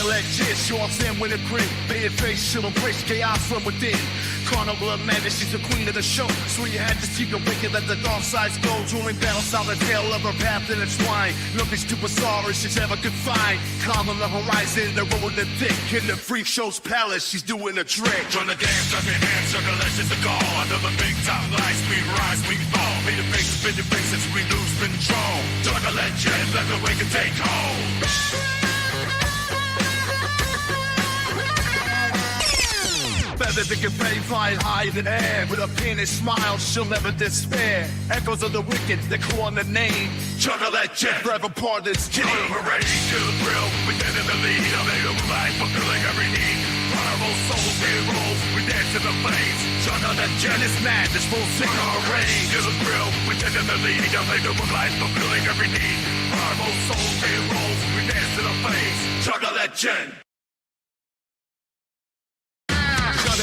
legit, sure I'm saying with a grin. Bare face, she'll embrace chaos from within. Carnival of madness, she's the queen of the show. So you had to see her wicked, let the dark sides go. During battle, saw the tail of her path intertwined. Nothing too bizarre as she's ever could find. Calm on the horizon, the road the thick. In the freak show's palace, she's doing a trick. Join the dance, clap your hands, Juggalo is the goal. Under the big top lights, we rise, we fall. Be the faces, spin the faces, we lose control. Juggalo legend, let the wake and take hold. Feathers that can fade, flying high in the air. With a pianist smile, she'll never despair. Echoes of the wicked, they call on the name. Juggalo legend, Forever part of this game. Ready to the thrill, we stand in the lead. A made of life, fulfilling every need. Carnival souls, we roll, we dance in the flames. Juggalo legend is mad, this full signal range. To the thrill, we stand in the lead. A made of life, fulfilling every need. Carnival souls, we roll, we dance in the flames. Juggalo legend.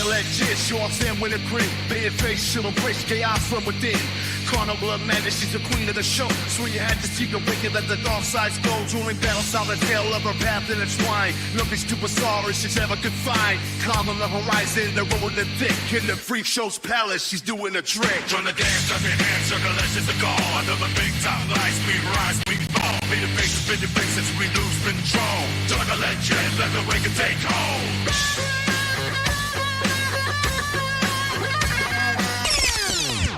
Legit, sure I'm saying with a grin. Bare face, she'll embrace chaos from within. Carnival of madness, she's the queen of the show. So you had to see her wicked, let the dark sides go. During battle, saw the tail of her path intertwined. Nothing's too bizarre as she's ever could find. Calm on the horizon, the road the thick. In the freak show's palace, she's doing a trick. Join the dance, clap your hands, Juggalo is the goal. Under the big top lights, we rise, we fall. Be the faces, spin the faces, we lose control. Juggalo legend, let the wake and take hold.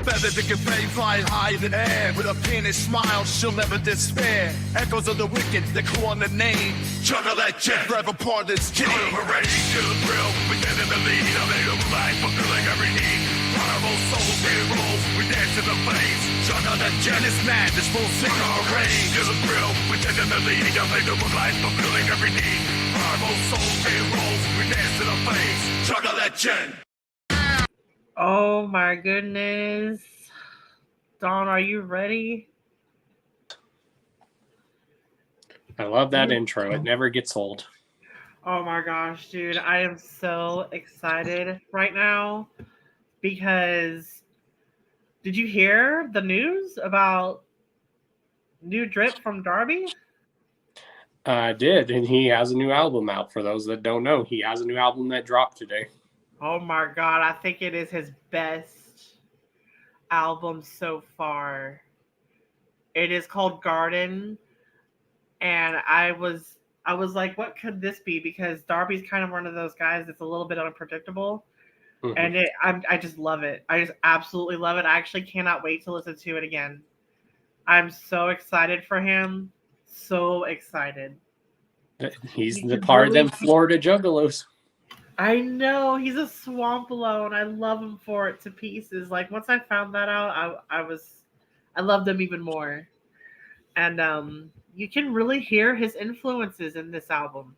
Feathers that can fade, flying high in the air. With a pianist smile, she'll never despair. Echoes of the wicked, they call on the name. Juggalo legend, Forever part of this game. we're ready to the thrill, we stand in the lead. A made of life, fulfilling every need. Carnival souls, we roll, we dance in the flames. Juggalo legend It's mad, this full signal range. to the thrill, we stand in the lead. A made of life, fulfilling every need. Carnival souls, we roll, we dance in the flames. Juggalo legend. Oh my goodness. Dawn, are you ready? I love that intro. It never gets old. Oh my gosh, dude. I am so excited right now because did you hear the news about new drip from Darby? I did, and he has a new album out. For those that don't know, he has a new album that dropped today. Oh my god, I think it is his best album so far. It is called Garden, and I was like, what could this be? Because Darby's kind of one of those guys that's a little bit unpredictable, and I just love it. I just absolutely love it. I actually cannot wait to listen to it again. I'm so excited for him. So excited. He's the part of them Florida Juggalos. I know, he's a Swampalo, and I love him for it to pieces. Like, once I found that out, I loved him even more. And you can really hear his influences in this album.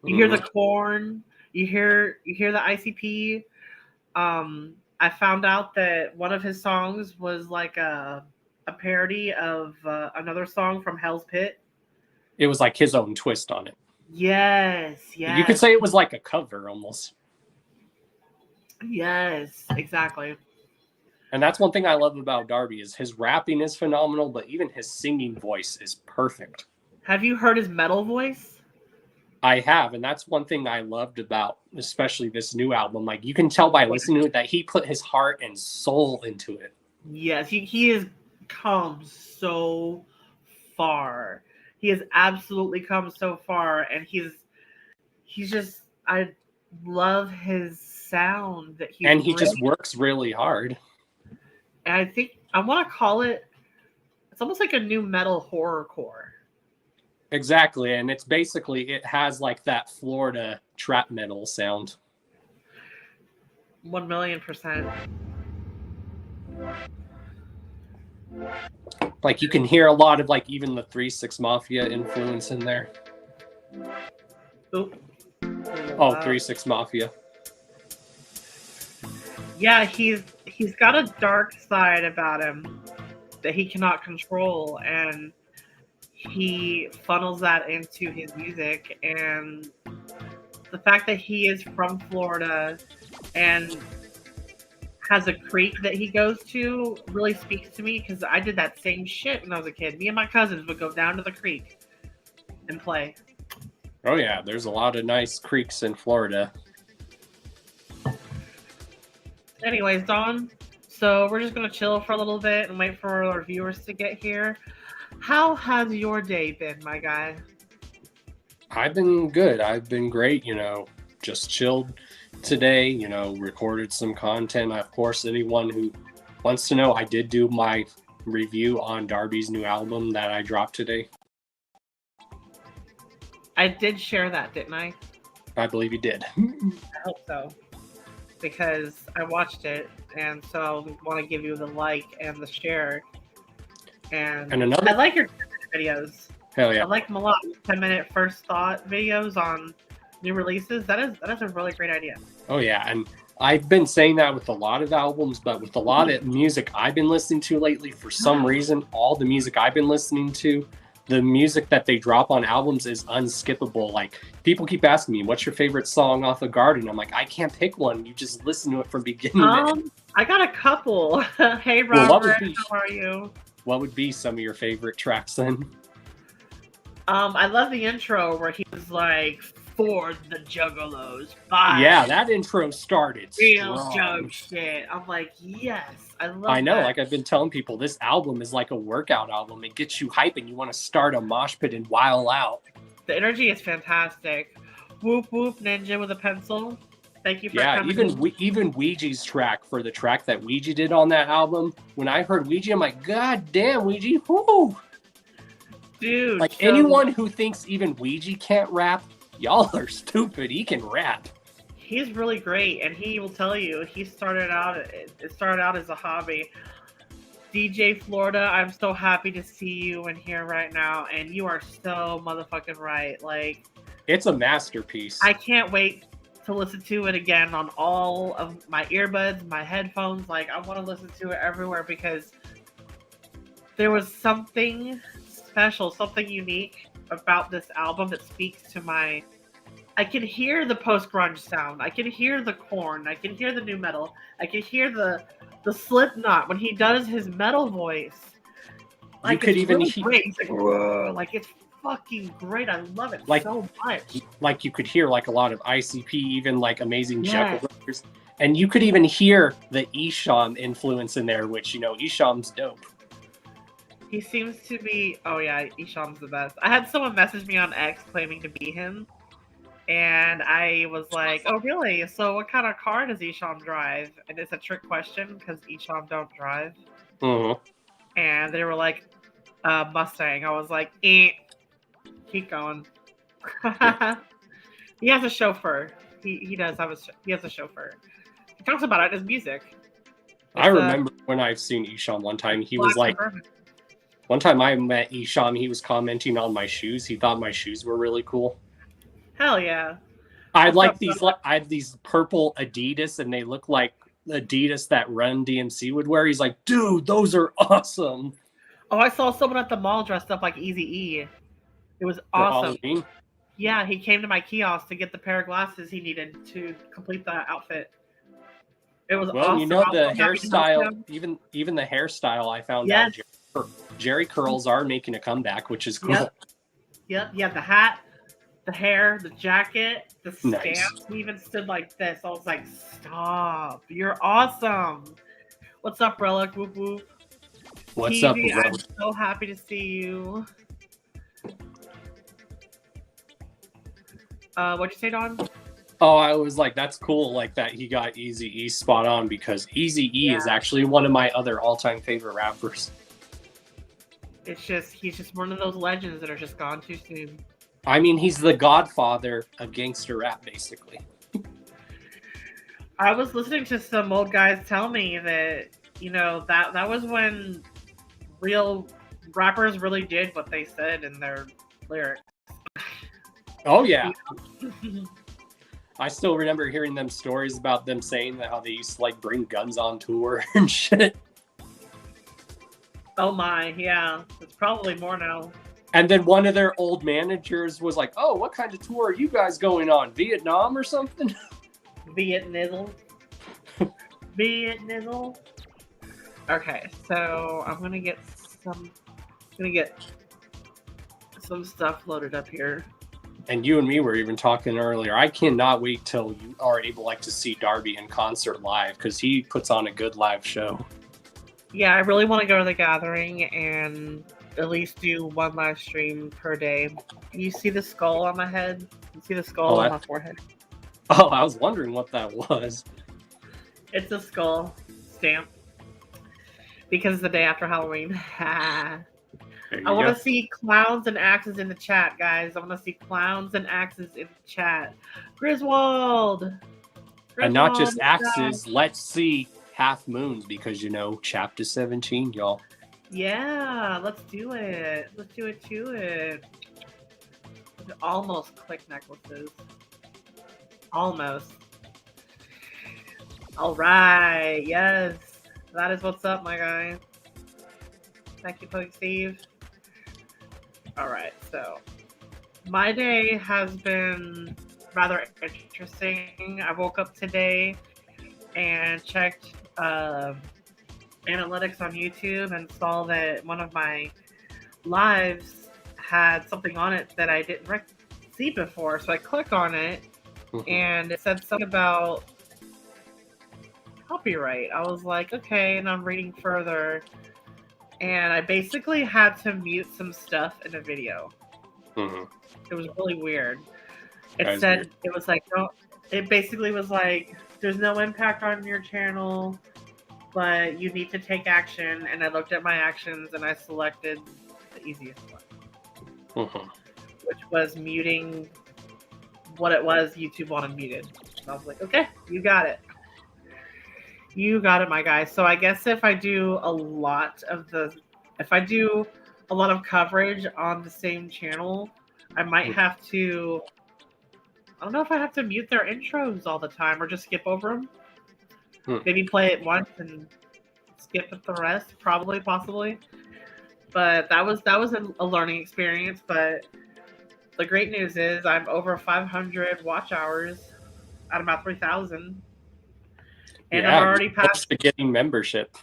You hear the Corn, you hear the ICP. I found out that one of his songs was like a parody of another song from Hell's Pit. It was like his own twist on it. Yes. You could say it was like a cover almost. Yes, exactly. And that's one thing I love about Darby is his rapping is phenomenal, but even his singing voice is perfect. Have you heard his metal voice? I have, and that's one thing I loved about especially this new album. Like, you can tell by listening to it that he put his heart and soul into it. Yes, he has come so far. He has absolutely come so far, and he's just, I love his sound that he just works really hard. And I think I want to call it, it's almost like a new metal horrorcore. Exactly, and it's basically, it has like that Florida trap metal sound. 1,000,000%. Like, you can hear a lot of like even the 3-6 Mafia influence in there. Oop. Oh, 3-6 Mafia. Yeah, he's got a dark side about him that he cannot control, and he funnels that into his music. And the fact that he is from Florida and has a creek that he goes to really speaks to me, because I did that same shit when I was a kid. Me and my cousins would go down to the creek and play. Oh yeah, there's a lot of nice creeks in Florida. Anyways, Dawn, so we're just gonna chill for a little bit and wait for our viewers to get here. How has your day been, my guy? I've been good. I've been great. Just chilled today. Recorded some content. Of course, anyone who wants to know, I did do my review on Darby's new album that I dropped today. I did share that, didn't I? I believe you did. I hope so. Because I watched it, and so I want to give you the like and the share. And another, I like your videos. Hell yeah. I like them a lot. 10-minute first thought videos on new releases. That is a really great idea. Oh yeah, and I've been saying that with a lot of albums, but with a lot of music I've been listening to lately, for some reason, all the music I've been listening to, the music that they drop on albums is unskippable. Like, people keep asking me, what's your favorite song off of Garden? I'm like, I can't pick one. You just listen to it from beginning to end. I got a couple. Hey, Robert, how are you? What would be some of your favorite tracks then? I love the intro where he was like, for the Juggalos. Bye. Yeah, that intro started real strong. joke shit. I'm like, yes, I love I know, that. like I've been telling people, this album is like a workout album. It gets you hype and you want to start a mosh pit and while out. The energy is fantastic. Whoop whoop ninja with a pencil. Thank you for coming. Even Ouija's track, for the track that Ouija did on that album, when I heard Ouija, I'm like, God damn, Ouija, whoo! Dude. Like, anyone who thinks even Ouija can't rap, y'all are stupid. He can rap. He's really great, and he will tell you it started out as a hobby. DJ Florida, I'm so happy to see you in here right now, and you are so motherfucking right. Like, it's a masterpiece. I can't wait to listen to it again on all of my earbuds, my headphones. Like, I want to listen to it everywhere because there was something special, something unique about this album that speaks to my... I can hear the post-grunge sound. I can hear the Korn. I can hear the new metal. I can hear the Slipknot when he does his metal voice. Like, you could even hear... It's like, whoa, like, it's fucking great. I love it so much. Like, you could hear like a lot of ICP, even like Amazing Jekyll Brothers. And you could even hear the Esham influence in there, which, Esham's dope. He seems to be... Oh, yeah, Esham's the best. I had someone message me on X claiming to be him. And I was like, oh, really? So what kind of car does Esham drive? And it's a trick question because Esham don't drive. Mm-hmm. And they were like, Mustang. I was like, keep going. He has a chauffeur. He does have he has a chauffeur. He talks about it in his music. I remember when I've seen Esham one time, he was like... One time I met Esham, he was commenting on my shoes. He thought my shoes were really cool. Hell yeah. I have these purple Adidas, and they look like Adidas that Run DMC would wear. He's like, dude, those are awesome. Oh, I saw someone at the mall dressed up like Eazy-E. It was awesome. Halloween? Yeah, he came to my kiosk to get the pair of glasses he needed to complete the outfit. It was awesome. The hairstyle, even the hairstyle I found out, Jerry curls are making a comeback, which is cool. Yep. Yeah, the hat, the hair, the jacket, the stamp. Nice. He even stood like this. I was like, stop. You're awesome. What's up, Relic? Whoop whoop. What's up, Relic? I'm so happy to see you. What'd you say, Don? Oh, I was like, that's cool, like that he got Eazy-E spot on, because Eazy-E is actually one of my other all-time favorite rappers. He's just one of those legends that are just gone too soon. I mean, he's the godfather of gangster rap, basically. I was listening to some old guys tell me that, that was when real rappers really did what they said in their lyrics. Oh, yeah. I still remember hearing them stories about them saying that how they used to, bring guns on tour and shit. Oh, my, yeah. It's probably more now. And then one of their old managers was like, oh, what kind of tour are you guys going on? Vietnam or something? Vietnizzle. Vietnizzle. Okay, so I'm gonna get some stuff loaded up here. And you and me were even talking earlier. I cannot wait till you are able to see Darby in concert live because he puts on a good live show. Yeah, I really want to go to the gathering and at least do one live stream per day. You see the skull on my head? You see the skull on my forehead? Oh, I was wondering what that was. It's a skull stamp because it's the day after Halloween. I want to see clowns and axes in the chat, guys. I want to see clowns and axes in the chat. Griswold! And not just axes. Let's see half moons because, chapter 17, y'all. Yeah, let's do it. Let's do it to it. Almost click necklaces. Almost. All right. Yes. That is what's up, my guy. Thank you, Poke Steve. All right. So, my day has been rather interesting. I woke up today and checked analytics on YouTube and saw that one of my lives had something on it that I didn't see before. So I click on it and it said something about copyright. I was like, okay, and I'm reading further. And I basically had to mute some stuff in a video. Mm-hmm. It was really weird. It said, weird. It was like, no, it basically was like, there's no impact on your channel, but you need to take action. And I looked at my actions and I selected the easiest one, which was muting what it was YouTube wanted muted. So I was like, okay, you got it. You got it, my guy. So I guess if I do a lot of coverage on the same channel, I might have to, I don't know if I have to mute their intros all the time or just skip over them. Maybe play it once and skip the rest, probably, possibly. But that was a learning experience. But the great news is I'm over 500 watch hours out of about 3,000. And I'm already past to getting membership.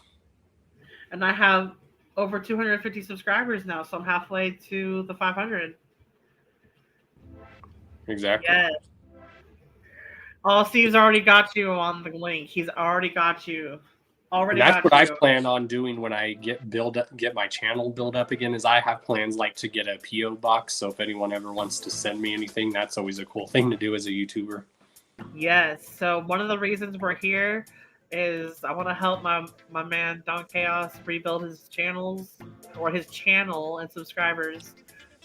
And I have over 250 subscribers now, so I'm halfway to the 500. Exactly. Yes. Oh, Steve's already got you on the link. He's already got you. That's what I plan on doing when I get my channel built up again. Is I have plans to get a PO box. So if anyone ever wants to send me anything, that's always a cool thing to do as a YouTuber. Yes. So one of the reasons we're here is I want to help my man Don Chaos rebuild his channel and subscribers.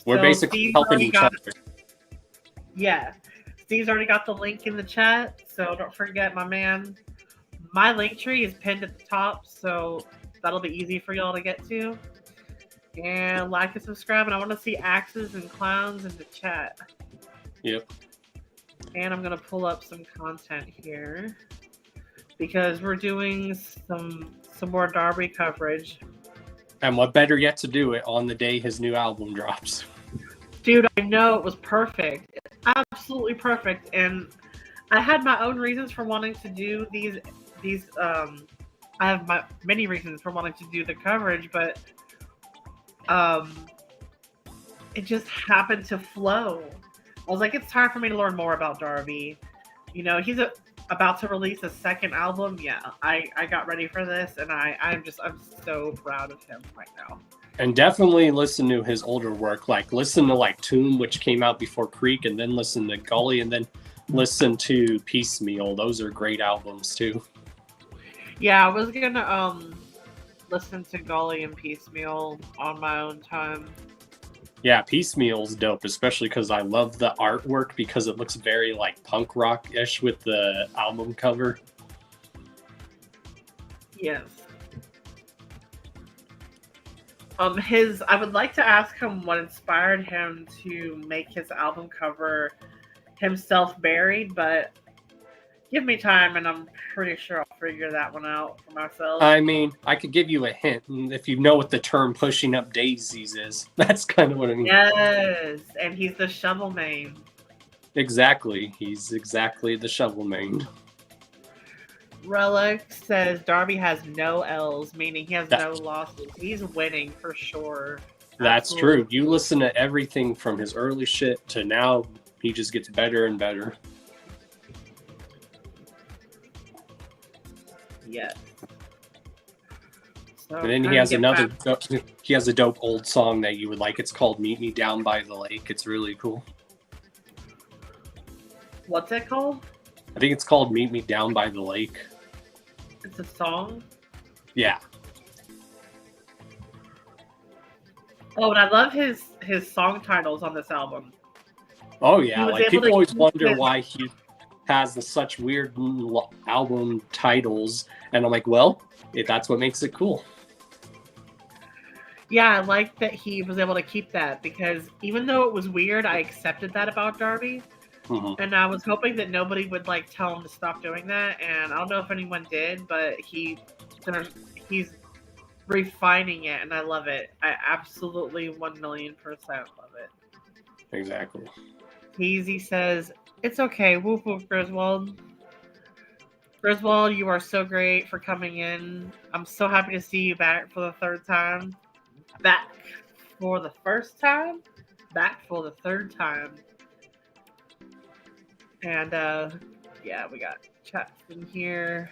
We're basically helping each other. Yeah. Steve's already got the link in the chat, so don't forget, my man. My link tree is pinned at the top, so that'll be easy for y'all to get to. And like and subscribe, and I want to see axes and clowns in the chat. Yep. And I'm going to pull up some content here because we're doing some more Darby coverage. And what better yet to do it on the day his new album drops. Dude, I know, it was perfect. Absolutely perfect. And I had my own reasons for wanting to do these I have many reasons for wanting to do the coverage, but it just happened to flow. I was like, it's time for me to learn more about Darby. He's about to release a second album. Yeah, I got ready for this, and I'm so proud of him right now. And definitely listen to his older work. Listen to Tomb, which came out before Creek, and then listen to Gully, and then listen to Piecemeal. Those are great albums too. Yeah, I was gonna listen to Gully and Piecemeal on my own time. Yeah, Piecemeal's dope, especially because I love the artwork because it looks very punk rock-ish with the album cover. Yes. I would like to ask him what inspired him to make his album cover himself buried, but give me time and I'm pretty sure I'll figure that one out for myself. I mean, I could give you a hint if you know what the term pushing up daisies is. That's kind of what I mean. Yes, and he's the shovel main. Exactly. He's exactly the shovel main. Relic says Darby has no L's, meaning he has no losses. He's winning for sure. That's true. You listen to everything from his early shit to now He just gets better and better. Yeah. So And then he has he has a dope old song that you would like. It's called Meet Me Down by the Lake. It's really cool. What's it called? I think it's called Meet Me Down by the Lake. It's a song? Yeah. Oh, and I love his song titles on this album. Oh yeah, was like able people to always keep wonder his- why he has such weird album titles, and I'm like, well, that's what makes it cool. Yeah, I like that he was able to keep that because even though it was weird, I accepted that about Darby. Mhm. And I was hoping that nobody would like tell him to stop doing that. And I don't know if anyone did, but he's refining it, and I love it. I absolutely 1,000,000% love it. Exactly. He says, "It's okay, whoop whoop, Griswold. Griswold, you are so great for coming in. I'm so happy to see you back for the third time. Back for the first time, back for the third time." And yeah, we got chats in here.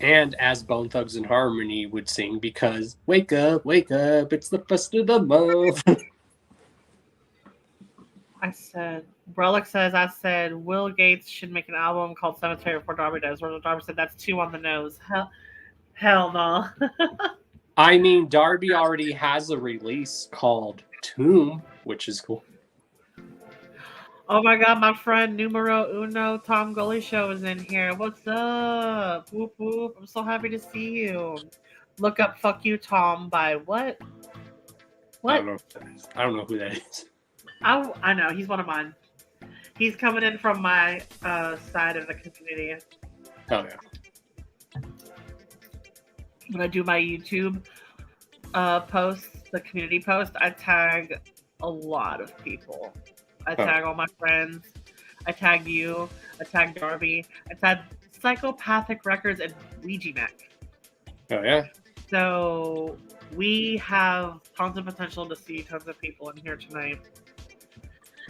And as Bone Thugs and Harmony would sing, because wake up, it's the first of the month. Relic says, I said, Will Gates should make an album called Cemetery before Darby does. Where Darby said, that's too on the nose. Hell no. I mean, Darby already has a release called Tomb, which is cool. Oh my god, my friend numero uno, Tom Gully Show is in here. What's up? Whoop whoop. I'm so happy to see you. Look up Fuck You Tom by what? I don't know who that is. I know, he's one of mine. He's coming in from my side of the community. Oh yeah. When I do my YouTube posts, the community post, I tag a lot of people. I tag all my friends. I tag you. I tag Darby. I tag Psychopathic Records and Ouija Mac. Oh yeah. So we have tons of potential to see tons of people in here tonight.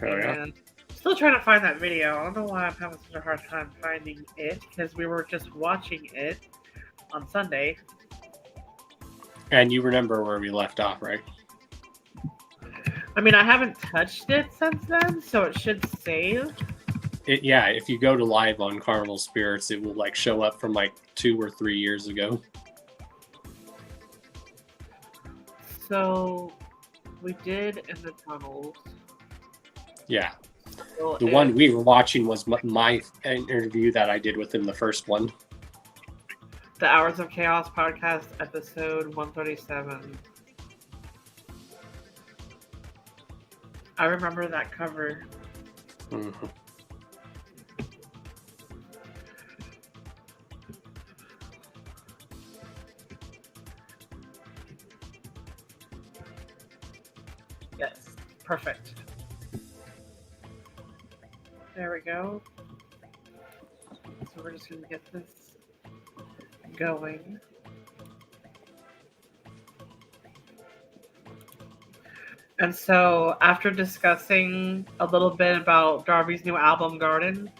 Oh yeah. And still trying to find that video. I don't know why I'm having such a hard time finding it because we were just watching it on Sunday. And you remember where we left off, right? I mean, I haven't touched it since then, so it should save. Yeah, if you go to live on Carnival Spirits, it will like show up from like 2 or 3 years ago. So we did In the Tunnels. Yeah. So The one we were watching was my interview that I did with him, the first one. The Hours of Chaos podcast, episode 137. I remember that cover. Mm-hmm. Yes, perfect. There we go. So we're just going to get this going. And so after discussing a little bit about Darby's new album, Garden,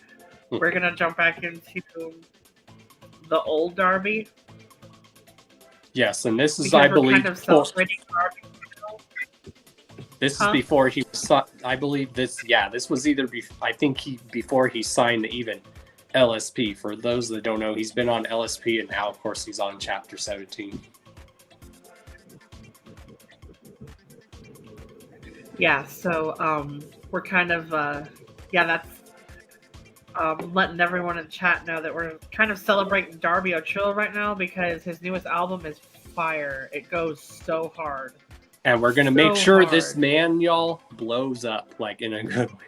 we're going to jump back into the old Darby. Yes, and this is, because I we're believe, kind of celebrating Darby. this is before he was, I believe this, yeah, this was either, I think before he signed even LSP. For those that don't know, he's been on LSP, and now, of course, he's on Chapter 17. Yeah, so we're kind of, that's letting everyone in chat know that we're kind of celebrating Darby Ochoa right now because his newest album is fire. It goes so hard. And we're going to make sure this man, y'all, blows up, like, in a good way.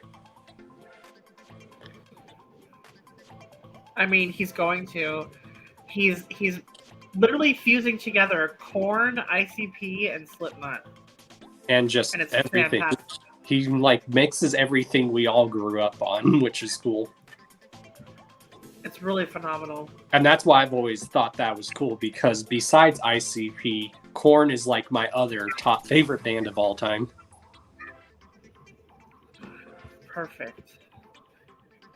I mean, he's going to. He's literally fusing together Korn, ICP, and Slipknot. And just And it's everything. fantastic. He, like, mixes everything we all grew up on, which is cool. It's really phenomenal. And that's why I've always thought that was cool, because besides ICP, Korn is like my other top favorite band of all time. Perfect.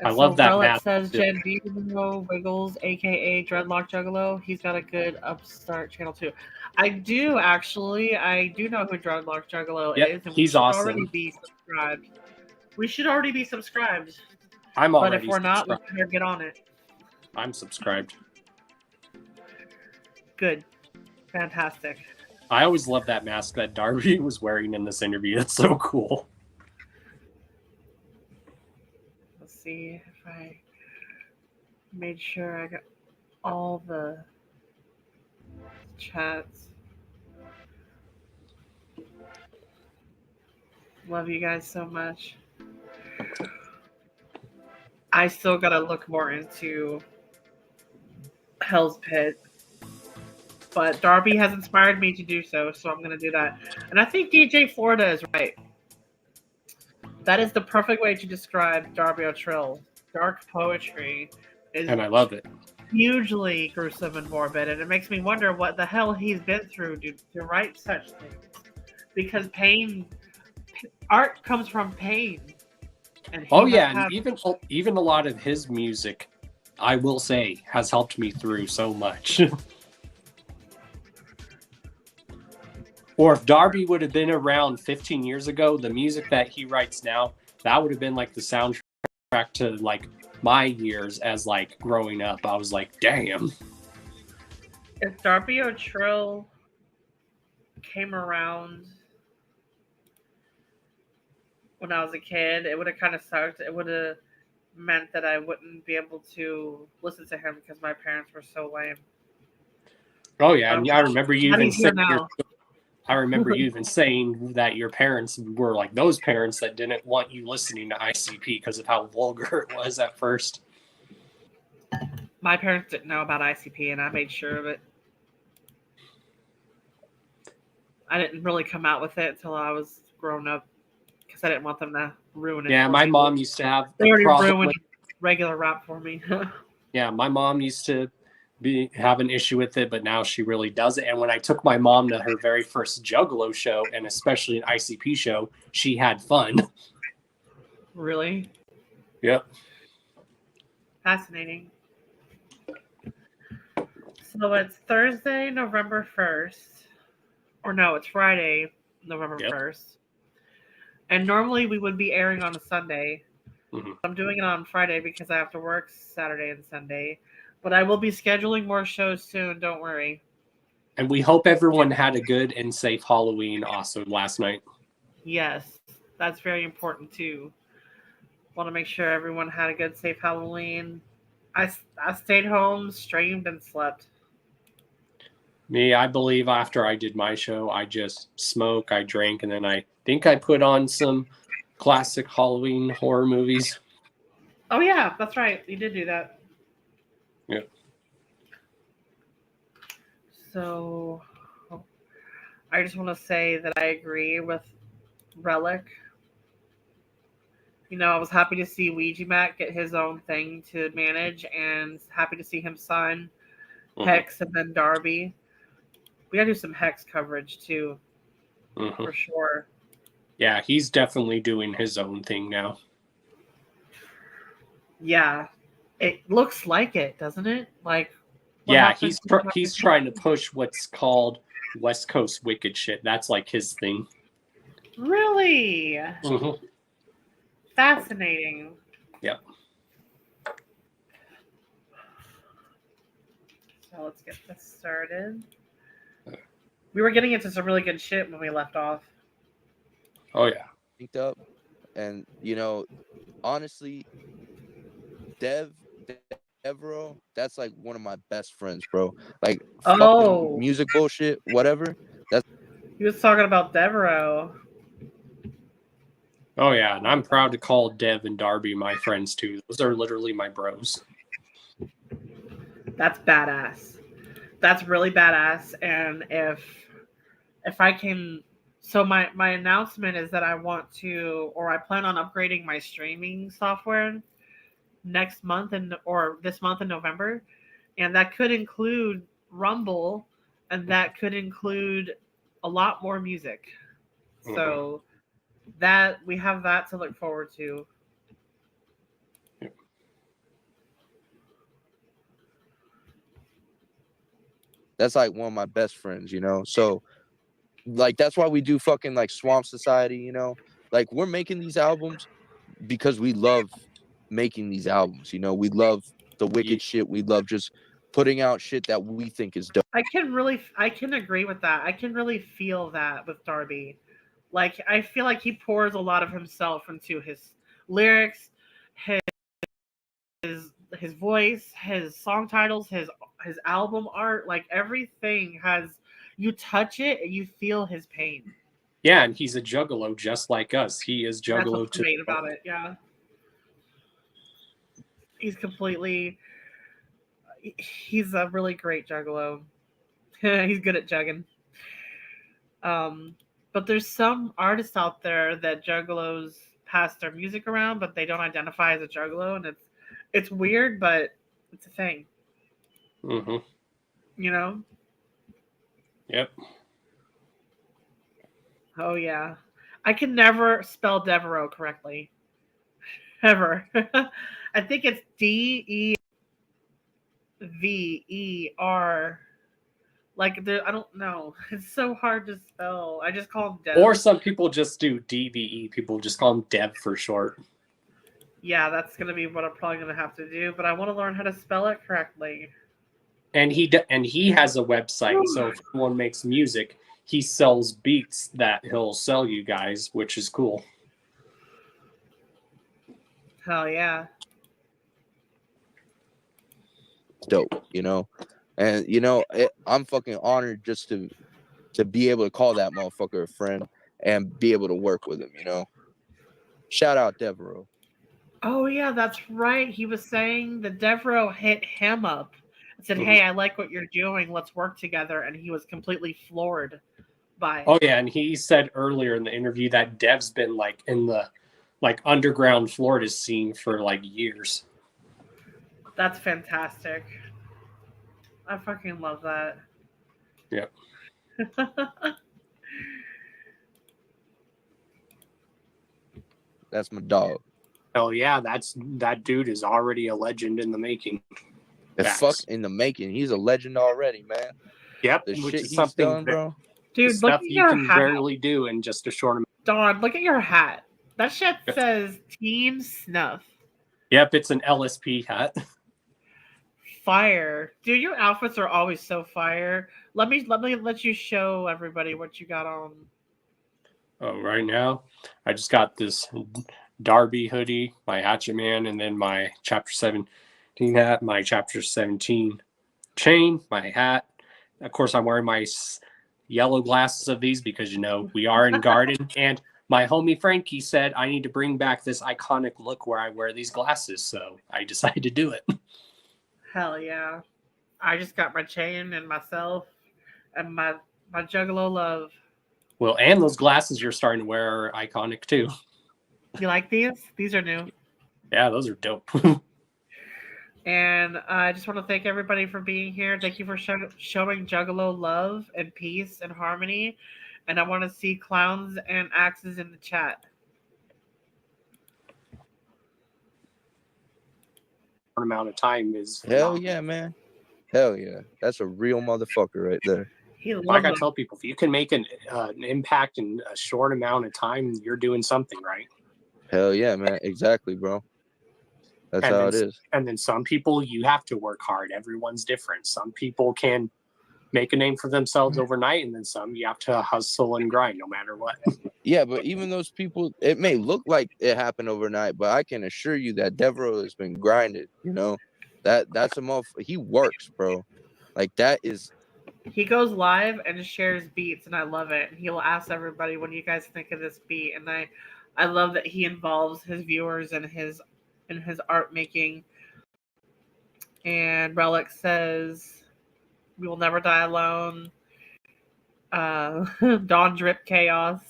I And love so that Relic mask. says too. Jen, do you know Wiggles, aka Dreadlock Juggalo? He's got a good upstart channel too. I do actually. I do know who Dreadlock Juggalo Yep, is, and we he's should already awesome. be subscribed. We should already be subscribed. I'm But if already we're not, we subscribed. better get on it. I'm subscribed. Good. Fantastic. I always love that mask that Darby was wearing in this interview. It's so cool. Let's see if I made sure I got all the chats. Love you guys so much. I still gotta look more into Hell's Pit, but Darby has inspired me to do so, so I'm gonna do that. And I think DJ Florida is right. That is the perfect way to describe Darby O'Trill. Dark poetry is And I love it. hugely gruesome and morbid, and it makes me wonder what the hell he's been through to write such things. Because art comes from pain. And Oh yeah, and even a lot of his music, I will say, has helped me through so much. Or if Darby would have been around 15 years ago, the music that he writes now, that would have been like the soundtrack to like my years as like growing up. I was like, damn. If Darby O'Trill came around when I was a kid, it would have kind of sucked. It would have meant that I wouldn't be able to listen to him because my parents were so lame. Oh yeah, and I remember you But even he's here saying now. I remember you even saying that your parents were like those parents that didn't want you listening to ICP because of how vulgar it was at first. My parents didn't know about ICP, and I made sure of it. I didn't really come out with it until I was grown up because I didn't want them to ruin it. Yeah, my mom used to have They already problem ruined with, regular rap for me. yeah, my mom used to have an issue with it, but now she really doesn't. And when I took my mom to her very first Juggalo show, and especially an ICP show, she had fun. Really? Yep. Fascinating. So it's Thursday, November 1st. Or no, it's Friday, November 1st. And normally we would be airing on a Sunday. Mm-hmm. I'm doing it on Friday because I have to work Saturday and Sunday. But I will be scheduling more shows soon, don't worry. And we hope everyone had a good and safe Halloween also last night. Yes, that's very important too. Want to make sure everyone had a good, safe Halloween. I stayed home, streamed, and slept. Me, I believe after I did my show, I just smoked, I drank, and then I think I put on some classic Halloween horror movies. Oh yeah, that's right. You did do that. Yeah. So I just want to say that I agree with Relic. You know, I was happy to see Ouija Mac get his own thing to manage, and happy to see him sign Hex and then Darby. We gotta do some Hex coverage too, for sure. Yeah, he's definitely doing his own thing now. Yeah, it looks like it, doesn't it? Like, yeah, he's trying to push what's called West Coast Wicked shit. That's like his thing. Really? Mm-hmm. Fascinating. Yeah. So let's get this started. We were getting into some really good shit when we left off. Oh yeah. Picked up, and you know, honestly, Devereaux, that's like one of my best friends, bro. Like, fucking music bullshit, whatever. He was talking about Devereaux. Oh yeah, and I'm proud to call Dev and Darby my friends too. Those are literally my bros. That's badass. That's really badass. And if I can, so my announcement is that I want to, or I plan on upgrading my streaming software next month or this month in November, and that could include Rumble, and that could include a lot more music. So that we have that to look forward to. That's like one of my best friends, you know. So like that's why we do fucking like Swamp Society, you know. Like we're making these albums because we love making these albums, you know. We love the wicked shit. We love just putting out shit that we think is dope. I can agree with that. I can really feel that with Darby. Like I feel like he pours a lot of himself into his lyrics, his his voice, his song titles, his album art, like everything has you touch it and you feel his pain. Yeah, and he's a juggalo just like us. He is That's juggalo what's to great about it. Yeah, he's completely. He's a really great juggalo. He's good at jugging. But there's some artists out there that juggalos pass their music around, but they don't identify as a juggalo, and it's weird, but it's a thing. Mm-hmm. You know? Yep. Oh yeah. I can never spell Devereaux correctly. Ever. I think it's Deveer. Like I don't know. It's so hard to spell. I just call him Dev. Or some people just do DVE. People just call him Dev for short. Yeah, that's gonna be what I'm probably gonna have to do. But I want to learn how to spell it correctly. And he has a website. So if someone makes music, he sells beats that he'll sell you guys, which is cool. Hell yeah. Dope, you know. And you know, I'm fucking honored just to be able to call that motherfucker a friend and be able to work with him, you know. Shout out Devereaux. Oh yeah, that's right. He was saying that Devereaux hit him up and said, "Hey, I like what you're doing. Let's work together." And he was completely floored by it. Oh yeah, and he said earlier in the interview that Dev's been like in the like underground Florida scene for like years. That's fantastic. I fucking love that. Yep. That's my dog. Oh yeah, that dude is already a legend in the making. The fuck in the making. He's a legend already, man. Yep, The which shit is he's something done, bro. Dude, stuff look at you your can hat. rarely do in just a short amount. Dawn, look at your hat. That shit says Team Snuff. Yep, it's an LSP hat. Fire. Dude, your outfits are always so fire. Let me let you show everybody what you got on. Oh, right now, I just got this Darby hoodie, my Hatchet Man, and then my Chapter 17 hat, my Chapter 17 chain, my hat. Of course, I'm wearing my yellow glasses of these because, you know, we are in Garden. And my homie Frankie said I need to bring back this iconic look where I wear these glasses. So I decided to do it. Hell yeah. I just got my chain and myself and my Juggalo love. Well, and those glasses you're starting to wear are iconic too. You like these? These are new. Yeah, those are dope. And I just want to thank everybody for being here. Thank you for showing Juggalo love and peace and harmony. And I want to see clowns and axes in the chat. Amount of time is hell yeah, man. Hell yeah. That's a real motherfucker right there. Like I tell people, if you can make an impact in a short amount of time, you're doing something right. Hell yeah, man. Exactly, bro. That's how it is. And then some people, you have to work hard. Everyone's different. Some people can make a name for themselves overnight, and then some you have to hustle and grind no matter what. Yeah, but even those people, it may look like it happened overnight, but I can assure you that Devereaux has been grinded. You know, that's a motherfucker. He works, bro. Like that is. He goes live and shares beats, and I love it. And he will ask everybody, "What do you guys think of this beat?" And I love that he involves his viewers in his art making. And Relic says, "We will never die alone." Dawn Drip Chaos.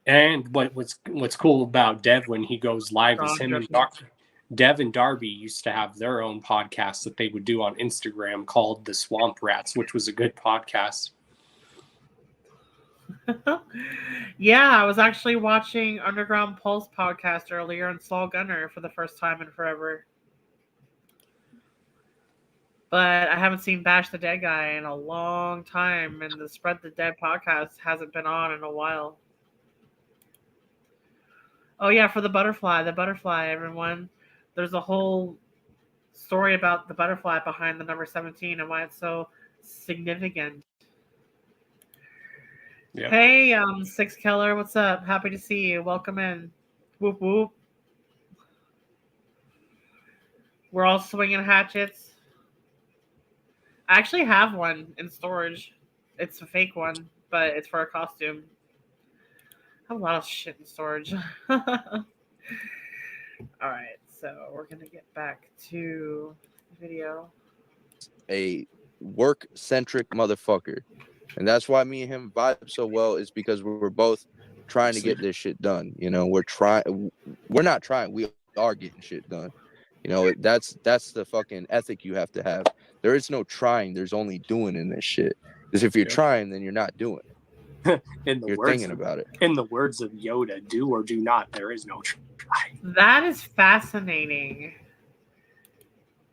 And what's cool about Dev when he goes live is him and Dev and Darby used to have their own podcast that they would do on Instagram called The Swamp Rats, which was a good podcast. Yeah, I was actually watching Underground Pulse podcast earlier and saw Gunner for the first time in forever. But I haven't seen Bash the Dead Guy in a long time, and the Spread the Dead podcast hasn't been on in a while. Oh yeah, for the butterfly, everyone. There's a whole story about the butterfly behind the number 17 and why it's so significant. Yeah. Hey, Six Keller, what's up? Happy to see you. Welcome in. Whoop whoop. We're all swinging hatchets. I actually have one in storage. It's a fake one, but it's for a costume. I have a lot of shit in storage. All right, so we're gonna get back to the video. A work-centric motherfucker. And that's why me and him vibe so well, is because we're both trying to get this shit done. You know, we're not trying, we are getting shit done. You know, that's the fucking ethic you have to have. There is no trying, there's only doing in this shit. Because if you're trying, then you're not doing. You're thinking about it. In the words of Yoda, do or do not, there is no try. That is fascinating.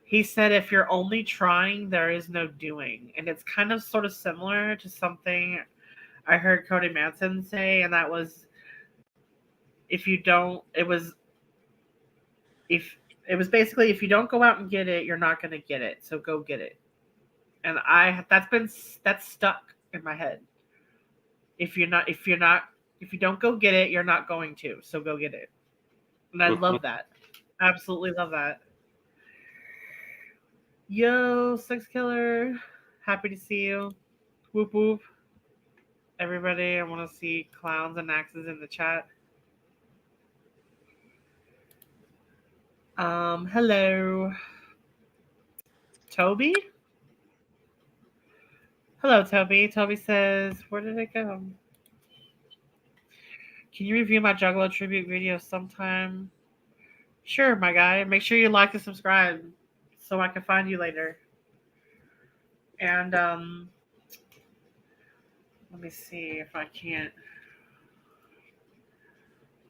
He said, if you're only trying, there is no doing. And it's kind of sort of similar to something I heard Cody Manson say, and that was, if you don't, it was basically, if you don't go out and get it, you're not going to get it. So go get it. And that's stuck in my head. If you don't go get it, you're not going to. So go get it. And I love that. Absolutely love that. Yo, Six Killer. Happy to see you. Whoop whoop. Everybody, I want to see clowns and axes in the chat. Hello. Toby? Hello, Toby. Toby says, where did it go? Can you review my Juggalo tribute video sometime? Sure, my guy. Make sure you like and subscribe so I can find you later. And let me see if I can't.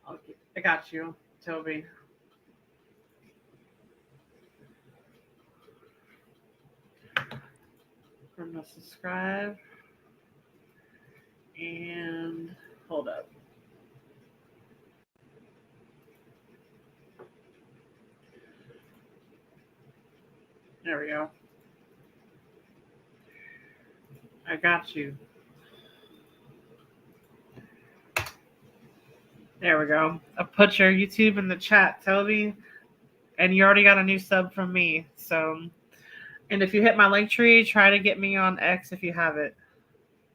I got you, Toby. I'm gonna subscribe and hold up. There we go. I got you. There we go. I put your YouTube in the chat, Toby, and you already got a new sub from me. So, and if you hit my link tree, try to get me on X if you have it.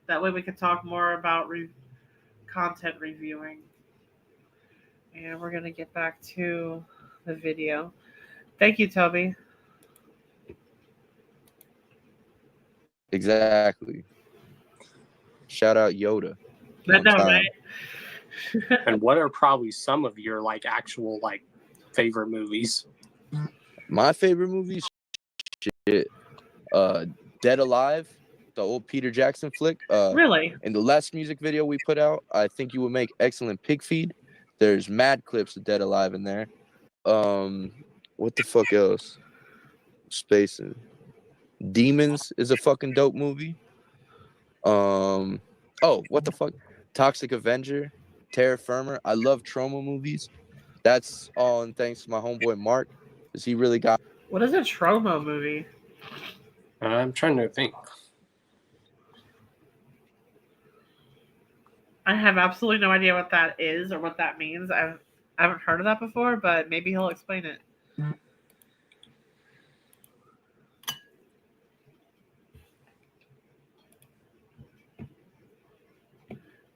That way we can talk more about content reviewing. And we're gonna get back to the video. Thank you, Toby. Exactly. Shout out Yoda. I know, right? And what are probably some of your like actual like favorite movies? My favorite movies, shit. Dead Alive, the old Peter Jackson flick. Really? In the last music video we put out, I think you would make excellent pig feed. There's mad clips of Dead Alive in there. What the fuck else? Spacing. Demons is a fucking dope movie. Oh, what the fuck? Toxic Avenger, Terra Firma. I love trauma movies. That's all and thanks to my homeboy Mark, because he really got. What is a trauma movie? I'm trying to think. I have absolutely no idea what that is or what that means. I haven't heard of that before, but maybe he'll explain it.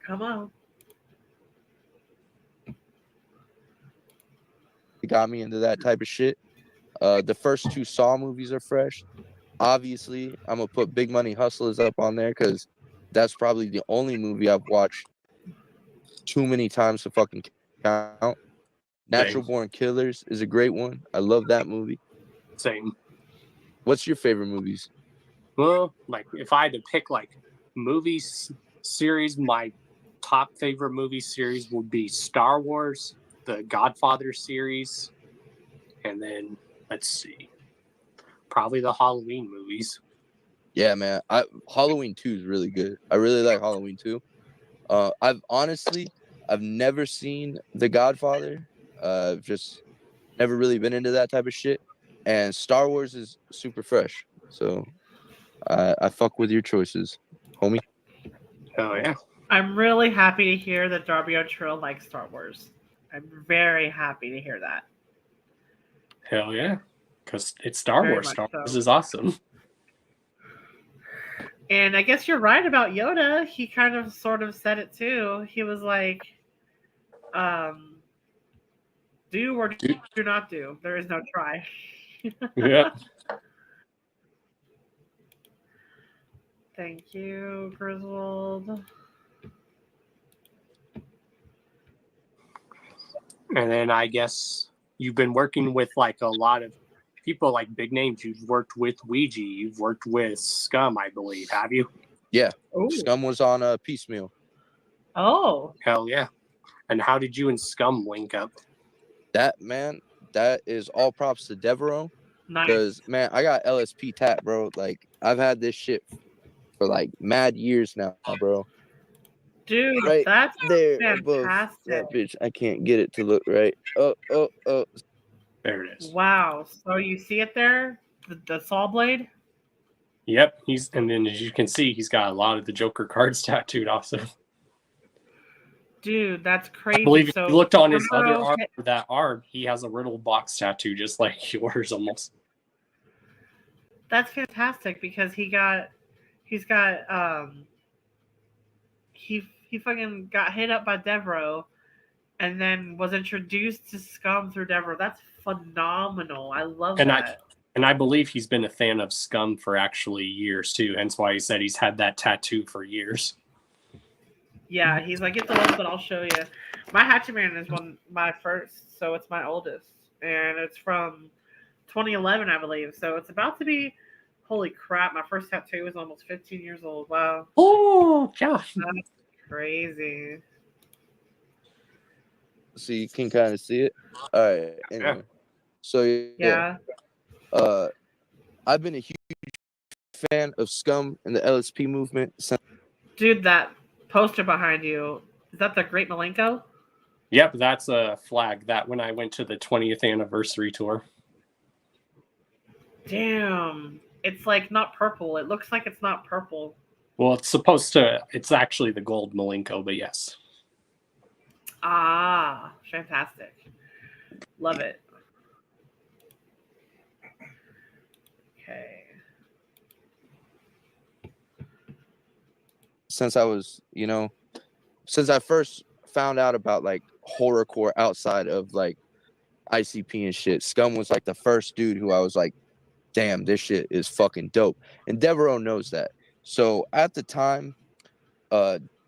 Come on. He got me into that type of shit. The first two Saw movies are fresh. Obviously, I'm gonna put Big Money Hustlers up on there because that's probably the only movie I've watched too many times to fucking count. Natural Born Killers is a great one. I love that movie. Same. What's your favorite movies? Well, like if I had to pick like movies series, my top favorite movie series would be Star Wars, the Godfather series, and then let's see, probably the Halloween movies. Yeah, man. Halloween 2 is really good. I really like Halloween 2. I've never seen The Godfather. I've just never really been into that type of shit. And Star Wars is super fresh. So I fuck with your choices, homie. Oh yeah. I'm really happy to hear that Darby O'Trill likes Star Wars. I'm very happy to hear that. Hell yeah. Because it's Star Very Wars. much Star so. Wars is awesome. And I guess you're right about Yoda. He kind of sort of said it too. He was like, do or do not do. There is no try. Yeah. Thank you, Griswold. And then I guess you've been working with like a lot of people, like big names. You've worked with Ouija. You've worked with Scum, I believe. Have you? Yeah. Ooh. Scum was on Piecemeal. Oh. Hell yeah. And how did you and Scum link up? That is all props to Devereaux. Nice. Because, man, I got LSP tat, bro. Like, I've had this shit for like mad years now, bro. Dude, Right that's there above fantastic. that bitch. I can't get it to look right. Oh. There it is. Wow. So you see it there? The saw blade? Yep. And then as you can see, he's got a lot of the Joker cards tattooed also. Dude, that's crazy. I believe so if you looked on his other Devereaux arm, that arm, he has a riddle box tattoo just like yours almost. That's fantastic because he fucking got hit up by Devereaux and then was introduced to Scum through Devereaux. That's phenomenal. I love that. And I believe he's been a fan of Scum for actually years too. Hence why he said he's had that tattoo for years. Yeah, he's like, it's old, but I'll show you. My Hatchetman is my first, so it's my oldest. And it's from 2011, I believe. So it's about to be, holy crap, my first tattoo was almost 15 years old. Wow. Oh, gosh. That's crazy. So you can kind of see it. All right. Anyway. Yeah. So, Yeah. I've been a huge fan of Scum and the LSP movement since. Dude, that poster behind you, is that the Great Malenko? Yep, that's a flag that when I went to the 20th anniversary tour. Damn. It's like not purple. It looks like it's not purple. Well, it's actually the gold Malenko, but yes. Ah, fantastic. Love it. Okay. Since I first found out about like horrorcore outside of like ICP and shit, Scum was like the first dude who I was like, damn, this shit is fucking dope. And Devereaux knows that. So at the time,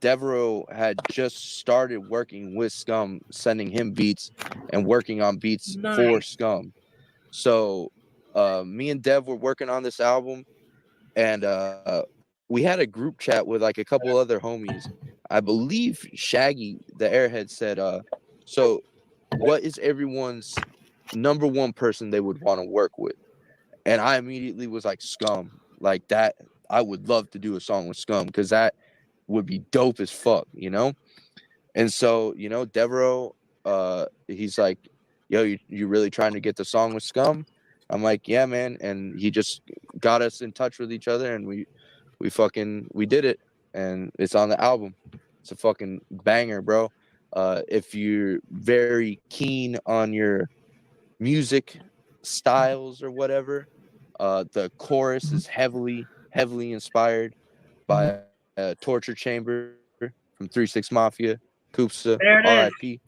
Devereaux had just started working with Scum, sending him beats and working on beats for Scum. So me and Dev were working on this album, and we had a group chat with like a couple other homies. I believe Shaggy, the Airhead, said, so what is everyone's number one person they would want to work with? And I immediately was like, Scum. Like that, I would love to do a song with Scum because that would be dope as fuck, you know? And so, Devereaux, he's like, yo, you really trying to get the song with Scum? I'm like, yeah, man. And he just got us in touch with each other, and we did it, and it's on the album. It's a fucking banger, bro. If you're very keen on your music styles or whatever, the chorus is heavily inspired by Torture Chamber from 3-6 Mafia, Koopsa, R.I.P.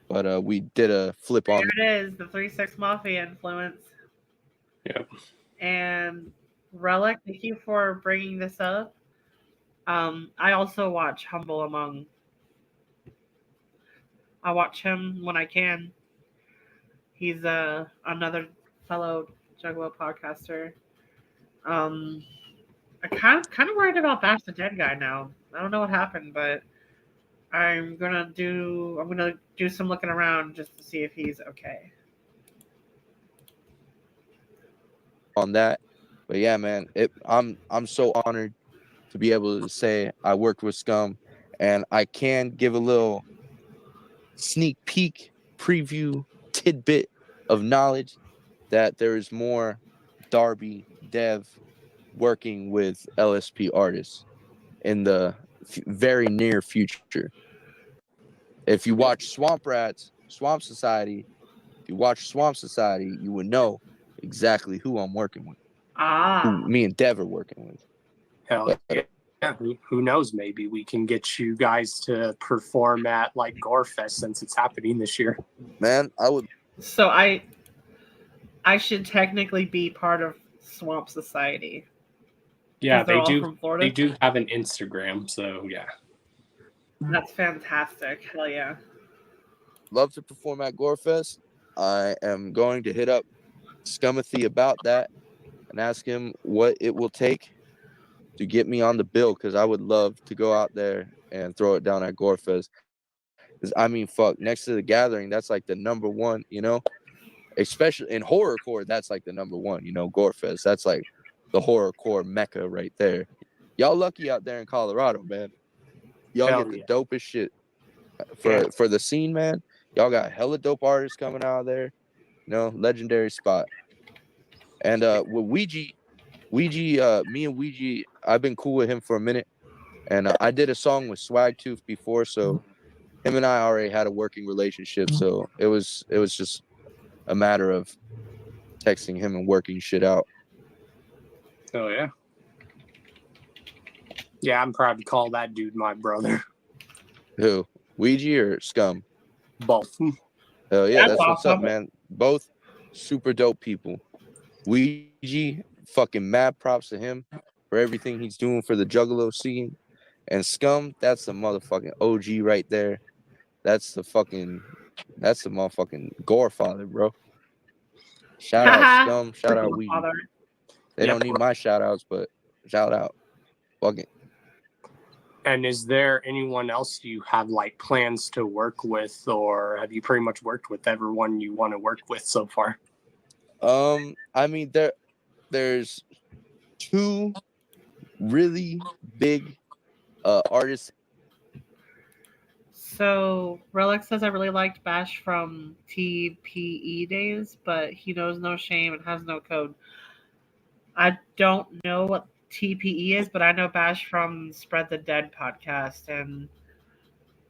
But we did a flip on. There it is, the 3-6 Mafia influence. Yep. And Relic, thank you for bringing this up. I also watch Humble Among. I watch him when I can. He's another fellow Juggalo podcaster. I kind of worried about Bash the Dead Guy now. I don't know what happened, but I'm gonna do some looking around just to see if he's okay. on that. But yeah, man, I'm so honored to be able to say I worked with Scum, and I can give a little sneak peek preview tidbit of knowledge that there is more Darby Dev working with LSP artists in the very near future. If you watch Swamp Rats, Swamp Society, if you watch Swamp Society, you would know exactly who I'm working with, who Ah, me and Dev are working with. Hell But, yeah. Who knows? Maybe we can get you guys to perform at like Gorefest since it's happening this year. man, I would. so I should technically be part of Swamp Society Yeah, because they're they all do. from They Florida. do have an Instagram, so yeah. That's fantastic. Hell yeah. Love to perform at Gorefest. I am going to hit up Scummathy about that and ask him what it will take to get me on the bill, because I would love to go out there and throw it down at Gorefest. Because I mean, fuck, next to the Gathering, that's like the number one, you know, especially in horrorcore, that's like the number one, you know, Gorefest. That's like the horrorcore mecca right there. Y'all lucky out there in Colorado, man. Y'all Hell get the yeah. dopest shit Yeah. for the scene, man. Y'all got hella dope artists coming out of there. You know, legendary spot. And with me and Ouija, I've been cool with him for a minute. And I did a song with Swag Tooth before, so him and I already had a working relationship. So it was just a matter of texting him and working shit out. Oh yeah. Yeah, I'm proud to call that dude my brother. Who? Ouija or Scum? Both. Hell yeah, That's that's what's up, awesome. man. Both super dope people. Ouija, fucking mad props to him for everything he's doing for the Juggalo scene. And Scum, that's the motherfucking OG right there. That's the motherfucking Gorefather, bro. Shout out Haha. Scum, shout out Ouija. Father. They Yep. don't need my shout outs, but shout out. Fucking And is there anyone else you have like plans to work with, or have you pretty much worked with everyone you want to work with so far? I mean there's two really big artists. So Relic says I really liked Bash from TPE days, but he knows no shame and has no code. I don't know what TPE is, but I know Bash from Spread the Dead podcast, and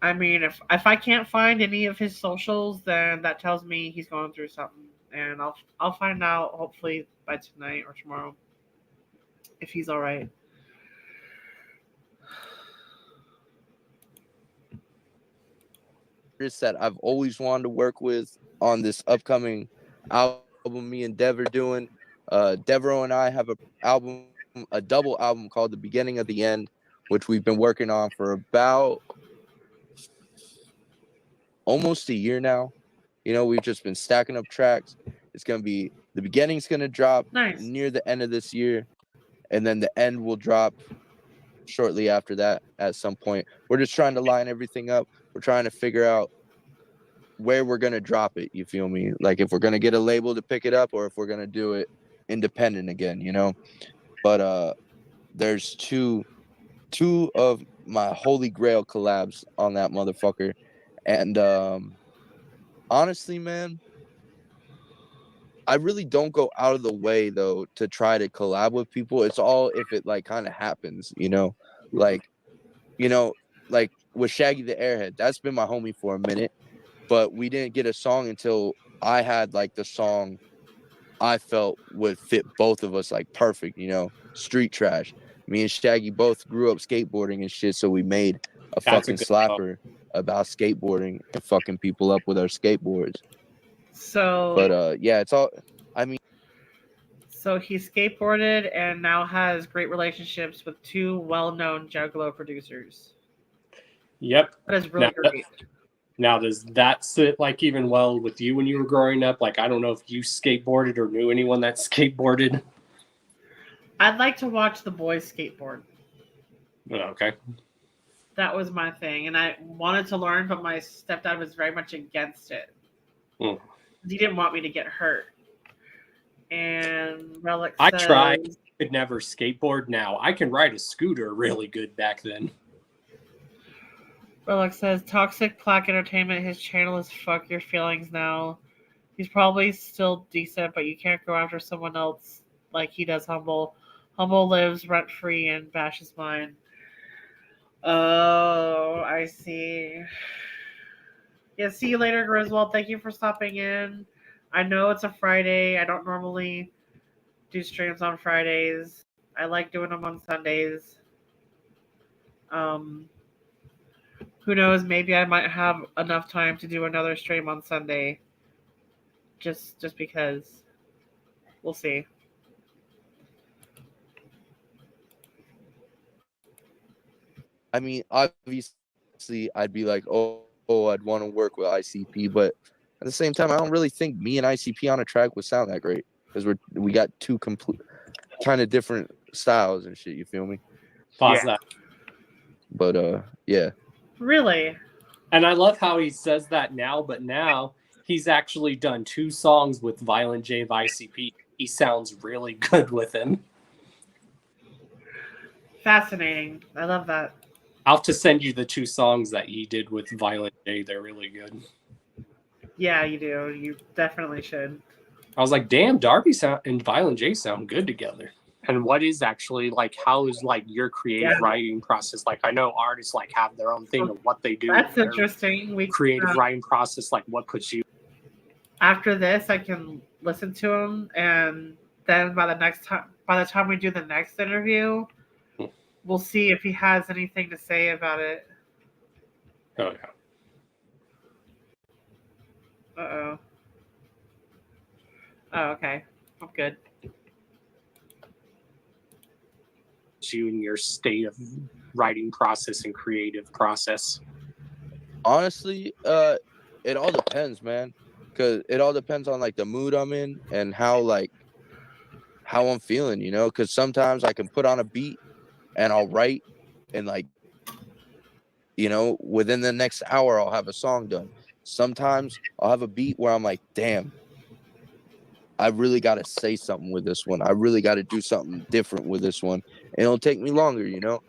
I mean, if I can't find any of his socials, then that tells me he's going through something, and I'll find out hopefully by tonight or tomorrow if he's all right. That I've always wanted to work with on this upcoming album me and Dev are doing. Devereaux and I have a double album called The Beginning of the End, which we've been working on for about almost a year now. You know, we've just been stacking up tracks. It's gonna be the beginning's gonna drop Nice. near the end of this year, and then the end will drop shortly after that at some point. We're just trying to line everything up. We're trying to figure out where we're gonna drop it. You feel me? Like if we're gonna get a label to pick it up, or if we're gonna do it independent again. You know. But there's two of my holy grail collabs on that motherfucker, and honestly, man, I really don't go out of the way though to try to collab with people. It's all if it like kind of happens, you know, like you know, like with Shaggy the Airhead. That's been my homie for a minute, but we didn't get a song until I had like the song I felt would fit both of us like perfect, you know, Street Trash. Me and Shaggy both grew up skateboarding and shit, so we made a That's a fucking good slapper about skateboarding and fucking people up with our skateboards. So But yeah, it's all I mean, so he skateboarded and now has great relationships with two well-known Juggalo producers. Yep. That is really great. Now, does that sit like even well with you when you were growing up? Like, I don't know if you skateboarded or knew anyone that skateboarded. I'd like to watch the boys skateboard. Okay. That was my thing, and I wanted to learn, but my stepdad was very much against it. Mm. He didn't want me to get hurt. And And Relic I says, tried. Could never skateboard now. I can ride a scooter really good back then. Relic says, Toxic Plaque Entertainment, his channel is Fuck Your Feelings now. He's probably still decent, but you can't go after someone else like he does Humble. Humble lives rent-free and bashes mine. Oh, I see. Yeah, see you later, Griswold. Thank you for stopping in. I know it's a Friday. I don't normally do streams on Fridays. I like doing them on Sundays. Who knows? Maybe I might have enough time to do another stream on Sunday. Just because. We'll see. I mean, obviously, I'd be like, I'd want to work with ICP, but at the same time, I don't really think me and ICP on a track would sound that great because we got two complete, kind of different styles and shit. You feel me? Pause Yeah. that. But yeah. Really? And I love how he says that now, but now he's actually done 2 songs with Violent J of ICP. He sounds really good with him. Fascinating. I love that. I'll have to send you the 2 songs that he did with Violent J. They're really good. Yeah, you do. You definitely should. I was like, damn, Darby and Violent J sound good together. And what is actually like, how is like your creative writing process? Like, I know artists like have their own thing of what they do. That's interesting. Creative writing process, like what puts you. After this, I can listen to him, and then by the time we do the next interview, we'll see if he has anything to say about it. Oh yeah. Uh-oh. Oh, okay. I'm good. You in your state of writing process and creative process. Honestly, it all depends, man. Cause it all depends on like the mood I'm in and how I'm feeling, you know. Cause sometimes I can put on a beat and I'll write and like, you know, within the next hour I'll have a song done. Sometimes I'll have a beat where I'm like, damn, I really got to say something with this one. I really got to do something different with this one. And it'll take me longer, you know.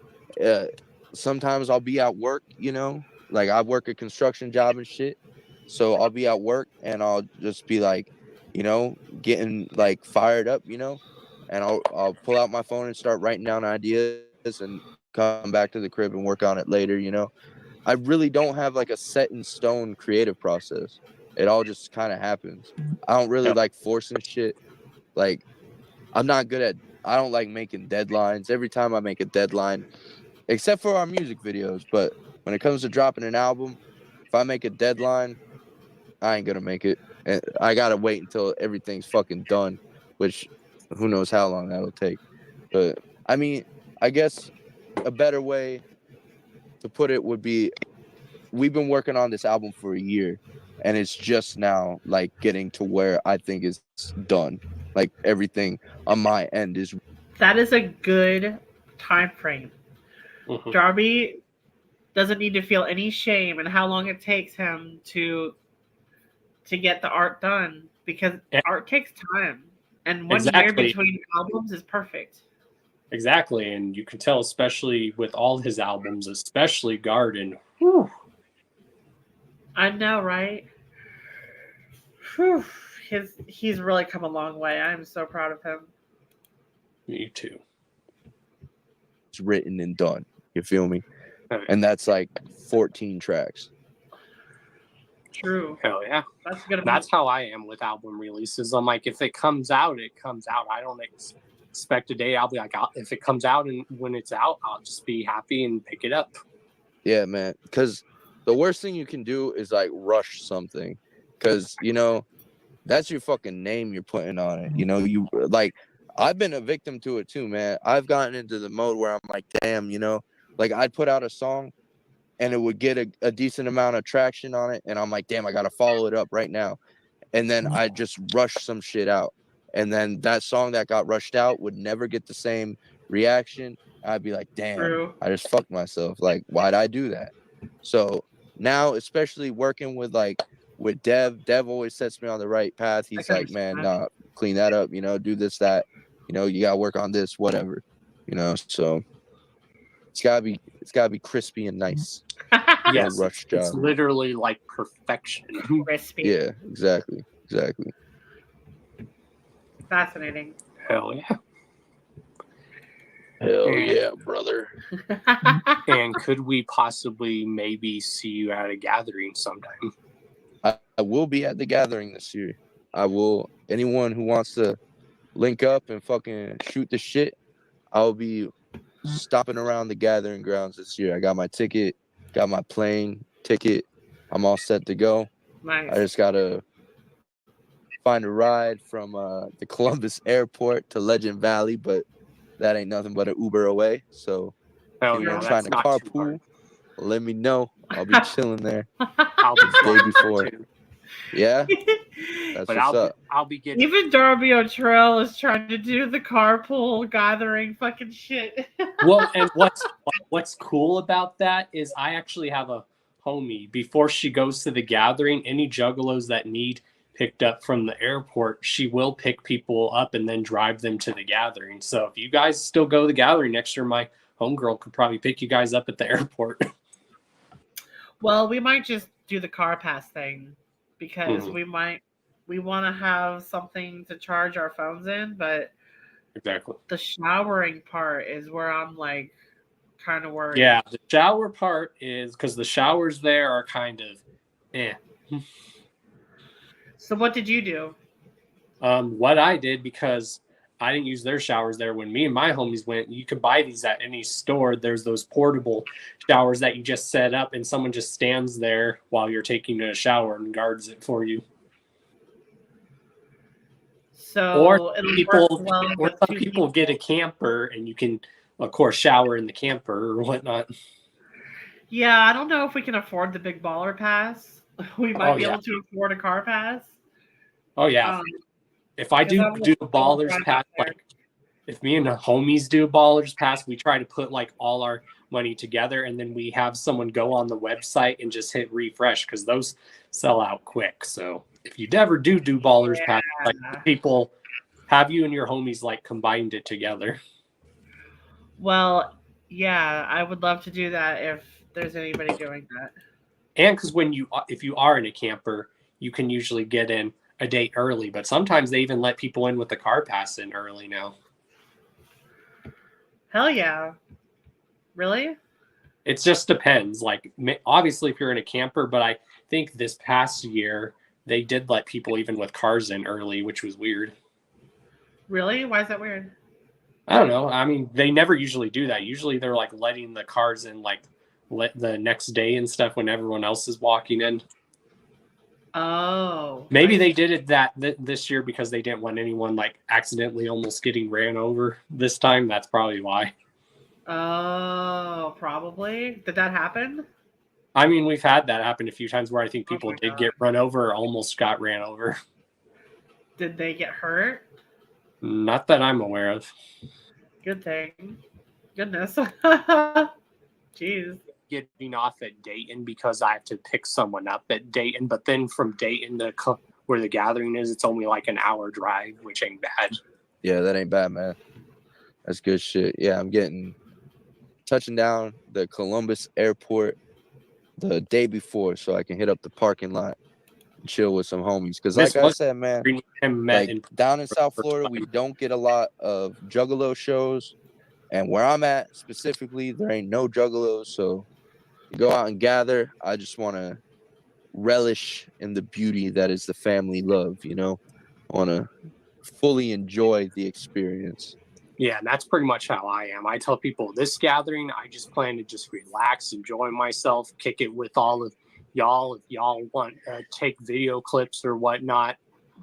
Sometimes I'll be at work, you know, like I work a construction job and shit. So I'll be at work and I'll just be like, you know, getting like fired up, you know, and I'll pull out my phone and start writing down ideas and come back to the crib and work on it later, you know. I really don't have like a set in stone creative process. It all just kind of happens. I don't really like forcing shit. Like, I don't like making deadlines. Every time I make a deadline, except for our music videos, but when it comes to dropping an album, if I make a deadline, I ain't gonna make it. And I gotta wait until everything's fucking done, which who knows how long that'll take. But I mean, I guess a better way to put it would be we've been working on this album for a year and it's just now like getting to where I think is done. Like everything on my end is. That is a good time frame. Mm-hmm. Darby doesn't need to feel any shame in how long it takes him to get the art done, because art takes time, and 1 year between albums is perfect. Exactly, and you can tell, especially with all his albums, especially Garden. Whew. I know, right? Whew. He's really come a long way. I'm so proud of him. Me too. It's written and done. You feel me? And that's like 14 tracks. True. Hell yeah. That's how I am with album releases. I'm like, if it comes out, it comes out. I don't expect a day. I'll be like, if it comes out and when it's out, I'll just be happy and pick it up. Yeah, man. Because the worst thing you can do is like rush something. Because, you know, that's your fucking name you're putting on it. You know, you like, I've been a victim to it too, man. I've gotten into the mode where I'm like, damn, you know, like I'd put out a song and it would get a decent amount of traction on it. And I'm like, damn, I got to follow it up right now. And then I just rush some shit out. And then that song that got rushed out would never get the same reaction. I'd be like, damn, I just fucked myself. Like, why'd I do that? So now, especially working with Dev always sets me on the right path. He's like, man, nah, clean that up, do this, that, you gotta work on this, whatever, so it's gotta be crispy and nice. Yes, rush it's job. literally like perfection. Crispy. Yeah, exactly. Fascinating. Hell yeah. Hell And- yeah, brother. And could we possibly maybe see you at a gathering sometime? I will be at the gathering this year. I will. Anyone who wants to link up and fucking shoot the shit, I'll be stopping around the gathering grounds this year. I got my ticket, got my plane ticket. I'm all set to go. Nice. I just gotta find a ride from the Columbus airport to Legend Valley, but that ain't nothing but an Uber away. So Hell if yeah, you're that's trying to not too carpool, hard. let me know. I'll be chilling there. I'll be The day flying there before. too. Yeah, that's But what's up. I'll be getting Even Darby O'Trail is trying to do the carpool gathering fucking shit. well. And what's cool about that is I actually have a homie. Before she goes to the gathering, any juggalos that need picked up from the airport, she will pick people up and then drive them to the gathering. So if you guys still go to the gathering next year, my homegirl could probably pick you guys up at the airport. Well, we might just do the car pass thing because Mhm. we want to have something to charge our phones in, but Exactly. the showering part is where I'm like kind of worried. Yeah, the shower part is because the showers there are kind of So what did you do? What I did, because I didn't use their showers there when me and my homies went, you could buy these at any store. There's those portable showers that you just set up and someone just stands there while you're taking a shower and guards it for you. So Or it'll people, work well or with some two people get a camper and you can, of course, shower in the camper or whatnot. Yeah, I don't know if we can afford the big baller pass. We might Oh, be yeah. able to afford a car pass. Oh yeah. If I do I'm do a just ballers driving pass, there. like if me and the homies do a ballers pass, we try to put like all our money together and then we have someone go on the website and just hit refresh because those sell out quick. So if you ever do ballers pass, like people have you and your homies like combined it together. Well, yeah, I would love to do that if there's anybody doing that. And because if you are in a camper, you can usually get in a date early, but sometimes they even let people in with the car pass in early now. Hell yeah. Really? It just depends. Like, obviously, if you're in a camper, but I think this past year they did let people even with cars in early, which was weird. Really? Why is that weird? I don't know. I mean, they never usually do that. Usually they're like letting the cars in like the next day and stuff when everyone else is walking in. Oh. Maybe they did it this year because they didn't want anyone like accidentally almost getting ran over this time. That's probably why. Oh, probably. Did that happen? I mean, we've had that happen a few times where I think Oh people my did God. get run over or almost got ran over. Did they get hurt? Not that I'm aware of. Good thing. Goodness. Jeez. Getting off at Dayton because I have to pick someone up at Dayton, but then from Dayton to where the gathering is, it's only like an hour drive, which ain't bad. Yeah, that ain't bad, man. That's good shit. Yeah, I'm touching down the Columbus airport the day before so I can hit up the parking lot and chill with some homies. Because like I said, man, like down in South Florida, we don't get a lot of Juggalo shows. And where I'm at specifically, there ain't no Juggalos. So you go out and gather. I just want to relish in the beauty that is the family love, I want to fully enjoy the experience. Yeah, and that's pretty much how I am. I tell people this gathering, I just plan to just relax, enjoy myself, kick it with all of y'all. If y'all want to take video clips or whatnot,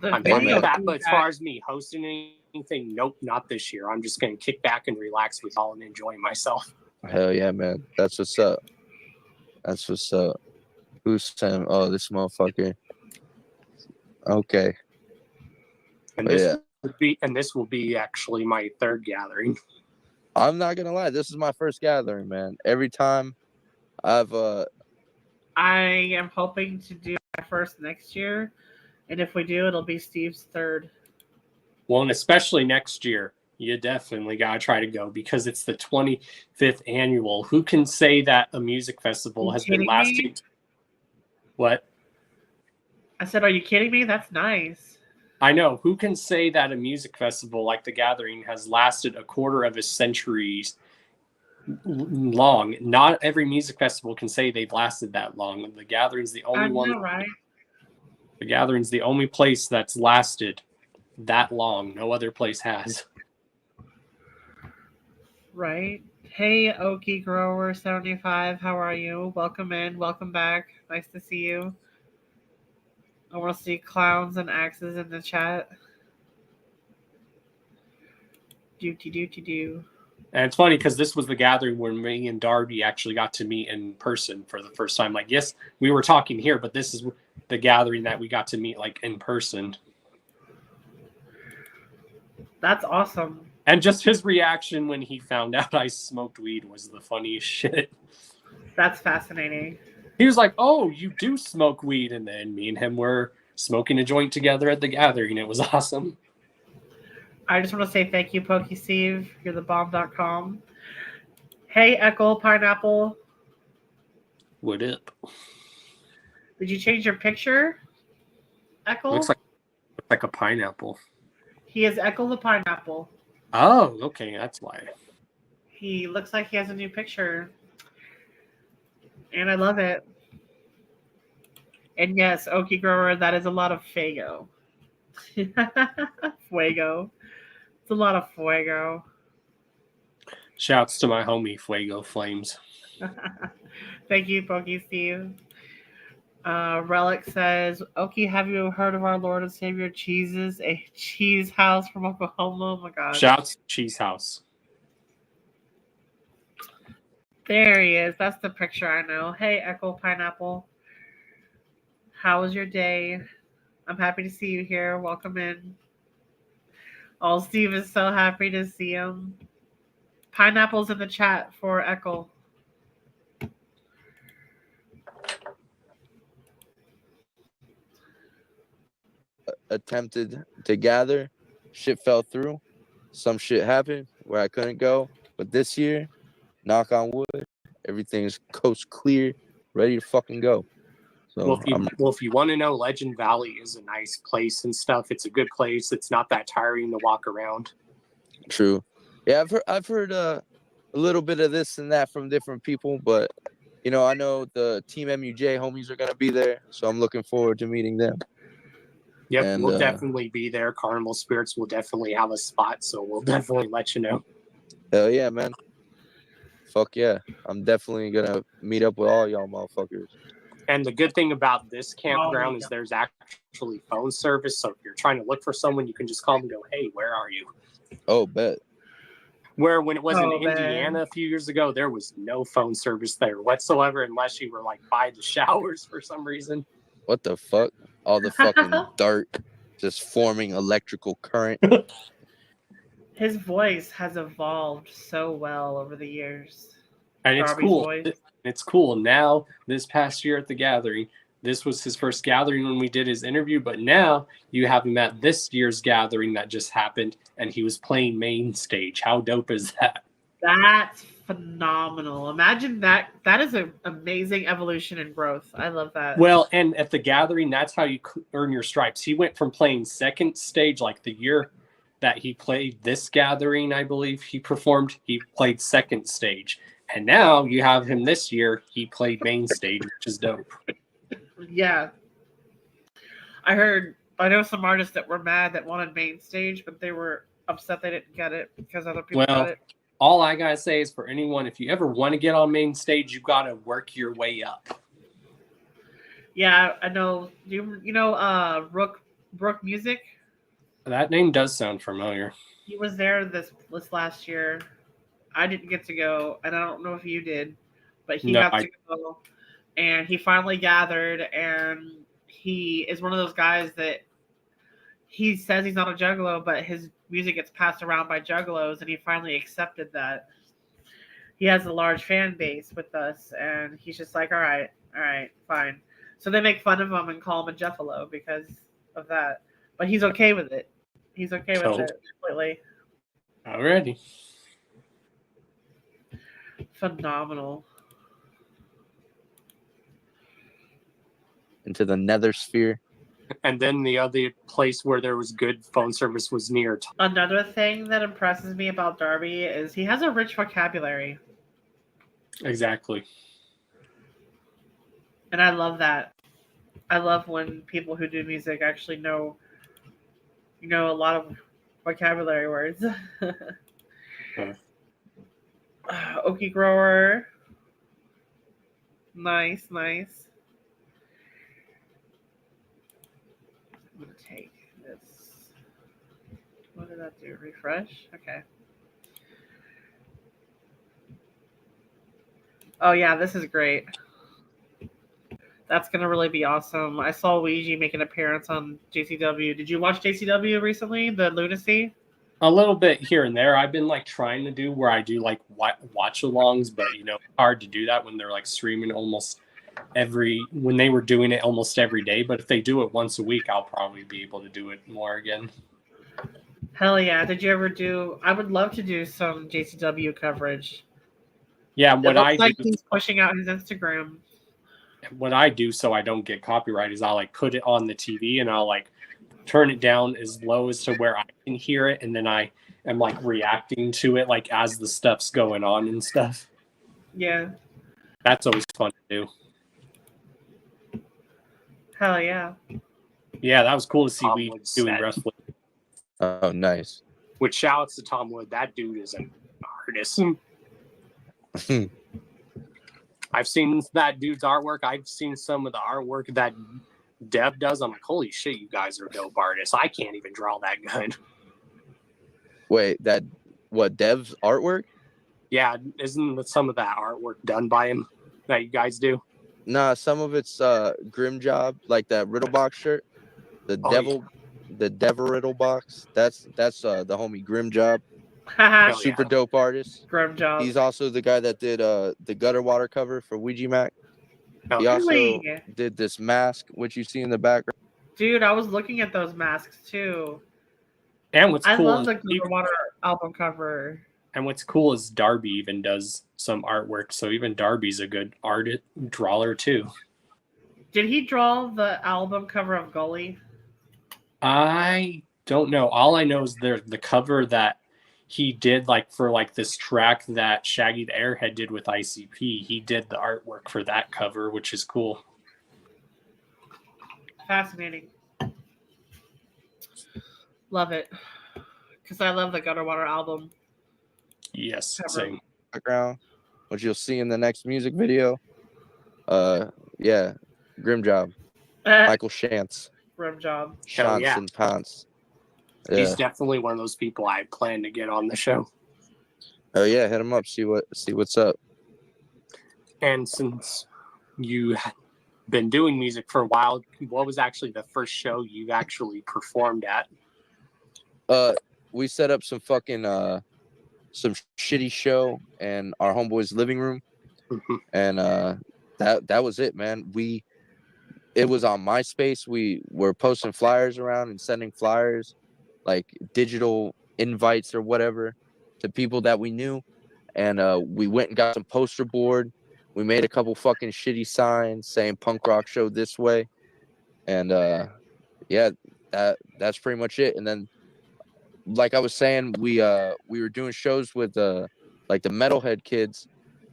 I'm fine with that. But as far as me hosting anything, nope, not this year. I'm just going to kick back and relax with y'all and enjoy myself. Hell yeah, man. That's what's up. That's what's up. Who's saying, oh, this motherfucker. Okay. And this will be actually my third gathering. I'm not gonna lie, this is my first gathering, man. Every time I am hoping to do my first next year, and if we do, it'll be Steve's third. Well, and especially next year, you definitely got to try to go because it's the 25th annual. Who can say that a music festival has been lasting? What? I said, are you kidding me? That's nice. I know. Who can say that a music festival like The Gathering has lasted a quarter of a century long? Not every music festival can say they've lasted that long. The Gathering's the only one. Right? The Gathering's the only place that's lasted that long. No other place has. Right. Hey, Okie Grower 75, how are you? Welcome in. Welcome back. Nice to see you. I want to see clowns and axes in the chat. Do. And it's funny because this was the gathering where me and Darby actually got to meet in person for the first time. Like, yes, we were talking here, but this is the gathering that we got to meet like in person. That's awesome. And just his reaction when he found out I smoked weed was the funniest shit. That's fascinating. He was like, "Oh, you do smoke weed," and then me and him were smoking a joint together at the gathering. It was awesome. I just want to say thank you, Pokey Steve. You're the bomb.com. Hey, Echo Pineapple. What up? Did you change your picture, Echo? Looks like a pineapple. He is Echo the Pineapple. Oh, okay, that's why. He looks like he has a new picture. And I love it. And yes, Okie Grower, that is a lot of Fago. Fuego. It's a lot of Fuego. Shouts to my homie Fuego Flames. Thank you, Pokey Steve. Relic says, Okie, have you heard of our Lord and Savior Cheese's, a cheese house from Oklahoma? Oh my God. Shouts to Cheese House. There he is. That's the picture I know. Hey, Echo Pineapple. How was your day? I'm happy to see you here. Welcome in. Oh, Steve is so happy to see him. Pineapple's in the chat for Echo. Attempted to gather, shit fell through. Some shit happened where I couldn't go, but this year, knock on wood, everything's coast clear, ready to fucking go. So if you want to know, Legend Valley is a nice place and stuff. It's a good place. It's not that tiring to walk around. True. Yeah, I've heard a little bit of this and that from different people, but I know the Team MUJ homies are gonna be there, so I'm looking forward to meeting them. Yep, And, we'll definitely be there. Carnival Spirits will definitely have a spot, so we'll definitely let you know. Hell yeah, man. Fuck yeah. I'm definitely gonna meet up with all y'all motherfuckers. And the good thing about this campground is there's actually phone service, so if you're trying to look for someone, you can just call them and go, "Hey, where are you?" Oh, bet. Where when it was in Indiana a few years ago, there was no phone service there whatsoever unless you were like by the showers for some reason. What the fuck? All the fucking dirt just forming electrical current. His voice has evolved so well over the years. And it's Darby's cool. voice. It's cool. Now, this past year at the gathering, this was his first gathering when we did his interview, but now you have him at this year's gathering that just happened, and he was playing main stage. How dope is that? That's phenomenal. Imagine that. That is an amazing evolution and growth. I love that. Well, and at the gathering, that's how you earn your stripes. He went from playing second stage, like the year that he played this gathering, I believe he performed, he played second stage. And now you have him this year, he played main stage, which is dope. Yeah. I know some artists that were mad that wanted main stage, but they were upset they didn't get it because other people got it. All I gotta say is for anyone, if you ever want to get on main stage, you gotta work your way up. Yeah, I know. You know Rook Music? That name does sound familiar. He was there this last year. I didn't get to go, and I don't know if you did, but he got to go. And he finally gathered, and he is one of those guys that he says he's not a Juggalo, but his music gets passed around by Juggalos, and he finally accepted that. He has a large fan base with us, and he's just like, all right, fine. So they make fun of him and call him a Juffalo because of that. But he's okay with it. He's okay with So, it completely. already. Phenomenal. Into the nether sphere. And then the other place where there was good phone service was near. Another thing that impresses me about Darby is he has a rich vocabulary, Exactly. and I love that. I love when people who do music actually know a lot of vocabulary words. Okie grower. Nice, nice. I'm gonna take this. What did that do? Refresh? Okay. Oh yeah, this is great. That's gonna really be awesome. I saw Ouija make an appearance on JCW. Did you watch JCW recently? The Lunacy? A little bit here and there. I've been like trying to do where I do like watch alongs, but hard to do that when they're like streaming almost when they were doing it almost every day. But if they do it once a week, I'll probably be able to do it more again. Hell yeah. Did you ever do I would love to do some JCW coverage. Yeah, It looks like he's pushing out his Instagram. What I do so I don't get copyright is I'll like put it on the TV and I'll like turn it down as low as to where I can hear it, and then I am like reacting to it like as the stuff's going on and stuff. Yeah. That's always fun to do. Hell yeah. Yeah, that was cool to see Tom we Wood doing said. wrestling. Oh, nice. Which shouts to Tom Wood. That dude is an artist. I've seen that dude's artwork. I've seen some of the artwork that Dev does. I'm like, holy shit, you guys are dope artists. I can't even draw that good. Wait, what Dev's artwork? Yeah, isn't some of that artwork done by him that you guys do? Nah, some of it's Grim Job, like that Riddle Box shirt. The Devil Riddle Box. That's the homie Grim Job. Haha. Super dope artist. Grim job. He's also the guy that did the Gutter Water cover for Ouija Mac. He also Really? did this mask, which you see in the background. Dude, I was looking at those masks too. And what's I cool love is the Glitter Water album cover. And what's cool is Darby even does some artwork. So even Darby's a good artist drawer too. Did he draw the album cover of Gully? I don't know. All I know is the cover that he did like for like this track that Shaggy the Airhead did with ICP. He did the artwork for that cover, which is cool. Fascinating. Love it. Because I love the Gutter Water album. Yes, Cover. same. Background, which you'll see in the next music video. Yeah, Grim Job. Michael Shantz. Grim job. Hell yeah. Shantz and Pants. Yeah. He's definitely one of those people I plan to get on the show. Oh yeah, hit him up. See what's up. And since you have been doing music for a while, what was actually the first show you actually performed at? We set up some fucking some shitty show in our homeboy's living room, and that was it, man. It was on MySpace. We were posting flyers around and sending flyers, like digital invites or whatever, to people that we knew, and we went and got some poster board. We made a couple fucking shitty signs saying "Punk Rock Show this way," and yeah, that's pretty much it. And then, like I was saying, we were doing shows with like the Metalhead kids,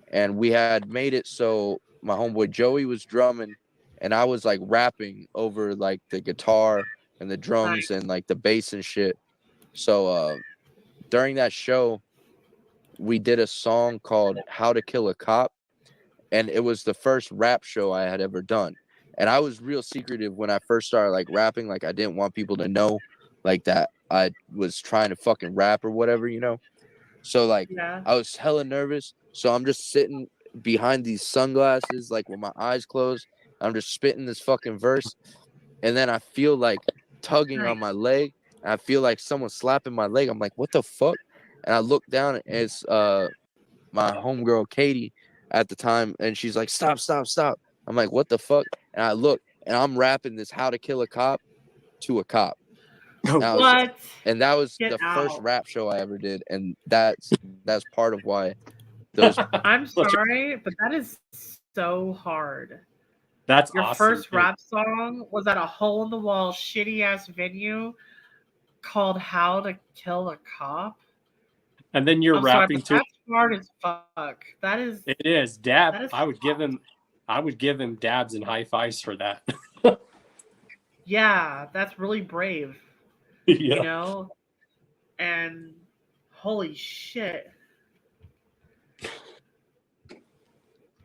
and we had made it so my homeboy Joey was drumming, and I was like rapping over like the guitar and the drums and like the bass and shit. So during that show, we did a song called "How to Kill a Cop," and it was the first rap show I had ever done. And I was real secretive when I first started like rapping. Like I didn't want people to know like that I was trying to fucking rap or whatever, you know? So like I was hella nervous. So I'm just sitting behind these sunglasses, like with my eyes closed. I'm just spitting this fucking verse. And then I feel like tugging on my leg. And I feel like someone slapping my leg. I'm like, what the fuck? And I look down and it's my homegirl Katie at the time, and she's like, stop. I'm like, what the fuck? And I look, and I'm rapping this "How to Kill a Cop" to a cop. That was, What? and that was Get the first out. rap show I ever did, and that's part of why those. I'm sorry, but that is so hard. That's Your awesome. first rap song was at a hole in the wall, shitty ass venue called How to Kill a Cop. And then you're I'm sorry, rapping but to that's hard as fuck. it is dab. That is I would give him dabs and high fives for that. yeah, that's really brave, you Yeah. know? And holy shit.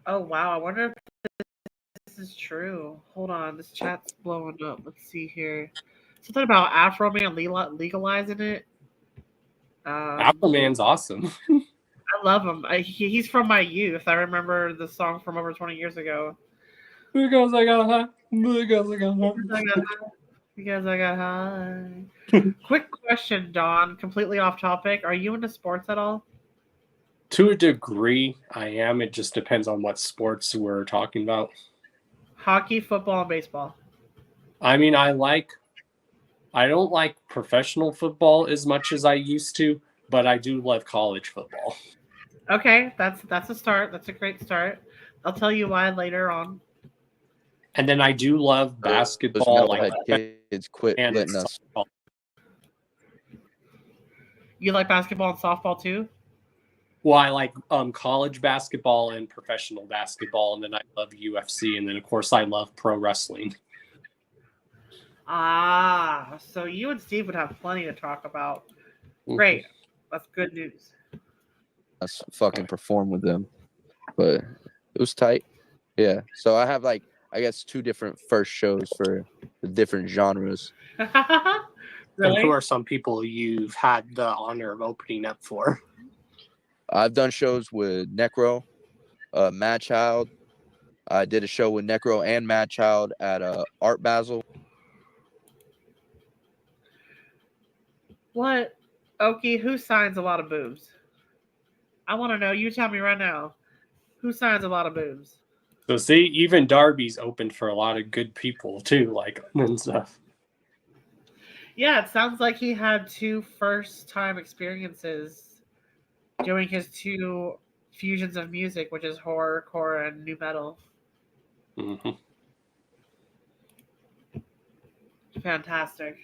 Oh wow, I wonder if this is true. Hold on, this chat's blowing up. Let's see here. Something about Afro Man legalizing it. Aquaman's awesome. I love him. He's from my youth. I remember the song from over 20 years ago. Because I got high. Because I got Because I got high. Because I got high. Quick question, Don. Completely off topic. Are you into sports at all? To a degree, I am. It just depends on what sports we're talking about. Hockey, football, and baseball. I mean, I don't like professional football as much as I used to, but I do love college football. Okay, that's a start. That's a great start. I'll tell you why later on. And then I do love Those basketball, like metalhead kids quit and letting us. softball. You like basketball and softball too? Well, I like college basketball and professional basketball, and then I love UFC, and then of course I love pro wrestling. Ah, so you and Steve would have plenty to talk about. Great. That's good news. Us fucking perform with them, but it was tight. Yeah, so I have like I guess 2 different first shows for the different genres. And Really? who are some people you've had the honor of opening up for? I've done shows with Necro, Mad Child. I did a show with Necro and Mad Child at Art Basel. What? Okie, who signs a lot of boobs? I want to know. You tell me right now. Who signs a lot of boobs? So see, even Darby's open for a lot of good people too, like and stuff. Yeah, it sounds like he had 2 first-time experiences doing his 2 fusions of music, which is horrorcore and new metal. Mm-hmm. Fantastic.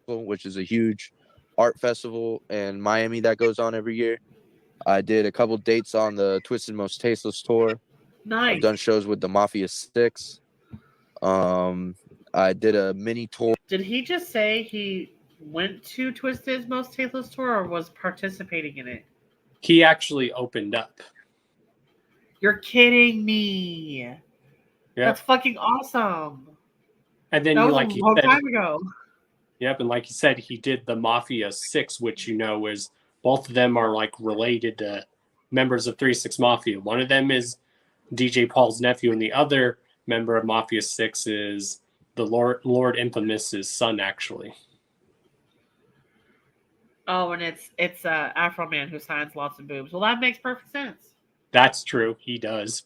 Which is a huge art festival in Miami that goes on every year. I did a couple dates on the Twisted Most Tasteless tour. Nice. I've done shows with the Mafia 6. I did a mini tour. Did he just say he went to Twisted's Most Tasteless tour or was participating in it? He actually opened up. You're kidding me. Yeah. That's fucking awesome. And then That was like a you long said, time ago. yep, and like you said, he did the Mafia 6, which is both of them are like related to members of 3-6 Mafia. One of them is DJ Paul's nephew, and the other member of Mafia 6 is the Lord Infamous's son, actually. Oh, and it's Afro Man who signs lots of boobs. Well, that makes perfect sense. That's true. He does.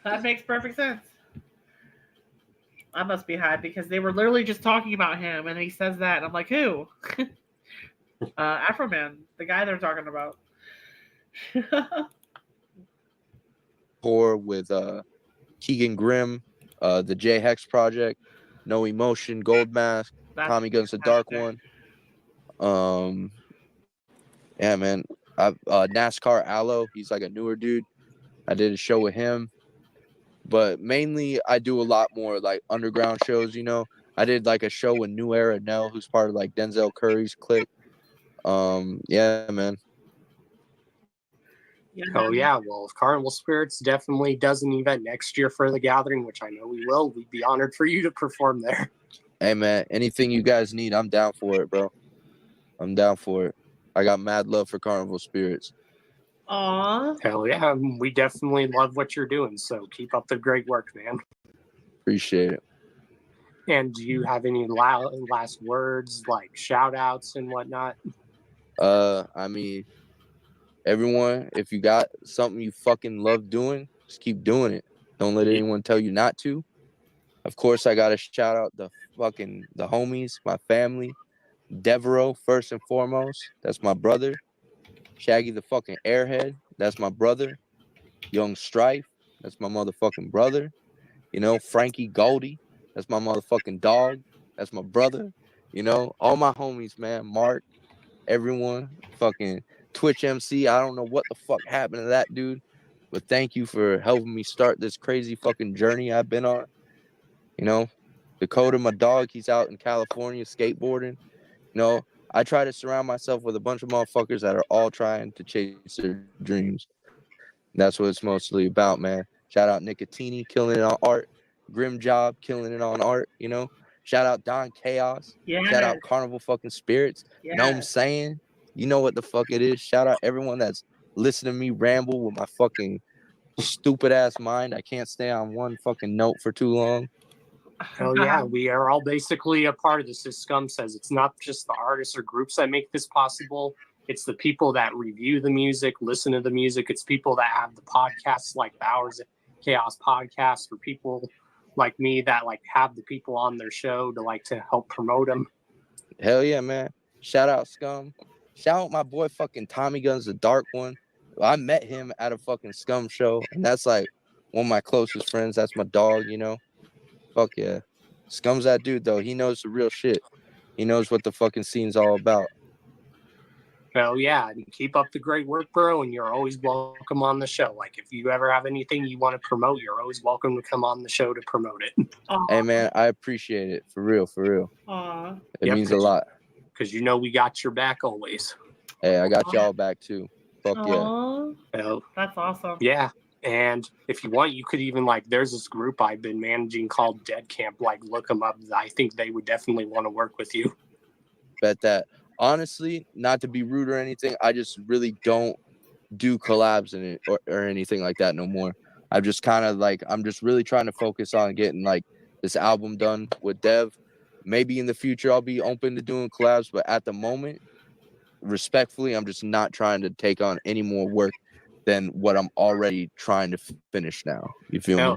That makes perfect sense. I must be high because they were literally just talking about him, and he says that, and I'm like, who? Afro Man, the guy they're talking about. Tour with Keegan Grimm, the J Hex Project, No Emotion, Gold Mask, Tommy Guns, the Dark One. Yeah, man. NASCAR Aloe, he's like a newer dude. I did a show with him, but mainly I do a lot more like underground shows. I did like a show with New Era Nell, who's part of like Denzel Curry's clique. Yeah, man. Oh yeah, well, if Carnival Spirits definitely does an event next year for the gathering, which I know we will, we'd be honored for you to perform there. Hey man, anything you guys need, I'm down for it, bro. I'm down for it. I got mad love for Carnival Spirits. Aw. Hell yeah, we definitely love what you're doing, so keep up the great work, man. Appreciate it. And do you have any last words, like shout outs and whatnot? I mean, everyone, if you got something you fucking love doing, just keep doing it. Don't let anyone tell you not to. Of course, I gotta shout out the homies, my family. Devereaux, first and foremost. That's my brother. Shaggy the fucking Airhead. That's my brother. Young Strife. That's my motherfucking brother. You know, Frankie Goldie. That's my motherfucking dog. That's my brother. You know, all my homies, man. Mark, everyone. Fucking Twitch MC. I don't know what the fuck happened to that dude. But thank you for helping me start this crazy fucking journey I've been on. You know, Dakota, my dog, he's out in California skateboarding. You know, I try to surround myself with a bunch of motherfuckers that are all trying to chase their dreams. That's what it's mostly about, man. Shout out Nicotini, killing it on art. Grim Job, killing it on art, you know. Shout out Don Chaos. Shout Yes, out Carnival fucking Spirits. Know what I'm yes. saying? You know what the fuck it is. Shout out everyone that's listening to me ramble with my fucking stupid ass mind. I can't stay on one fucking note for too long. Hell yeah, we are all basically a part of this. As Scum says, it's not just the artists or groups that make this possible. It's the people that review the music, listen to the music. It's people that have the podcasts like the Hours of Chaos podcast, or people like me that like have the people on their show to like to help promote them. Hell yeah, man. Shout out Scum. Shout out my boy fucking Tommy Guns, the dark one. I met him at a fucking Scum show, and that's like one of my closest friends. That's my dog, you know. Fuck yeah. Scum's that dude though. He knows the real shit. He knows what the fucking scene's all about. Hell yeah, and keep up the great work, bro. And you're always welcome on the show. Like if you ever have anything you want to promote, you're always welcome to come on the show to promote it. Hey man, I appreciate it. For real, for real. Aw. It means a lot. Because you know we got your back always. Hey, I got y'all back too. Fuck yeah. Aw. Hell, That's awesome. yeah. And if you want, you could even like, there's this group I've been managing called Dead Camp. Like, look them up. I think they would definitely want to work with you. Bet that. Honestly, not to be rude or anything, I just really don't do collabs in it or anything like that no more. I've just kind of like, I'm just really trying to focus on getting like this album done with Dev. Maybe in the future I'll be open to doing collabs, but at the moment, respectfully, I'm just not trying to take on any more work than what I'm already trying to finish now. You feel me?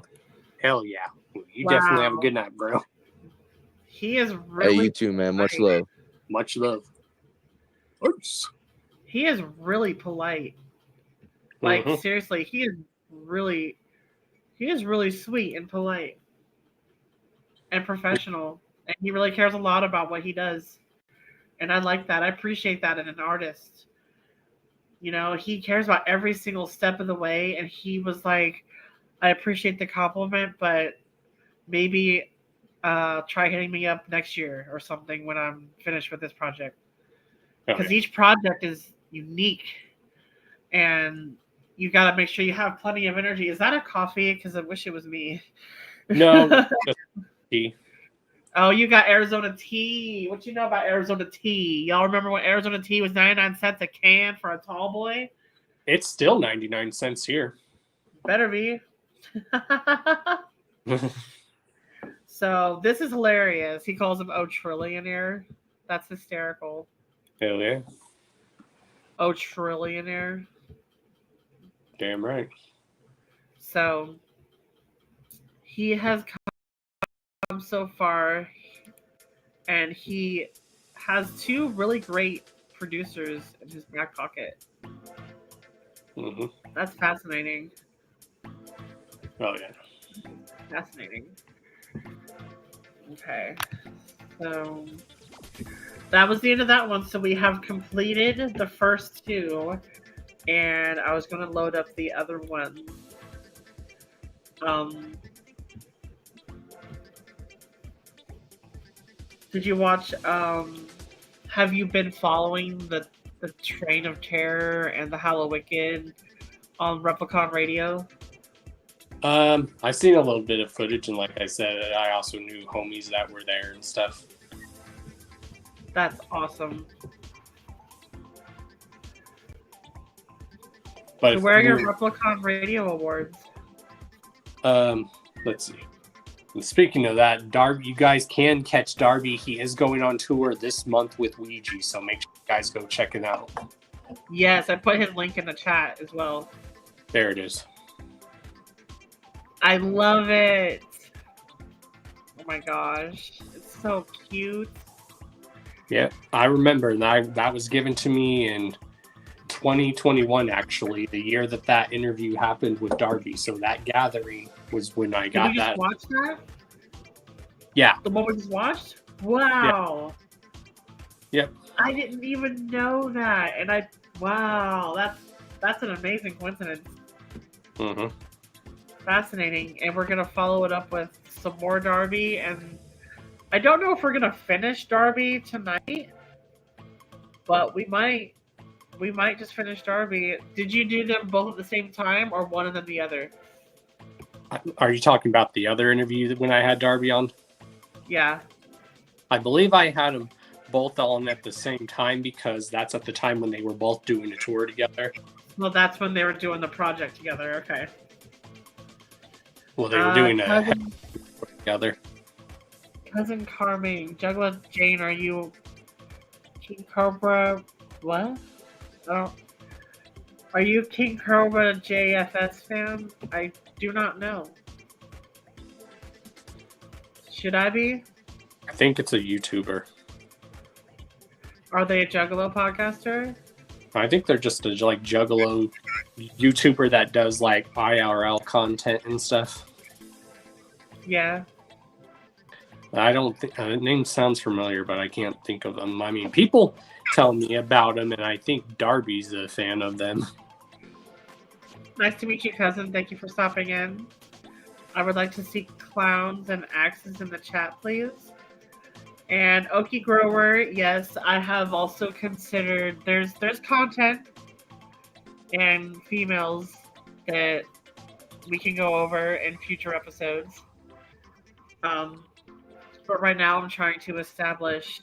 Hell yeah. You definitely have a good night, bro. He is really. Hey, you too, man. Much love. Much love. Oops. He is really polite. Like seriously, he is really sweet and polite and professional, and he really cares a lot about what he does. And I like that. I appreciate that in an artist. You know, he cares about every single step of the way, and he was like, I appreciate the compliment, but maybe try hitting me up next year or something when I'm finished with this project. Because each project is unique, and you got to make sure you have plenty of energy. Is that a coffee? Because I wish it was me. No, just tea. Oh, you got Arizona tea. What you know about Arizona tea? Y'all remember when Arizona tea was 99 cents a can for a tall boy? It's still 99 cents here. Better be. So this is hilarious. He calls him "Oh trillionaire." That's hysterical. Hell yeah. Oh trillionaire. Damn right. So he has come so far, and he has two really great producers in his back pocket. Mm-hmm. That's fascinating. Oh yeah. Fascinating. Okay. So that was the end of that one. So we have completed the first two, and I was going to load up the other ones. Did you watch? Have you been following the Train of Terror and the Hallowicked on Replicon Radio? I've seen a little bit of footage, and like I said, I also knew homies that were there and stuff. That's awesome. But So where are your Replicon Radio awards? Let's see. And speaking of that, Darby, you guys can catch Darby. He is going on tour this month with Ouija, so make sure you guys go check it out. Yes, I put his link in the chat as well. There it is. I love it. Oh my gosh. It's so cute. Yeah, I remember, and that was given to me in 2021, actually, the year that interview happened with Darby. So that gathering was when I Did got we just that. watch that? Yeah. The one we just watched? Wow. Yep. I didn't even know that. And wow, that's an amazing coincidence. Mm-hmm. Fascinating. And we're gonna follow it up with some more Darby, and I don't know if we're gonna finish Darby tonight, but we might just finish Darby. Did you do them both at the same time or one and then the other? Are you talking about the other interview when I had Darby on? Yeah. I believe I had them both on at the same time because that's at the time when they were both doing a tour together. Well, that's when they were doing the project together. Okay. Well, they were doing a cousin, together. Cousin Carmine, Juggalo Jane, are you King Cobra? What? Are you King Cobra JFS fan? I do not know. Should I be? I think it's a YouTuber. Are they a Juggalo podcaster? I think they're just a Juggalo YouTuber that does like IRL content and stuff. Yeah. I don't think the name sounds familiar, but I can't think of them. I mean, people tell me about them, and I think Darby's a fan of them. Nice to meet you, cousin. Thank you for stopping in. I would like to see clowns and axes in the chat, please. And Okie Grower, yes, I have also considered there's content and females that we can go over in future episodes. But right now I'm trying to establish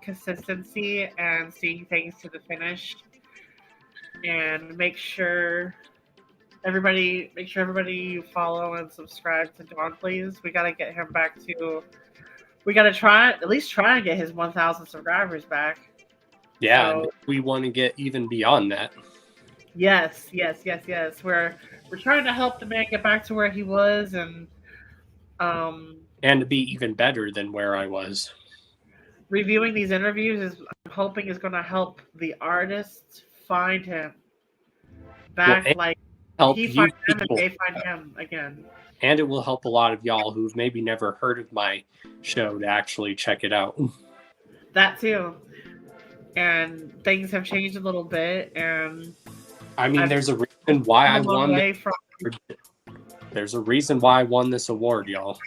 consistency and seeing things to the finish, and make sure everybody follow and subscribe to Don, please. We gotta get him back to. We gotta at least try and get his 1,000 subscribers back. Yeah, So, we want to get even beyond that. Yes. We're trying to help the man get back to where he was, and to be even better than where I was. reviewing these interviews I'm hoping is going to help the artists find him back, like help he you finds them people. and they find him again. And it will help a lot of y'all who've maybe never heard of my show to actually check it out. That too. And things have changed a little bit, and I mean, there's a reason why I won. There's a reason why I won this award, y'all.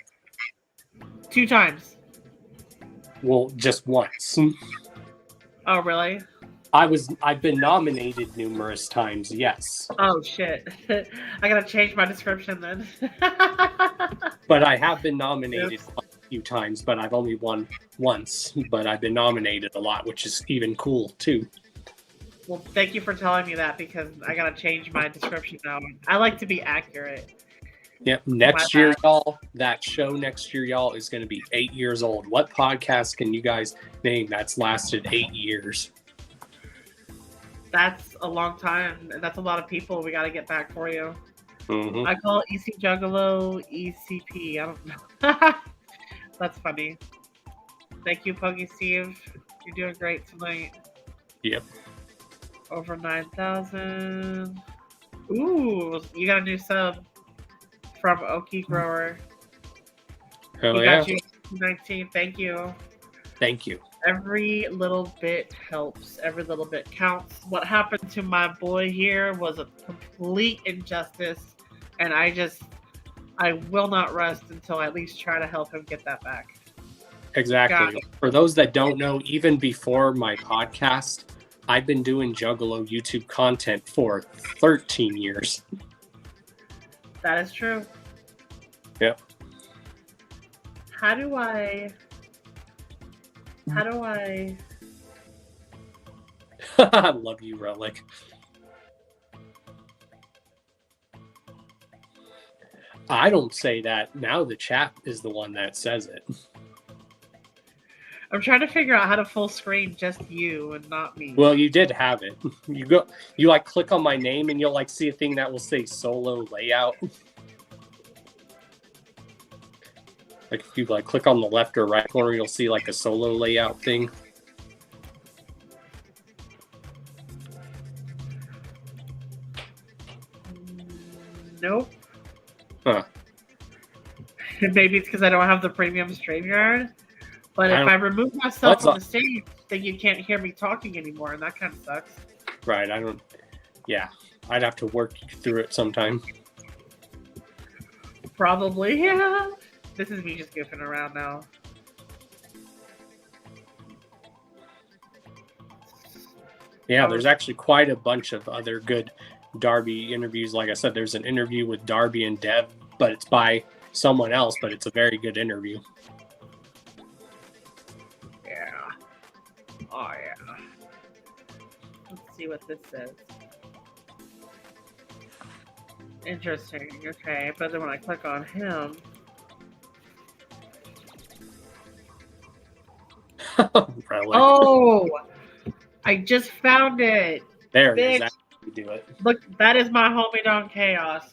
2 times. Well, just once. Oh, really? I've been nominated numerous times, yes. Oh, shit. I gotta change my description then. But I have been nominated a few times, but I've only won once. But I've been nominated a lot, which is even cool, too. Well, thank you for telling me that, because I gotta change my description now. I like to be accurate. Yep. Next year, y'all, that show next year, y'all, is going to be 8 years old. What podcast can you guys name that's lasted 8 years? That's a long time, and that's a lot of people we got to get back for you. Mm-hmm. I call EC Juggalo ECP. I don't know. That's funny. Thank you, Puggy Steve. You're doing great tonight. Yep. Over 9,000. Ooh, you got a new sub from Okie Grower. Hell yeah. Got you 19. Thank you. Thank you. Every little bit helps. Every little bit counts. What happened to my boy here was a complete injustice, and I will not rest until I at least try to help him get that back. Exactly. For those that don't know, even before my podcast, I've been doing Juggalo YouTube content for 13 years. That is true. Yep. How do I I love you, Relic. I don't say that. Now the chat is the one that says it. I'm trying to figure out how to full screen just you and not me. Well, you did have it. You like click on my name and you'll like see a thing that will say solo layout. Like if you like click on the left or right corner, you'll see like a solo layout thing. Nope. Huh. Maybe it's because I don't have the premium StreamYard. But if I remove myself What's from up? the stage, then you can't hear me talking anymore, and that kind of sucks. Right. Yeah. I'd have to work through it sometime. Probably, yeah. This is me just goofing around now. Yeah, there's actually quite a bunch of other good Darby interviews. Like I said, there's an interview with Darby and Dev, but it's by someone else, but it's a very good interview. Yeah. Oh, yeah. Let's see what this says. Interesting. Okay, but then when I click on him... Really. Oh! I just found it. There it Bitch. is. That's how you do it. Look, that is my homie Don Chaos.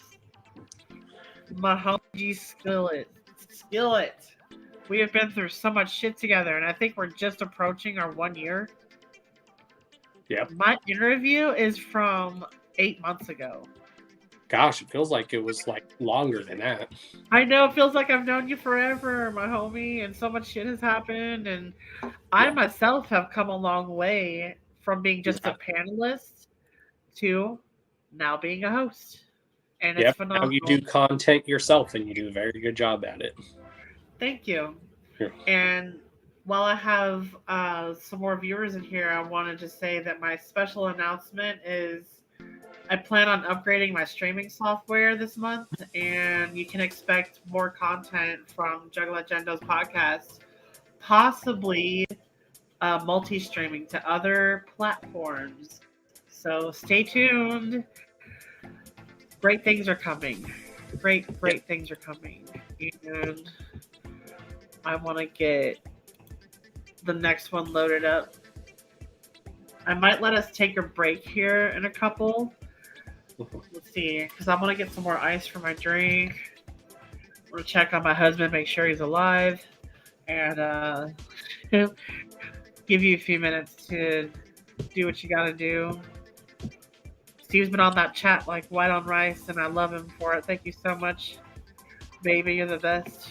My homie G Skillet. We have been through so much shit together, and I think we're just approaching our 1 year. Yep. My interview is from 8 months ago. Gosh, it feels like it was like longer than that. I know, it feels like I've known you forever, my homie, and so much shit has happened, and I myself have come a long way from being just a panelist to now being a host. And it's phenomenal. Now you do content yourself, and you do a very good job at it. Thank you. Yeah. And while I have some more viewers in here, I wanted to say that my special announcement is I plan on upgrading my streaming software this month, and you can expect more content from Juggalo Agendo's podcast, possibly multi-streaming to other platforms. So stay tuned. Great things are coming. Great things are coming. And I want to get the next one loaded up. I might let us take a break here in a couple. Let's see, because I want to get some more ice for my drink. I want to check on my husband, make sure he's alive, and give you a few minutes to do what you got to do. Steve's been on that chat like white on rice, and I love him for it. Thank you so much, baby. You're the best.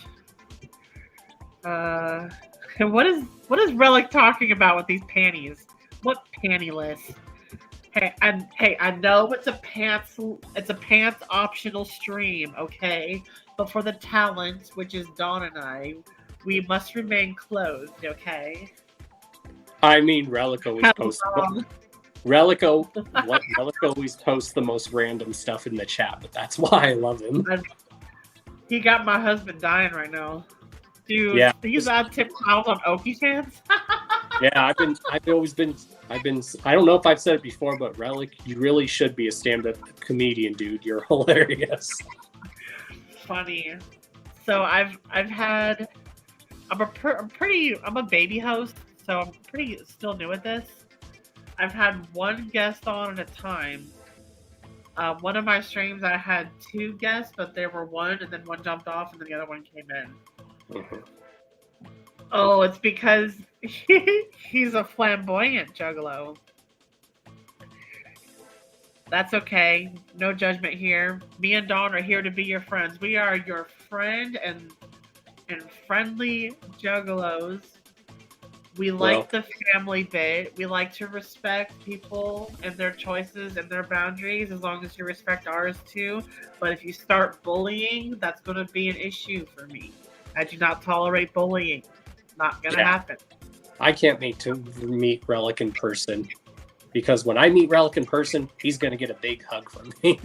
And what is Relic talking about with these panties? What pantyless? Hey, I know it's a pants optional stream, okay? But for the talent, which is Dawn and I, we must remain clothed, okay? I mean, Relic always posts. Relic always posts the most random stuff in the chat, but that's why I love him. He got my husband dying right now. Dude, yeah, he's on tip clowns on Okie fans. Yeah, I've always been, I don't know if I've said it before, but Relic, you really should be a stand-up comedian, dude. You're hilarious. Funny. So I'm a baby host, so I'm pretty still new at this. I've had one guest on at a time. One of my streams, I had 2 guests, but there were one, and then one jumped off, and then the other one came in. Mm-hmm. Oh, it's because he's a flamboyant juggalo. That's okay. No judgment here. Me and Dawn are here to be your friends. We are your friend and friendly juggalos. We like the family bit. We like to respect people and their choices and their boundaries as long as you respect ours too. But if you start bullying, that's going to be an issue for me. I do not tolerate bullying. Not going to happen. I can't wait to meet Relic in person. Because when I meet Relic in person, he's going to get a big hug from me.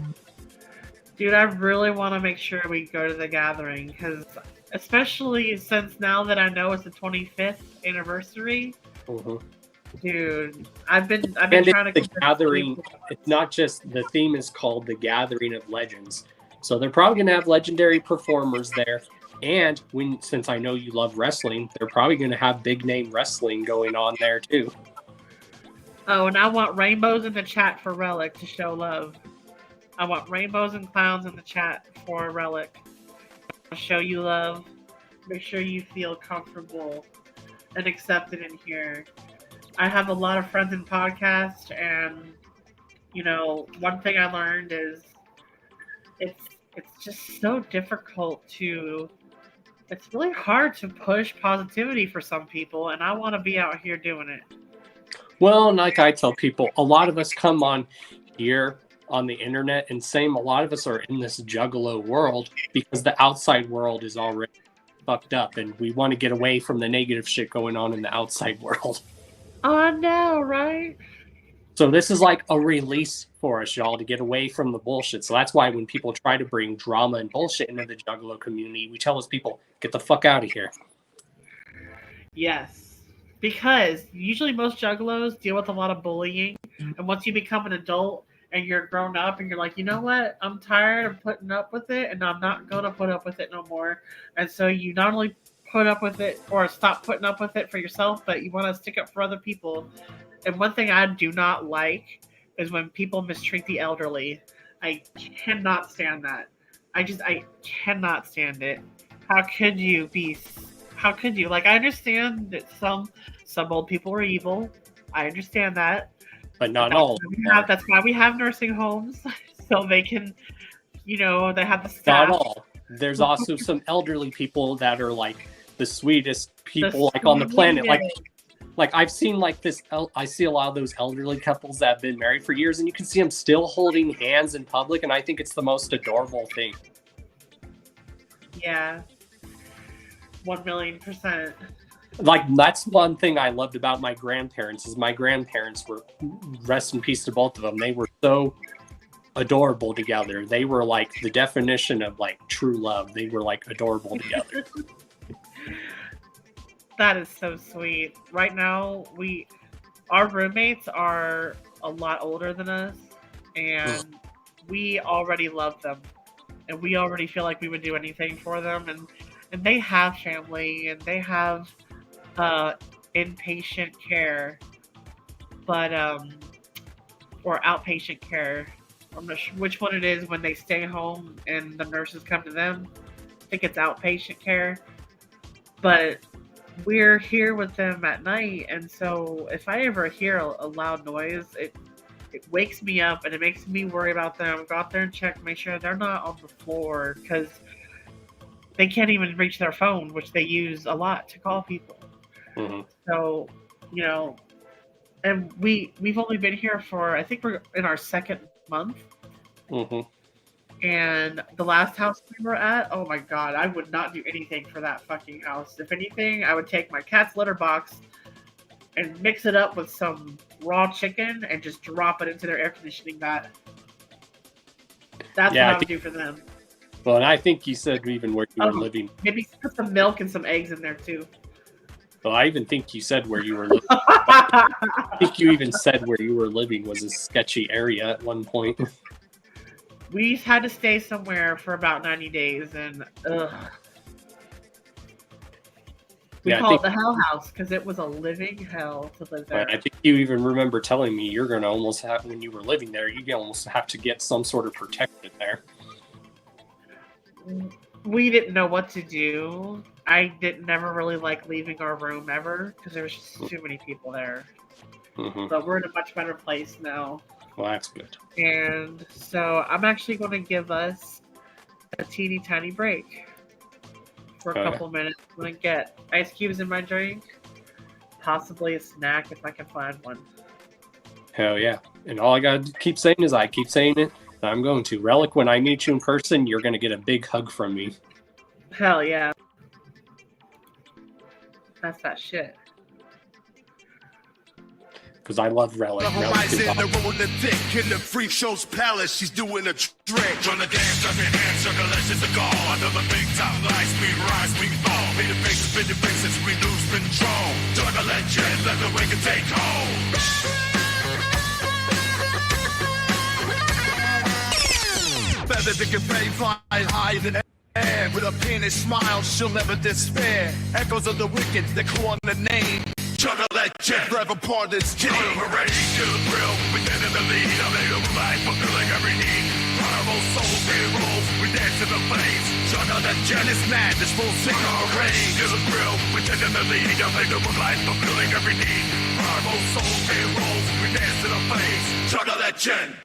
Dude, I really want to make sure we go to the gathering. Because especially since now that I know it's the 25th anniversary. Mm-hmm. Dude, I've been trying to the gathering. It's not just, the theme is called the Gathering of Legends. So they're probably going to have legendary performers there. And since I know you love wrestling, they're probably going to have big name wrestling going on there too. Oh, and I want rainbows in the chat for Relic to show love. I want rainbows and clowns in the chat for Relic. I'll show you love. Make sure you feel comfortable and accepted in here. I have a lot of friends in podcast, and one thing I learned is it's just so difficult to. It's really hard to push positivity for some people, and I want to be out here doing it. Well, and like I tell people, a lot of us come on here on the internet and same, a lot of us are in this Juggalo world because the outside world is already fucked up and we want to get away from the negative shit going on in the outside world. Oh, I know, right? So this is like a release for us, y'all, to get away from the bullshit. So that's why when people try to bring drama and bullshit into the Juggalo community, we tell those people, get the fuck out of here. Yes. Because usually most juggalos deal with a lot of bullying. And once you become an adult and you're grown up and you're like, you know what? I'm tired of putting up with it and I'm not going to put up with it no more. And so you not only put up with it or stop putting up with it for yourself, but you want to stick up for other people. And one thing I do not like is when people mistreat the elderly. I cannot stand that. I cannot stand it. How could you be? How could you? Like, I understand that some old people are evil. I understand that. But not all. That's why we have nursing homes, so they can, they have the staff. Not all. There's also some elderly people that are like the sweetest people on the planet. Like I've seen like this. I see a lot of those elderly couples that have been married for years, and you can see them still holding hands in public, and I think it's the most adorable thing. Yeah. 1,000,000%. Like that's one thing I loved about my grandparents is my grandparents were, rest in peace to both of them. They were so adorable together. They were like the definition of like true love. They were like adorable together. That is so sweet. Right now, our roommates are a lot older than us, and we already love them, and we already feel like we would do anything for them, and they have family, and they have inpatient care, but or outpatient care. I'm not sure which one it is when they stay home and the nurses come to them. I think it's outpatient care, but we're here with them at night, and so if I ever hear a loud noise, it wakes me up and it makes me worry about them. Go out there and check, make sure they're not on the floor, because they can't even reach their phone, which they use a lot to call people. Mm-hmm. So, and we've only been here for, I think we're in our second month. Mm-hmm. And the last house we were at, oh my god, I would not do anything for that fucking house. If anything, I would take my cat's litter box and mix it up with some raw chicken and just drop it into their air conditioning vat. That's what I would do for them. Well, and I think you said even where you were living. Maybe put some milk and some eggs in there too. Well, I even think you said where you were living. I think you even said where you were living was a sketchy area at one point. We had to stay somewhere for about 90 days, and we call it the Hell House because it was a living hell to live there. I think you even remember telling me you're going to almost have, when you were living there, you almost have to get some sort of protection there. We didn't know what to do. I never really like leaving our room ever because there was just too many people there. Mm-hmm. But we're in a much better place now. Well, that's good. And so I'm actually going to give us a teeny tiny break for a couple minutes. I'm going to get ice cubes in my drink, possibly a snack if I can find one. Hell yeah. And all I got to keep saying is I keep saying it. I'm going to. Relic, when I meet you in person, you're going to get a big hug from me. Hell yeah. That's that shit. Because I love Relic. The homie's in the room with the dick in the freak show's palace. She's doing a trick. Trying to dance, up your hands, circle, let's just go. Under the big top lights, we rise, we fall. Be the faces, spin the faces, we lose control. Juggle legend, let the wicked take hold. Feather that can pay fly high in the air. With a penis smile, she'll never despair. Echoes of the wicked that call on the name. Juggle legend, Forever part of this game. ready to the thrill. We stand in the lead, I made a life, fulfilling every need. Carnival souls, they rolls, we dance in the flames. Juggle legend, It's madness, full sick our range to the thrill. We stand in the lead, I made a life, fulfilling every need. Carnival souls, they rolls, we dance in the flames. Juggle legend.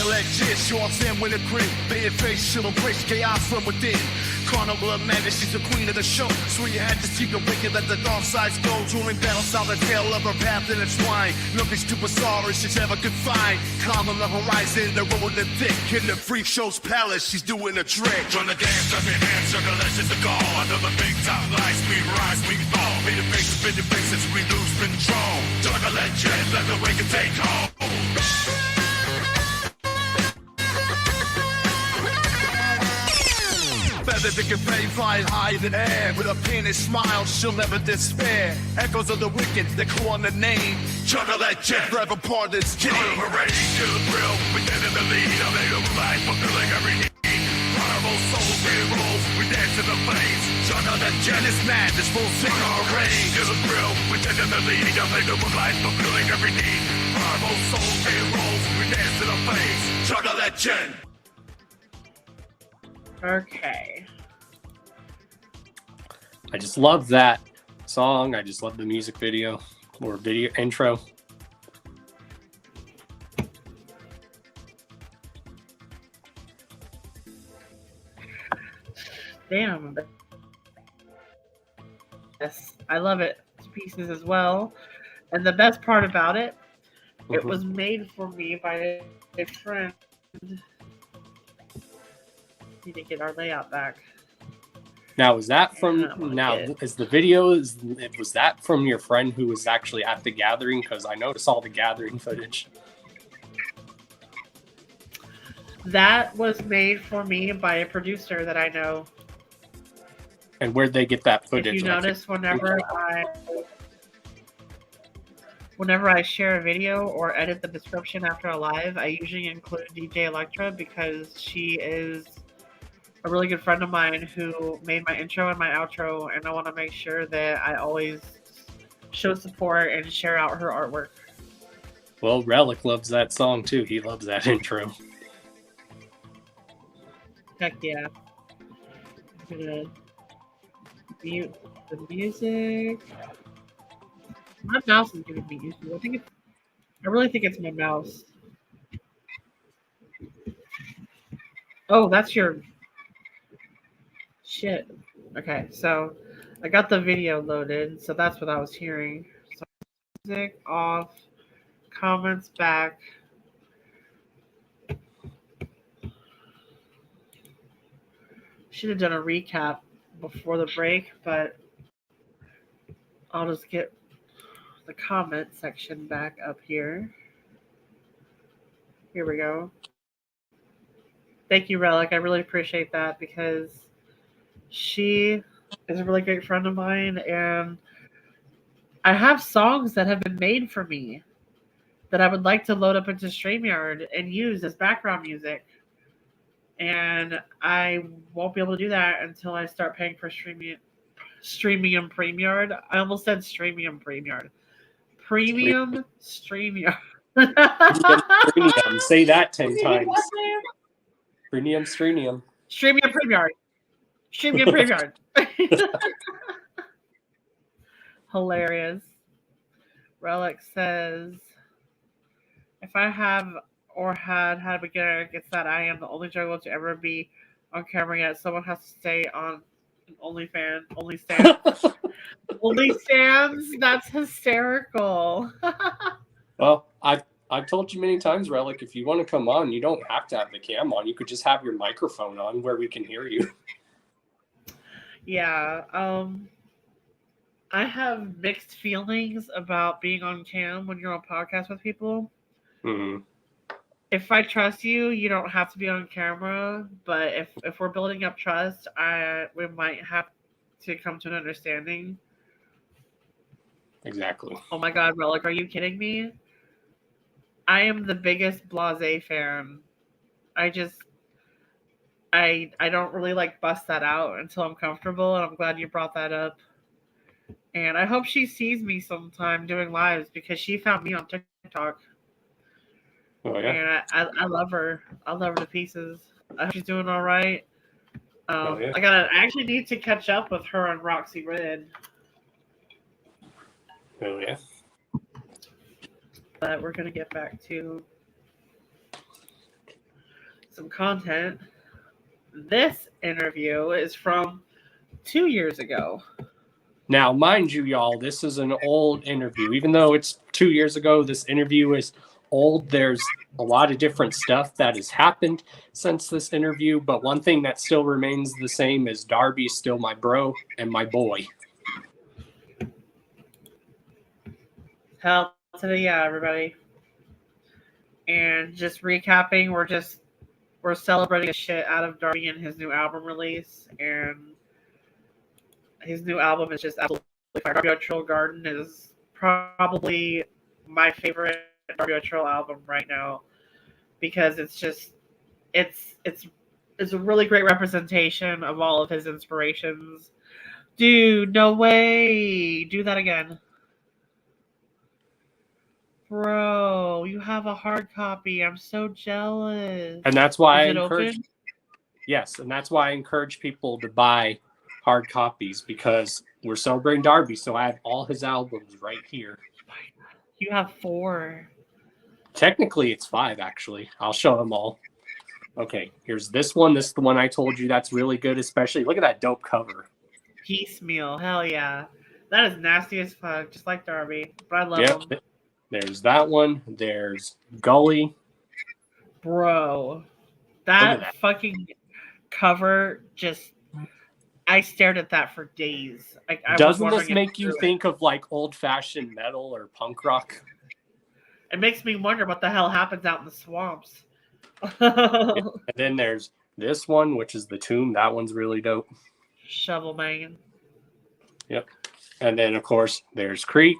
legit, shorts in with a grin. Bare face, she'll embrace chaos from within. Carnival of madness, she's the queen of the show. So you had to seek a wicked, let the dark sides go. During battle, saw the tail of her path intertwine. Nothing too bizarre as she's ever could find. Calm on the horizon, the road and thick. In the freak show's palace, she's doing a trick. From the dance, up your hands, circle, let's just go. Under the big top lights, we rise, we fall. Be the faces, spin the faces, we lose control. Juggle legend, let the wake and take hold. Feather that can fly high in the air. With a pianist smile, she'll never despair. Echoes of the wicked, they call on the name. Juggle legend, Forever part of this game. hooray, to the thrill, we stand in the lead. A made of life, fulfilling every need. Carnival souls, we rolls, we dance in the flames. Juggle legend, It's mad, this full sing our to range. the thrill, we stand in the lead. A made of life, fulfilling every need. Carnival souls, we rolls, we dance in the flames. Juggle legend. Okay. I just love that song. I just love the music video or video intro. Damn. Yes, I love it to pieces as well. And the best part about it, it was made for me by a friend. Need to get our layout back. Now, is that Yeah, from is the video was that from your friend who was actually at the gathering? Because I noticed all the gathering footage. That was made for me by a producer that I know. And where'd they get that If footage? you notice, whenever I share a video or edit the description after a live, I usually include DJ Electra because she is a really good friend of mine who made my intro and my outro, and I want to make sure that I always show support and share out her artwork. Well, Relic loves that song too. He loves that intro. Heck yeah. I'm gonna mute the music. My mouse is giving me issues. I really think it's my mouse. Oh, that's your shit. Okay, so I got the video loaded, so that's what I was hearing. So music off, comments back. Should have done a recap before the break, but I'll just get the comment section back up here. Here we go. Thank you, Relic. I really appreciate that because she is a really great friend of mine, and I have songs that have been made for me that I would like to load up into StreamYard and use as background music. And I won't be able to do that until I start paying for streaming and PremiYard. I almost said streaming and PremiYard. Premium StreamYard. Premium. Say that 10 times. Premium, streamium. Streaming and PremiYard. Streaming and PremiYard. Hilarious. Relic says, if I have or had a beginner, it's that I am the only juggler to ever be on camera yet. Someone has to stay on an OnlyFans. OnlyFans? That's hysterical. Well, I've told you many times, Relic, if you want to come on, you don't have to have the cam on. You could just have your microphone on where we can hear you. Yeah. I have mixed feelings about being on cam when you're on podcast with people. Mm-hmm. If I trust you, you don't have to be on camera. But if we're building up trust, we might have to come to an understanding. Exactly. Oh my God, Relic, are you kidding me? I am the biggest Blase fan. I don't really like bust that out until I'm comfortable, and I'm glad you brought that up. And I hope she sees me sometime doing lives because she found me on TikTok. Oh yeah. And I love her. I love her to pieces. I hope she's doing all right. Yeah. I actually need to catch up with her and Roxy Red. Oh yeah. But we're gonna get back to some content. This interview is from 2 years ago. Now, mind you, y'all, this is an old interview. Even though it's 2 years ago, this interview is old. There's a lot of different stuff that has happened since this interview, but one thing that still remains the same is Darby's still my bro and my boy. Hell to the yeah, everybody. And just recapping, we're celebrating the shit out of Darby and his new album release, and his new album is just absolutely fire. Darby O'Trill Garden is probably my favorite Darby O'Trill album right now because it's a really great representation of all of his inspirations. Dude, no way! Do that again. Bro, you have a hard copy. I'm so jealous. And that's why Is it open? Yes, and that's why I encourage people to buy hard copies because we're celebrating Darby, so I have all his albums right here. You have 4. Technically, it's 5, actually. I'll show them all. Okay, here's this one. This is the one I told you that's really good, especially. Look at that dope cover. Piecemeal. Hell yeah. That is nasty as fuck, just like Darby. But I love him. There's that one. There's Gully. Bro, that fucking cover just... I stared at that for days. Doesn't this make you think of like old-fashioned metal or punk rock? It makes me wonder what the hell happens out in the swamps. And then there's this one, which is the Tomb. That one's really dope. Shovel banging. Yep. And then, of course, there's Creek.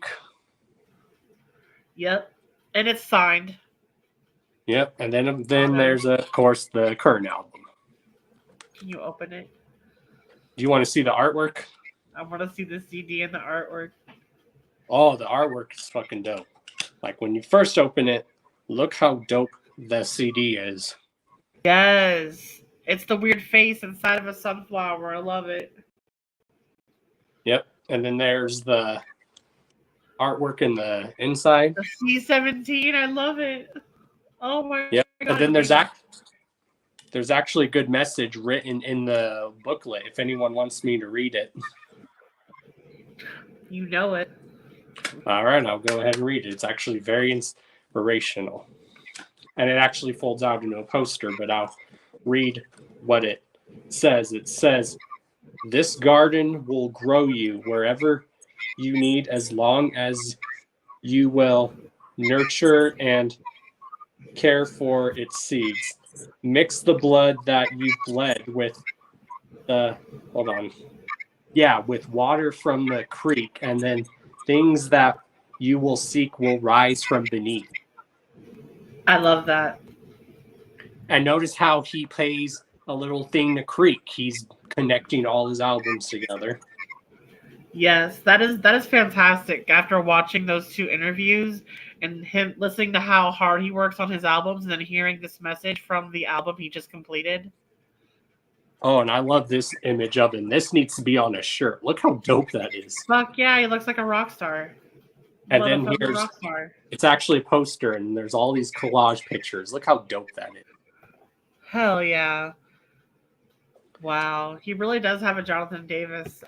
Yep. And it's signed. Yep. And then there's, of course, the current album. Can you open it? Do you want to see the artwork? I want to see the CD and the artwork. Oh, the artwork is fucking dope. Like when you first open it, look how dope the CD is. Yes. It's the weird face inside of a sunflower. I love it. Yep. And then there's the artwork in the inside. The C17. I love it. Oh my yep. God. And then there's actually a good message written in the booklet if anyone wants me to read it. You know it. All right, I'll go ahead and read it. It's actually very inspirational. And it actually folds out into a poster, but I'll read what it says. It says, "This garden will grow you wherever you need as long as you will nurture and care for its seeds. Mix the blood that you bled with with water from the creek, and then things that you will seek will rise from beneath." I love that. And notice how he plays a little thing to Creek. He's connecting all his albums together. Yes, that is fantastic. After watching those 2 interviews and him listening to how hard he works on his albums and then hearing this message from the album he just completed. Oh, and I love this image of him. This needs to be on a shirt. Look how dope that is. Fuck yeah, he looks like a rock star. And then it's actually a poster, and there's all these collage pictures. Look how dope that is. Hell yeah. Wow. He really does have a Jonathan Davis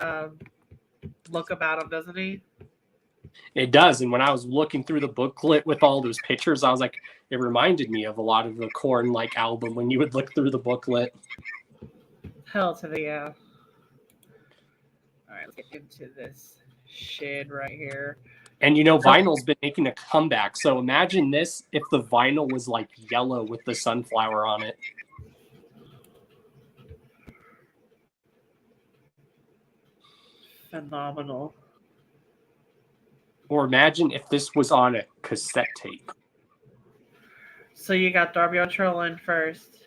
look about him, doesn't he? It does. And when I was looking through the booklet with all those pictures, I was like, it reminded me of a lot of the Korn-like album when you would look through the booklet. Hell to the yeah. All right, let's get into this shit right here. And vinyl's been making a comeback. So imagine this if the vinyl was like yellow with the sunflower on it. Phenomenal. Or imagine if this was on a cassette tape. So you got Darby O'Trill in first.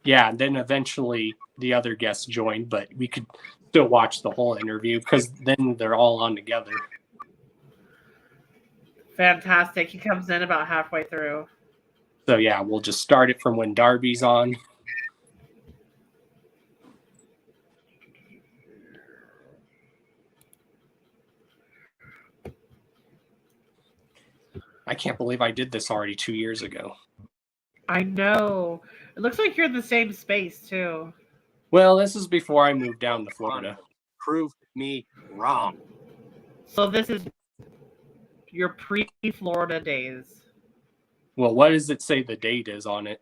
Yeah, and then eventually the other guests joined, but we could still watch the whole interview because then they're all on together. Fantastic. He comes in about halfway through. So yeah, we'll just start it from when Darby's on. I can't believe I did this already 2 years ago. I know. It looks like you're in the same space too. Well, this is before I moved down to Florida. Prove me wrong. So this is your pre-Florida days. Well, what does it say the date is on it?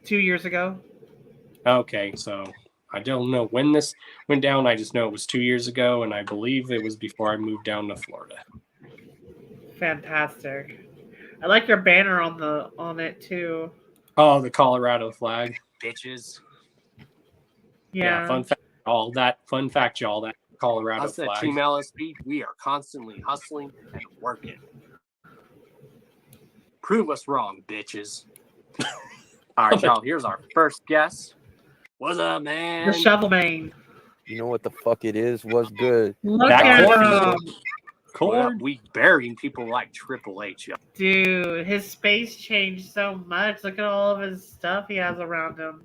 2 years ago. Okay, so I don't know when this went down. I just know it was 2 years ago, and I believe it was before I moved down to Florida. Fantastic. I like your banner on it too. Oh, the Colorado flag, bitches. Yeah. Fun fact, all that. Fun fact, y'all. That Colorado Us at flag. Team LSP, we are constantly hustling and working. Prove us wrong, bitches. All right, y'all. Here's our first guess. What's up, man? The shovel main. You know what the fuck it is? What's good? Look That at corn. him. Well, Corn. we burying people like Triple H. Y'all. Dude, his space changed so much. Look at all of his stuff he has around him.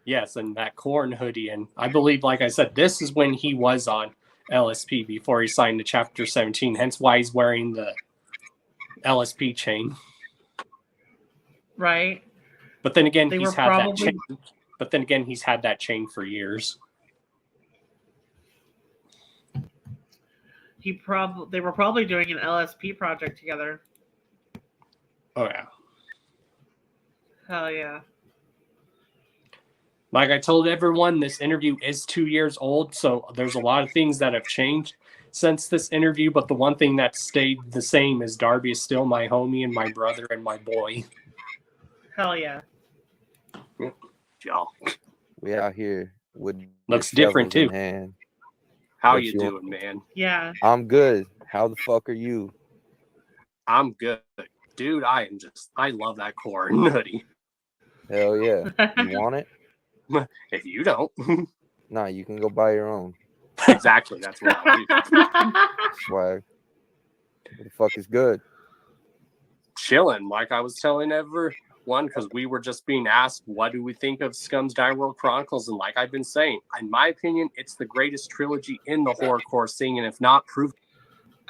Yes, and that corn hoodie. And I believe, like I said, this is when he was on LSP before he signed to Chapter 17. Hence why he's wearing the LSP chain. Right? But then again, They he's were had that probably- chain. But then again, he's had that chain for years. They were probably doing an LSP project together. Oh yeah. Hell yeah. Like I told everyone, this interview is 2 years old, so there's a lot of things that have changed since this interview. But the one thing that stayed the same is Darby is still my homie and my brother and my boy. Hell yeah. Y'all. We out here with Looks your different, shovels in too. hand. How What you you doing, man? Yeah. I'm good. How the fuck are you? I'm good. Dude, I love that corn hoodie. Hell yeah. You want it? If you don't. Nah, you can go buy your own. Exactly. That's what I'll do. Swag. What the fuck is good? Chilling, like I was telling everyone, because we were just being asked, what do we think of Scum's Dire World Chronicles? And like I've been saying, in my opinion, it's the greatest trilogy in the horrorcore scene, and if not, prove.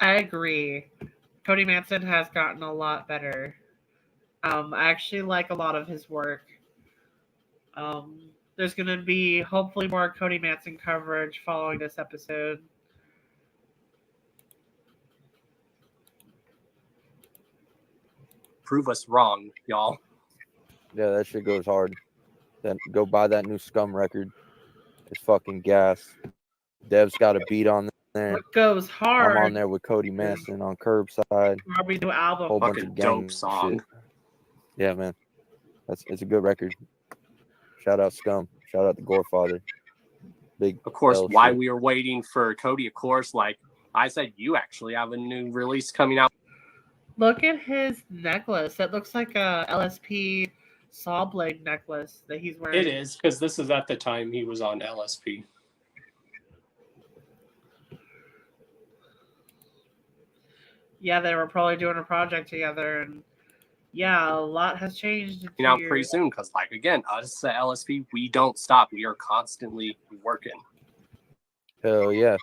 I agree. Cody Manson has gotten a lot better. I actually like a lot of his work. There's going to be hopefully more Cody Manson coverage following this episode. Prove us wrong, y'all. Yeah, that shit goes hard. Then go buy that new Scum record. It's fucking gas. Dev's got a beat on there. What goes hard? I'm on there with Cody Manson on Curbside. Darby's new album. Whole bunch Fucking of gang dope song. shit. Yeah, man. It's a good record. Shout out Scum. Shout out the Gorefather. Big Of course, L while shit. we were waiting for Cody, of course, like I said, you actually have a new release coming out. Look at his necklace. It looks like a LSP saw blade necklace that he's wearing. It is, because this is at the time he was on LSP. Yeah, they were probably doing a project together, and yeah, a lot has changed. In 2 Out years. pretty soon because, like, again, us at LSP, we don't stop. We are constantly working. Hell yeah.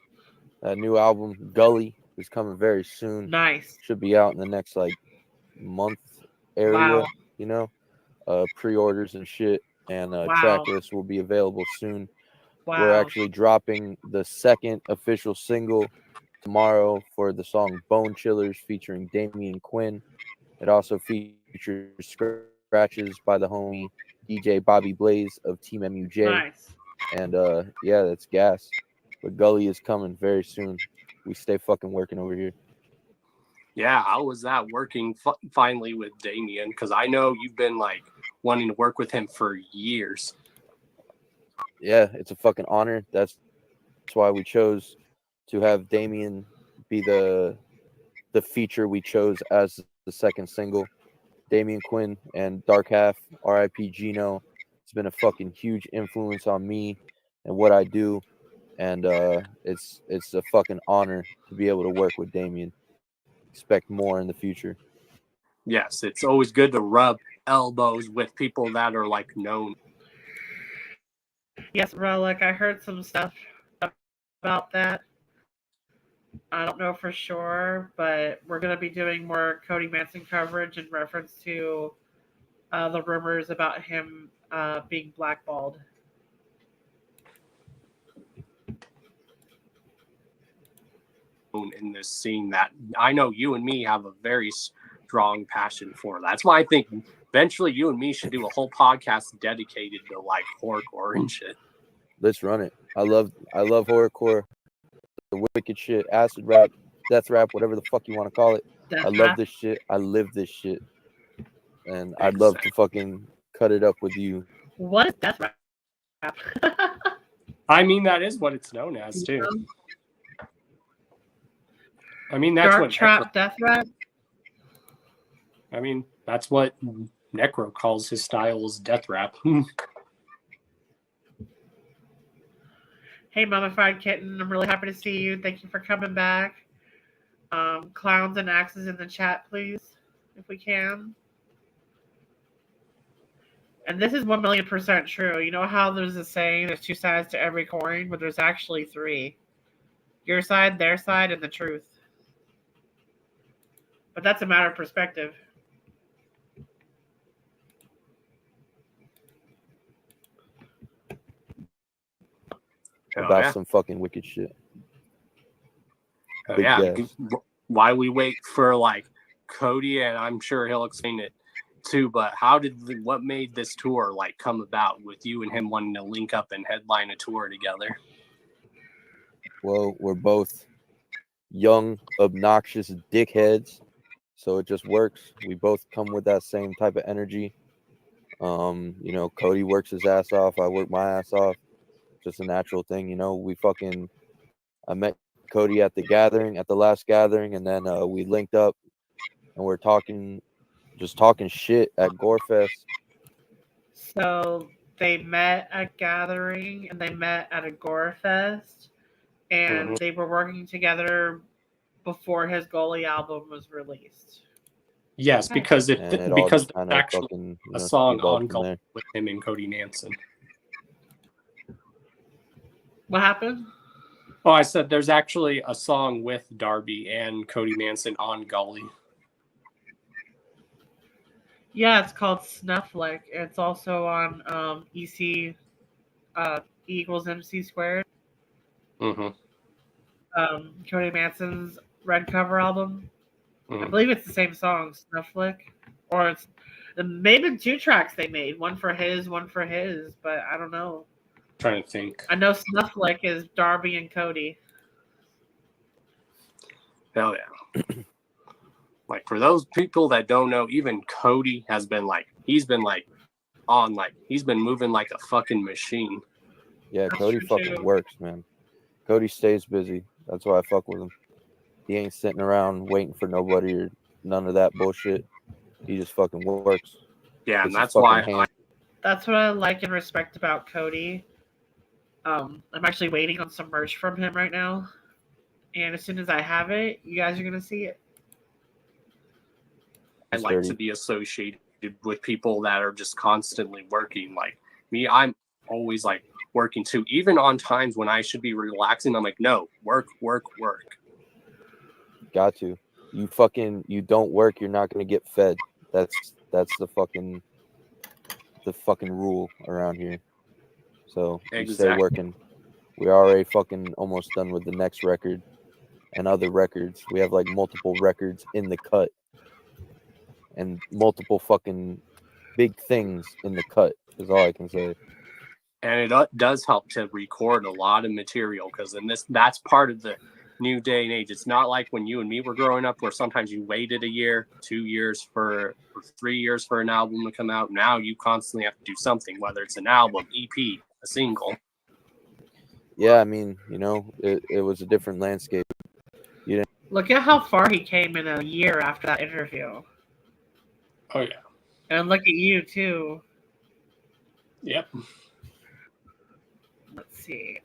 That new album, Gully, is coming very soon. Nice. Should be out in the next like month area, Wow. you know. Pre-orders and shit. And Wow. track list will be available soon. Wow. We're actually dropping the second official single tomorrow for the song Bone Chillers featuring Damian Quinn. It also features scratches by the homie DJ Bobby Blaze of Team MUJ. Nice. And yeah, that's gas. But Gully is coming very soon. We stay fucking working over here. Yeah, how was that working finally with Damien? Because I know you've been like wanting to work with him for years. Yeah, it's a fucking honor. That's why we chose to have Damien be the feature we chose as the second single. Damian Quinn and Dark Half, R.I.P. Gino. It's been a fucking huge influence on me and what I do. And it's a fucking honor to be able to work with Damien. Expect more in the future. Yes, it's always good to rub elbows with people that are like known. Yes, Relic. I heard some stuff about that. I don't know for sure, but we're going to be doing more Cody Manson coverage in reference to the rumors about him being blackballed. In this scene that I know you and me have a very strong passion for. That's why I think eventually you and me should do a whole podcast dedicated to like horrorcore and shit. Let's run it. I love horrorcore, the wicked shit, acid rap, death rap, whatever the fuck you want to call it. Death I love rap. this shit. I live this shit. And I'd love to fucking cut it up with you. What is death rap? I mean, that is what it's known as too. I mean, that's Dark what trap death rap. I mean, that's what Necro calls his style is death rap. Hey, Mummified Kitten, I'm really happy to see you. Thank you for coming back. Clowns and axes in the chat, please, if we can. And this is 1,000,000% true. You know how there's a saying, there's two sides to every coin, but there's actually three. Your side, their side, and the truth. But that's a matter of perspective. About some fucking wicked shit. Big gas. Why we wait for like Cody, and I'm sure he'll explain it too, but what made this tour like come about with you and him wanting to link up and headline a tour together? Well, we're both young, obnoxious dickheads, so it just works. We both come with that same type of energy. You know, Cody works his ass off, I work my ass off. Just a natural thing, you know. I met Cody at the last gathering, and then we linked up and we're talking shit at Gorefest. So they met at gathering and they met at a Gorefest, and they were working together before his Goalie album was released. Yes, because there's actually fucking, a song on Goalie with him and Cody Manson. What happened? Oh, I said there's actually a song with Darby and Cody Manson on Gully. Yeah, it's called Snufflick. It's also on EC E equals MC squared. Cody Manson's Red Cover album. I believe it's the same song, Snufflick. Or it's maybe 2 tracks they made. One for his, but I don't know. Trying to think. I know Snufflick is Darby and Cody. Hell yeah. Like for those people that don't know, even Cody has been like, he's been moving like a fucking machine. Yeah, Cody fucking works, man. Cody stays busy. That's why I fuck with him. He ain't sitting around waiting for nobody or none of that bullshit. He just fucking works. Yeah, and that's why that's what I like and respect about Cody. I'm actually waiting on some merch from him right now. And as soon as I have it, you guys are going to see it. I like to be associated with people that are just constantly working. Like me, I'm always like working too. Even on times when I should be relaxing, I'm like, no, work. Got to. You don't work, you're not going to get fed. That's the fucking rule around here. So you stay working. We're already fucking almost done with the next record and other records. We have like multiple records in the cut and multiple fucking big things in the cut is all I can say. And it does help to record a lot of material because that's part of the new day and age. It's not like when you and me were growing up where sometimes you waited a year, 2 years or 3 years for an album to come out. Now you constantly have to do something, whether it's an album, EP, a single. Yeah, I mean, you know, it was a different landscape. You didn't look at how far he came in a year after that interview. Oh yeah. And look at you too. Yep. Let's see.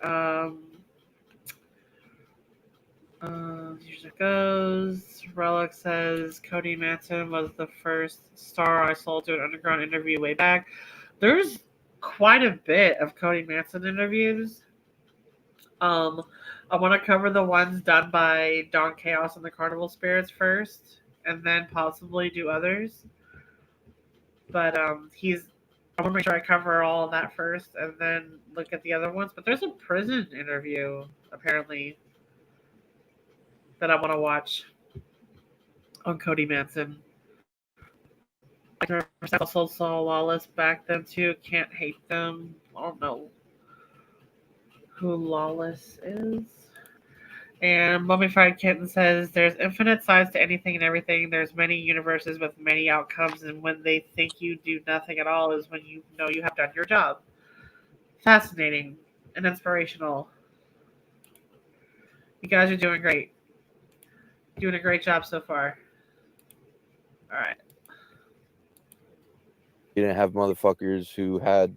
Here's it goes. Relic says Cody Manson was the first star I sold to an underground interview way back. There's quite a bit of Cody Manson interviews. I want to cover the ones done by Don Chaos and the Carnival Spirits first, and then possibly do others. But he's. I want to make sure I cover all of that first, and then look at the other ones. But there's a prison interview apparently that I want to watch on Cody Manson. I can remember also saw Lawless back then too. Can't hate them. I don't know who Lawless is. And Mummified Kitten says there's infinite sides to anything and everything. There's many universes with many outcomes, and when they think you do nothing at all is when you know you have done your job. Fascinating and inspirational. You guys are doing great. Doing a great job so far. All right. You didn't have motherfuckers who had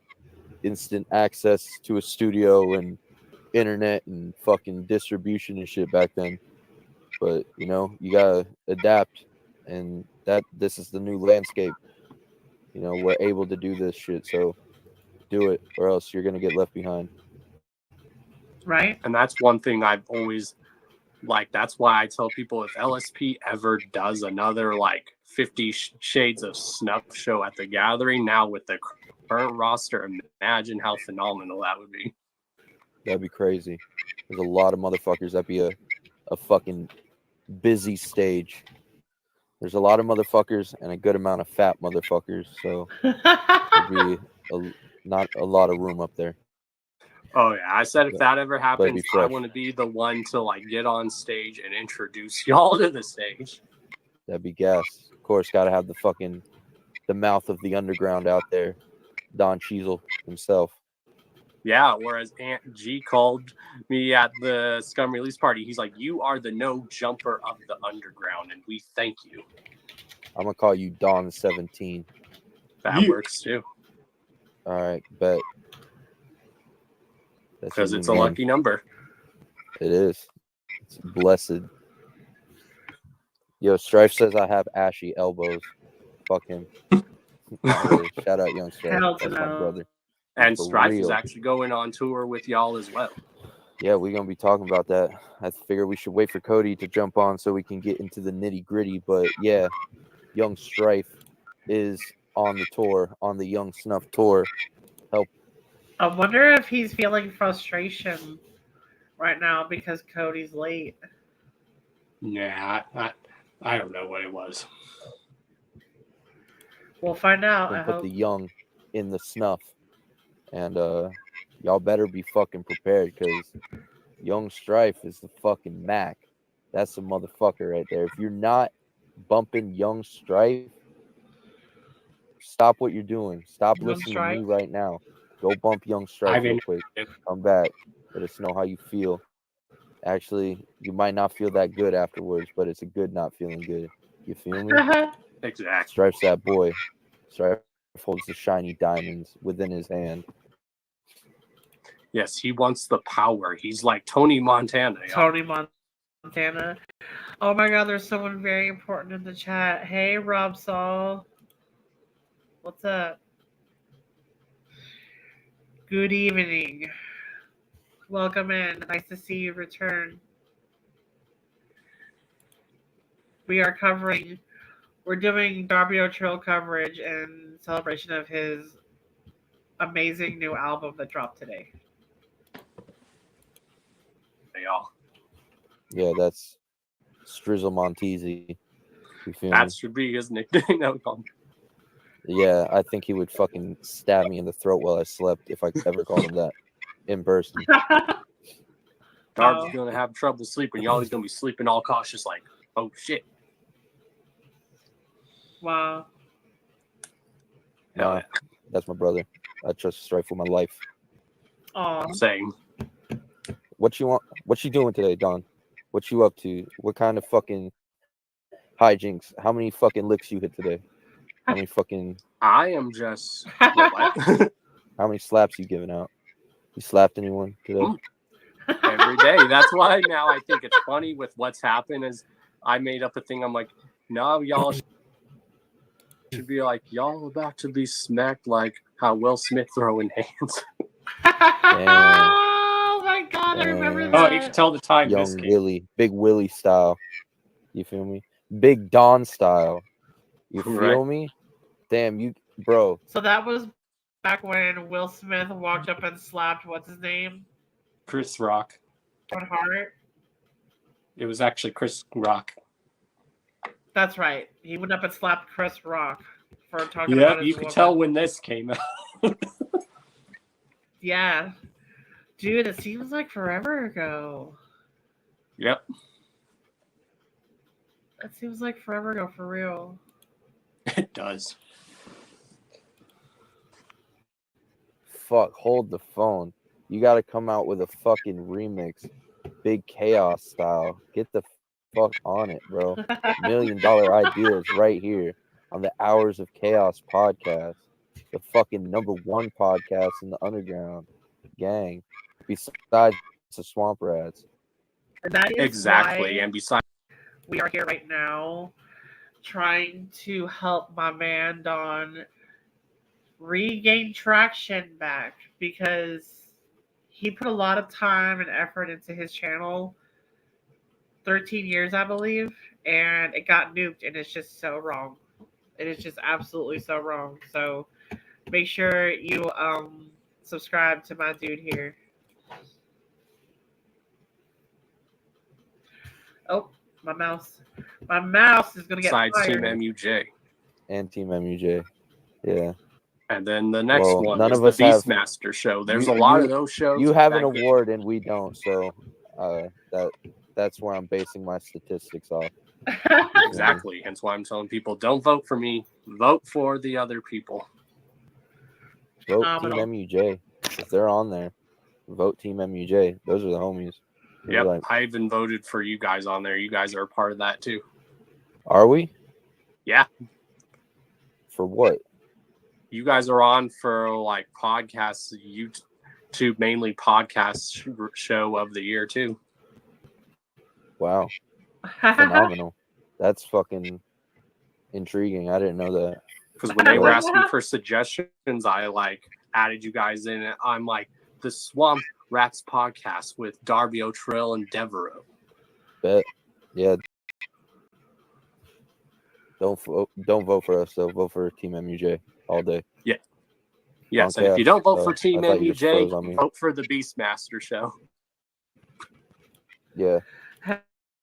instant access to a studio and internet and fucking distribution and shit back then. But you know, you gotta adapt, and this is the new landscape. You know, we're able to do this shit, so do it, or else you're gonna get left behind. Right. And that's one thing I've always like. That's why I tell people if LSP ever does another like 50 Shades of Snuff show at the Gathering, now with the current roster, imagine how phenomenal that would be. That'd be crazy. There's a lot of motherfuckers. That'd be a fucking busy stage. There's a lot of motherfuckers and a good amount of fat motherfuckers, so there'd be not a lot of room up there. Oh yeah, I said if that ever happens, I fresh. want to be the one to like get on stage and introduce y'all to the stage. That'd be gas. Of course, gotta have the mouth of the underground out there, Don Cheadle himself. Yeah, whereas Aunt G called me at the Scum release party. He's like, "You are the no jumper of the underground, and we thank you." I'm gonna call you Don 17. That works too, All right, bet. because it's a lucky number. It is. It's blessed. Yo, Strife says I have ashy elbows. Fuck him. Shout out Young Strife. Hell to That's my no. brother. And For Strife is real. actually going on tour with y'all as well. Yeah, we're gonna be talking about that. I figure we should wait for Cody to jump on so we can get into the nitty gritty. But yeah, Young Strife is on the tour, on the Young Snuff tour. I wonder if he's feeling frustration right now because Cody's late. Yeah, I don't know what it was. We'll find out. And I put hope. the Young in the Snuff. And y'all better be fucking prepared, because Young Strife is the fucking Mac. That's the motherfucker right there. If you're not bumping Young Strife, stop what you're doing. Stop Young listening Strife? to me right now. Go bump Young Strife real quick. Come back. Let us know how you feel. Actually, you might not feel that good afterwards, but it's a good not feeling good. You feel me? Exactly. Strife's that boy. Strife holds the shiny diamonds within his hand. Yes, he wants the power. He's like Tony Montana. Y'all. Tony Montana. Oh my god, there's someone very important in the chat. Hey, Rob Saul. What's up? Good evening. Welcome in. Nice to see you return. We're doing Darby O'Trill coverage in celebration of his amazing new album that dropped today. Y'all. Yeah, that's Strizzle Montesi. You feel That me? should be his nickname. That we call him. Yeah, I think he would fucking stab me in the throat while I slept if I ever called him that in person. Darby's gonna have trouble sleeping. Y'all is gonna be sleeping all cautious, like, oh shit. Wow. Nah, that's my brother. I trust Strife with my life. Aw. Same. What you want? What you doing today, Don? What you up to? What kind of fucking hijinks? How many fucking licks you hit today? How many fucking? I am just. What? How many slaps you giving out? You slapped anyone today? Every day. That's why now I think it's funny with what's happened. Is I made up a thing. I'm like, no, y'all should be like, y'all about to be smacked like how Will Smith throwing hands. Oh my god, I remember that. Oh, you can tell the time. Young Willie, Big Willie style. You feel me? Big Don style. You feel me? Damn, bro. So that was back when Will Smith walked up and slapped what's his name? Chris Rock. Kevin Hart. It was actually Chris Rock. That's right. He went up and slapped Chris Rock for talking Yep, about his you could woman. tell when this came out. Yeah. Dude, it seems like forever ago. Yep. It seems like forever ago, for real. It does. Fuck, hold the phone. You got to come out with a fucking remix, Big Chaos style. Get the fuck on it, bro. $1 million ideas right here on the Hours of Chaos podcast, the fucking #1 podcast in the underground gang, besides the Swamp Rats. And that is Exactly. why And besides, we are here right now trying to help my man Don regain traction back, because he put a lot of time and effort into his channel, 13 years I believe, and it got nuked, and it's just so wrong. It is just absolutely so wrong. So make sure you subscribe to my dude here. Oh, my mouse is gonna get besides Team fired. MUJ. And Team MUJ. Yeah. And then the next Well, one none is of the us have- Beastmaster show. There's You- a lot you- of those shows. You have an that get- award and we don't, so that's where I'm basing my statistics off. Exactly. Hence why I'm telling people, don't vote for me. Vote for the other people. Vote But Team MUJ. If they're on there, vote Team MUJ. Those are the homies. They're Yep. like, I even voted for you guys on there. You guys are a part of that too. are we? Yeah. For what? You guys are on for like podcasts, YouTube mainly podcast show of the year too. Wow. Phenomenal. That's fucking intriguing. I didn't know that. Because when they were asking for suggestions, I like added you guys in it. I'm like, the Swamp Rats podcast with Darby O'Trill and Devereaux. Bet. Yeah. Don't vote for us though. Vote for Team MUJ all day. Yes, Okay, and if you don't vote for Team I thought you just froze on me. MUJ, vote for the Beastmaster show. Yeah.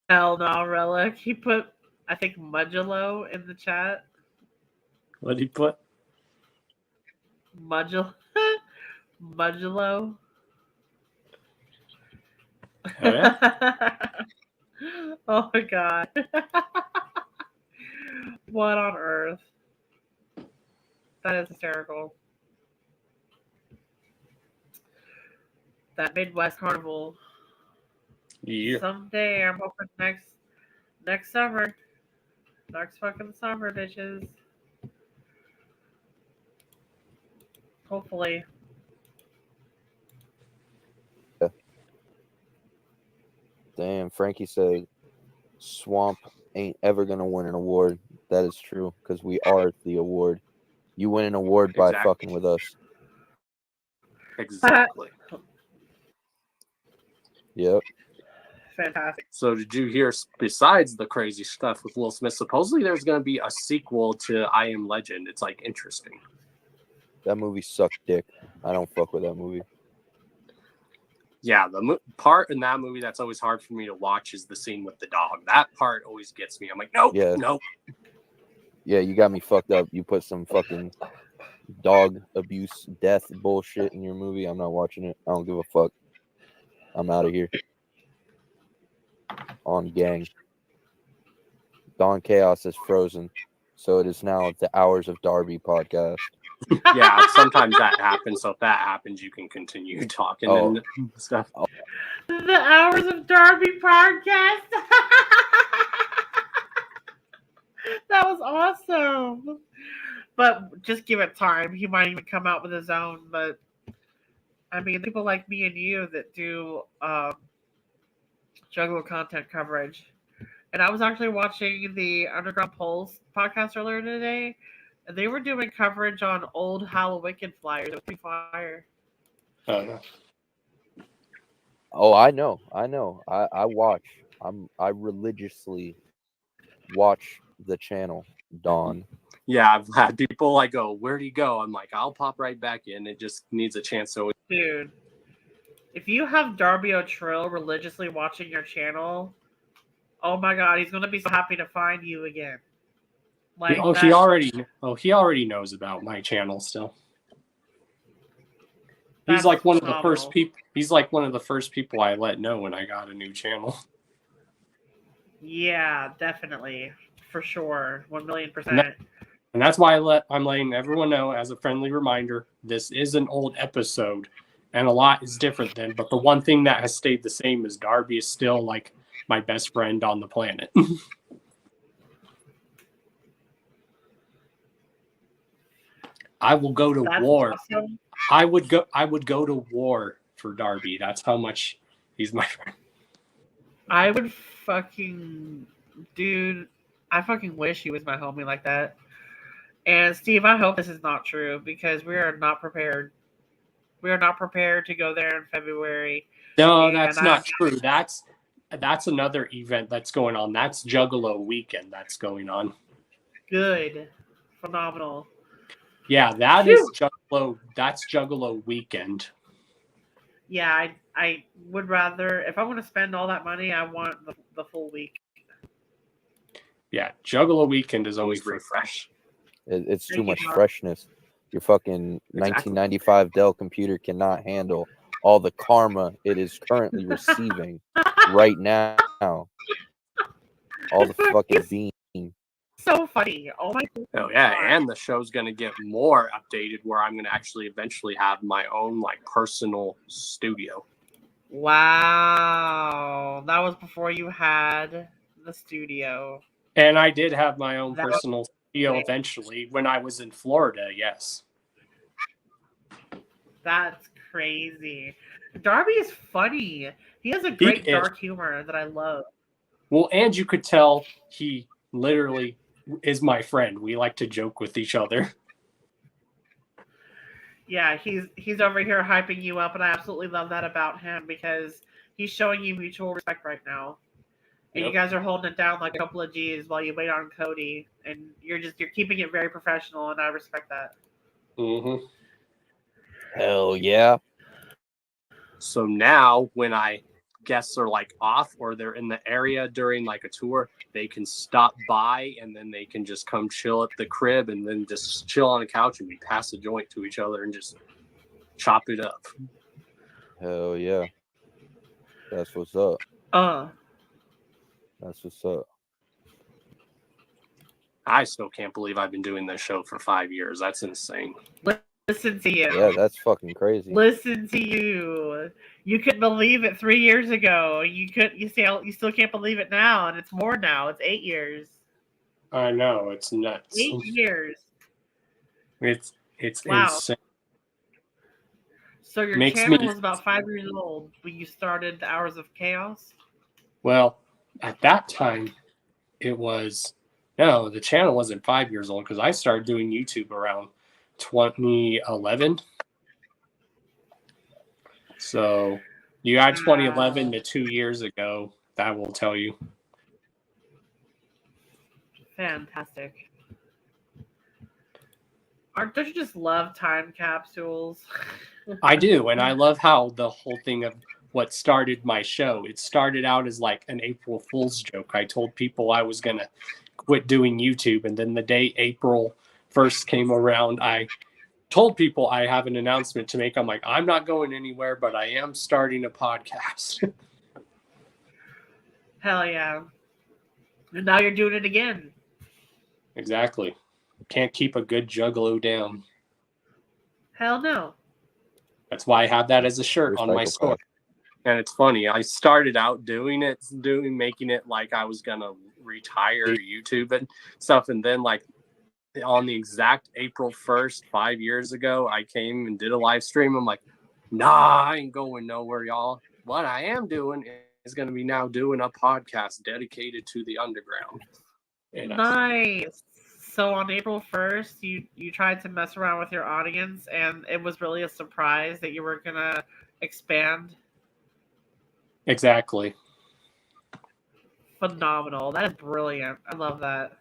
Hell no, Relic. He put, I think, Juggalo in the chat. What did he put? Juggalo. Oh, yeah? Oh my god. What on earth? That is hysterical. That Midwest Carnival. Yeah. Someday I'm hoping next summer. Next fucking summer, bitches. Hopefully. Damn, Frankie said Swamp ain't ever gonna win an award. That is true, because we are the award. You win an award by Exactly. fucking with us. Exactly. Yep. Fantastic. So did you hear, besides the crazy stuff with Will Smith, supposedly there's going to be a sequel to I Am Legend. It's like interesting. That movie sucked dick. I don't fuck with that movie. Yeah, the part in that movie that's always hard for me to watch is the scene with the dog. That part always gets me. I'm like, nope, Yeah. nope. Yeah, you got me fucked up. You put some fucking dog abuse, death bullshit in your movie. I'm not watching it. I don't give a fuck. I'm out of here. On gang. Don Chaos is frozen. So it is now the Hours of Darby podcast. Yeah, sometimes that happens. So if that happens, you can continue talking and stuff. The Hours of Darby podcast. That was awesome. But just give it time. He might even come out with his own. But I mean, people like me and you that do Juggalo content coverage. And I was actually watching the Underground Pulse podcast earlier today, and they were doing coverage on old Halloween flyers. It was pretty fire. Oh, I know. I watch. I religiously watch the channel, Dawn. Yeah, I've had people like go, "Where'd he go?" I'm like, "I'll pop right back in. It just needs a chance." So Dude, if you have Darby O'Trill religiously watching your channel, oh my God, he's gonna be so happy to find you again. Like he already knows about my channel still. He's that's like one of the phenomenal. first people. He's like one of the first people I let know when I got a new channel. Yeah, definitely, for sure, 1,000,000%. And that's why I'm letting everyone know as a friendly reminder, this is an old episode and a lot is different then. But the one thing that has stayed the same is Darby is still like my best friend on the planet. I will go to That's war. awesome. I would go to war for Darby. That's how much he's my friend. I would fucking, dude, I fucking wish he was my homie like that. And Steve, I hope this is not true because we are not prepared. We are not prepared to go there in February. No, And that's not true. That's another event that's going on. That's Juggalo weekend that's going on. Good. Phenomenal. Yeah, that is Juggalo. That's Juggalo weekend. Yeah, I would rather, if I want to spend all that money, I want the full week. Yeah, Juggalo weekend is always fresh. It's too Thank you, much Mark. freshness. Your fucking 1995 Dell computer cannot handle all the karma it is currently receiving right now. All the fucking beans. So funny. Oh my God. Oh yeah, and the show's gonna get more updated where I'm gonna actually eventually have my own like personal studio. Wow. That was before you had the studio. And I did have my own That personal studio eventually when I was in Florida, yes. That's crazy. Darby is funny. He has a great dark humor that I love. Well, and you could tell he literally is my friend. We like to joke with each other. Yeah, he's over here hyping you up, and I absolutely love that about him because he's showing you mutual respect right now. And you guys are holding it down like a couple of G's while you wait on Cody, and you're keeping it very professional, and I respect that. Mm-hmm. Hell yeah. So now when guests are like off or they're in the area during like a tour, they can stop by and then they can just come chill at the crib and then just chill on the couch and we pass a joint to each other and just chop it up. Hell yeah. That's what's up. That's what's up. I still can't believe I've been doing this show for 5 years. That's insane. Listen to you. Yeah, that's fucking crazy. Listen to you. You couldn't believe it 3 years ago. You still can't believe it now, and it's more now. It's 8 years. I know, it's nuts. 8 years. It's Wow. insane. So your channel was about 5 years old when you started the Hours of Chaos? Well, at that time, the channel wasn't 5 years old because I started doing YouTube around 2011. So you add 2011 to 2 years ago, that will tell you. Fantastic. Don't you just love time capsules? I do, and I love how the whole thing of what started my show, it started out as like an April Fool's joke. I told people I was going to quit doing YouTube, and then the day April 1st came around, I told people I have an announcement to make. I'm like, I'm not going anywhere, but I am starting a podcast. Hell yeah. And now you're doing it again. Exactly. Can't keep a good Juggalo down. Hell no. That's why I have that as a shirt on my store. And it's funny, I started out making it like I was gonna retire YouTube and stuff, and then like on the exact April 1st, 5 years ago, I came and did a live stream. I'm like, nah, I ain't going nowhere, y'all. What I am doing is gonna be now doing a podcast dedicated to the underground. And nice. So on April 1st, you tried to mess around with your audience, and it was really a surprise that you were gonna expand. Exactly. Phenomenal. That is brilliant. I love that.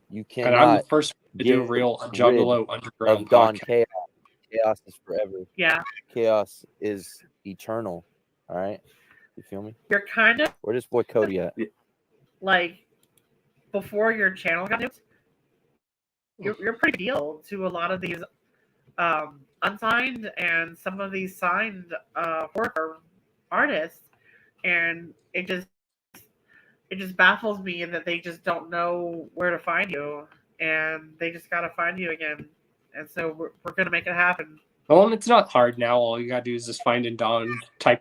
You And I'm the cannot first to do get real rid Juggalo Underground of Don podcast. Chaos. Chaos is forever. Yeah, Chaos is eternal. All right, you feel me? you're kind of Where's this boy Cody at? like before your channel got nuked, you're pretty deal to a lot of these unsigned and some of these signed horror artists, and it just baffles me that they just don't know where to find you, and they just gotta find you again, and so we're gonna make it happen. Well, and it's not hard now. All you gotta do is just type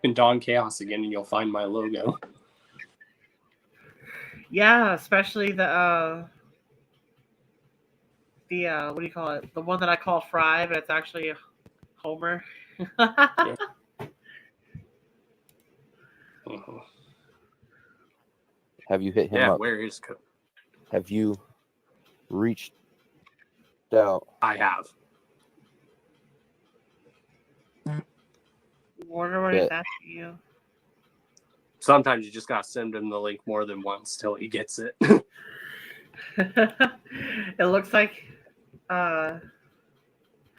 in Don Chaos again, and you'll find my logo. Yeah, especially the what do you call it? The one that I call Fry, but it's actually Homer. Mhm. Have you hit him Yeah, up? where is Cody? Have you reached out? I have. Wonder what he's asking you. Sometimes you just gotta send him the link more than once till he gets it. It looks like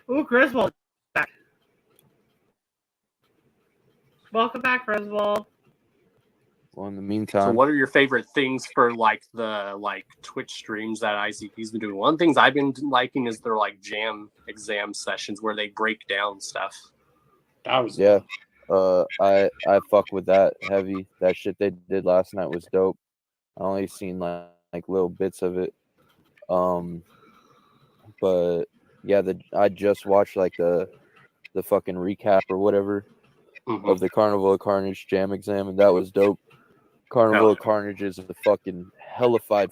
Griswold is back. Welcome back, Griswold. Well, in the So meantime, what are your favorite things for like the Twitch streams that ICP's been doing? One of the things I've been liking is their like jam exam sessions where they break down stuff. That was yeah, I fuck with that heavy. That shit they did last night was dope. I only seen like little bits of it. But yeah, I just watched like the fucking recap or whatever Mhm. of the Carnival of Carnage jam exam, and that was dope. Carnival Hell of Carnage is a fucking hellified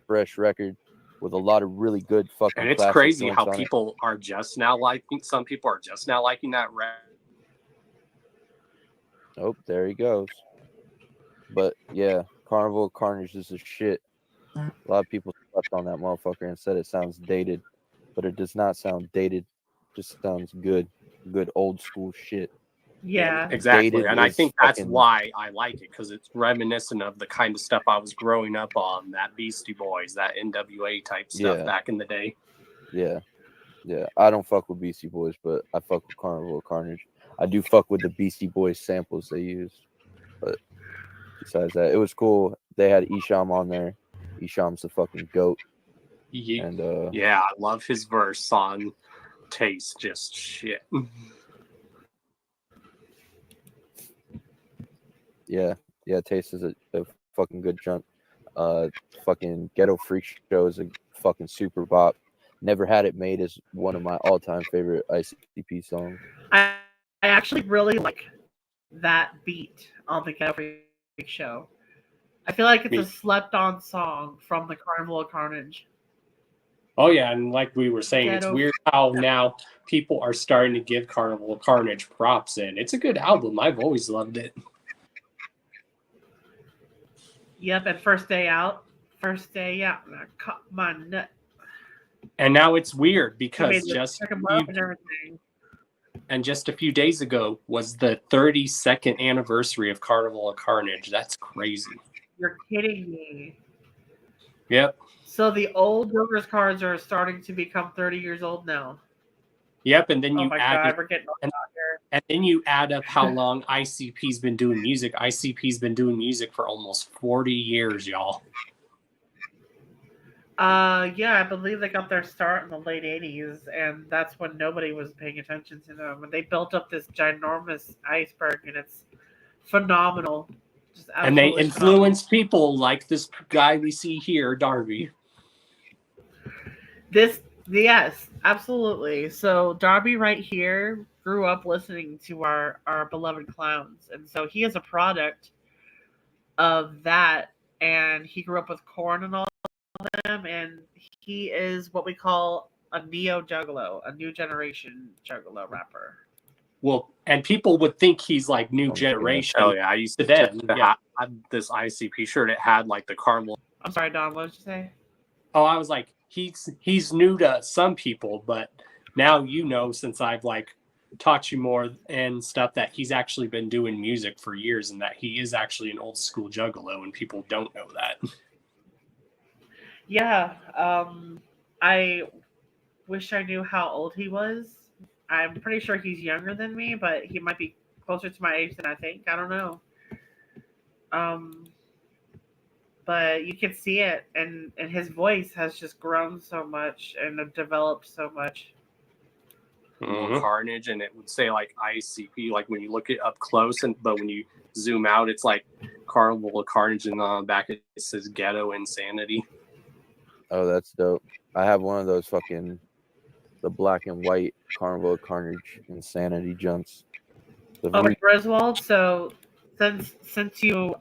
fresh record with a lot of really good fucking And it's classic crazy joints how on it. people are just now liking. Some people are just now liking that rap. Oh, there he goes. But yeah, Carnival of Carnage is a shit. A lot of people slept on that motherfucker and said it sounds dated, but it does not sound dated. It just sounds good. Good old school shit. Yeah. Exactly, Dated and I is think that's fucking- why I like it, because it's reminiscent of the kind of stuff I was growing up on, that Beastie Boys, that NWA type stuff Yeah. back in the day. Yeah. Yeah. I don't fuck with Beastie Boys, but I fuck with Carnival of Carnage. I do fuck with the Beastie Boys samples they used. But besides that, it was cool. They had Isham on there. Isham's the fucking goat. And Yeah, I love his verse on Taste, just shit. yeah, Taste is a fucking good junk. Fucking Ghetto Freak Show is a fucking super bop. Never Had It Made is one of my all-time favorite ICP songs. I actually really like that beat on the Ghetto Freak Show. I feel like it's a slept-on song from the Carnival of Carnage. Oh yeah, and like we were saying, it's weird how now people are starting to give Carnival of Carnage props in. It's a good album. I've always loved it. Yep, and First Day Out. First Day Out. I caught my nut. And now it's weird He because made just and everything. and just a few days ago was the 32nd anniversary of Carnival of Carnage. That's crazy. You're kidding me. Yep. So the old Joker's cards are starting to become 30 years old now. Yep, and then Oh you my add God, we're getting and, out here. and then you add up how long ICP's been doing music. ICP's been doing music for almost 40 years, y'all. Yeah, I believe they got their start in the late 80s, and that's when nobody was paying attention to them. And they built up this ginormous iceberg, and it's phenomenal. Just And they absolutely influence people like this guy we see here, Darby. Yes, absolutely. So Darby right here grew up listening to our beloved clowns, and so he is a product of that, and he grew up with Korn and all of them, and he is what we call a neo Juggalo, a new generation Juggalo rapper. Well, and people would think he's like new generation. Oh yeah, I used to then. have this ICP shirt. It had like the Carnival. I'm sorry, Don. What did you say? Oh, I was like, he's new to some people, but now you know, since I've like taught you more and stuff, that he's actually been doing music for years and that he is actually an old school Juggalo, and people don't know that. Yeah. I wish I knew how old he was. I'm pretty sure he's younger than me, but he might be closer to my age than I think. I don't know. Um, but you can see it, and his voice has just grown so much and developed so much. Carnival Carnage, and it would say like ICP, like when you look it up close, and but when you zoom out, it's like Carnival Carnage, and on the back it says Ghetto Insanity. Oh, that's dope. I have one of those fucking the black and white Carnival Carnage Insanity junks. Oh, Griswold. So since you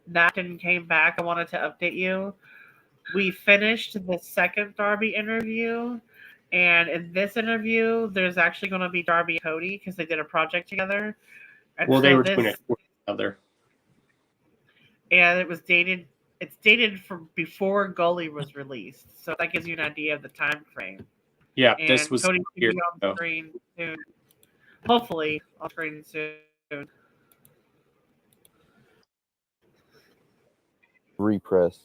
napped and came back, I wanted to update you. We finished the second Darby interview, and in this interview, there's actually going to be Darby and Cody because they did a project together. And Well, so they were doing it for each other. And it was dated. It's dated from before Gully was released, so that gives you an idea of the time frame. Yeah, And this was Cody will years be on ago. screen soon. Hopefully, on screen soon. Repress,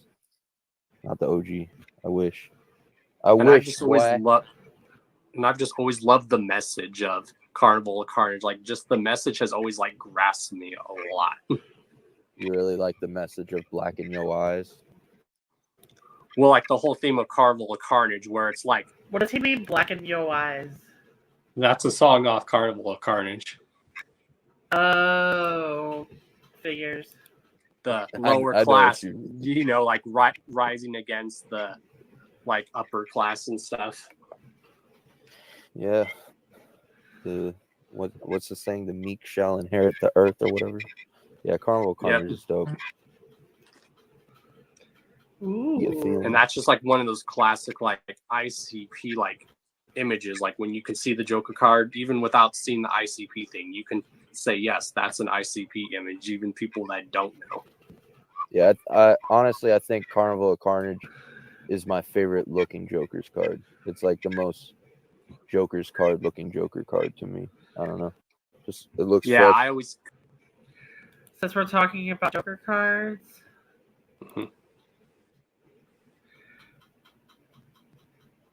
not the OG. I wish. And I just always love, and I've just always loved the message of Carnival Carnage. Like, just the message has always like grasped me a lot. You really like the message of black in your eyes. Well, like the whole theme of Carnival Carnage, where it's like, What does he mean, blacken your eyes? that's a song off Carnival Carnage. Oh, figures. The lower I class, you know, like rising against the like upper class and stuff. Yeah. The what's the saying? The meek shall inherit the earth or whatever. Yeah, Carnival Carnage is dope. Ooh. And that's just like one of those classic like ICP like images. Like when you can see the Joker card, even without seeing the ICP thing, you can say yes, that's an ICP image. Even people that don't know. Yeah, I honestly I think Carnival of Carnage is my favorite looking Joker's card. It's like the most Joker's card looking Joker card to me. I don't know. Just it looks fresh. I always. Since we're talking about Joker cards.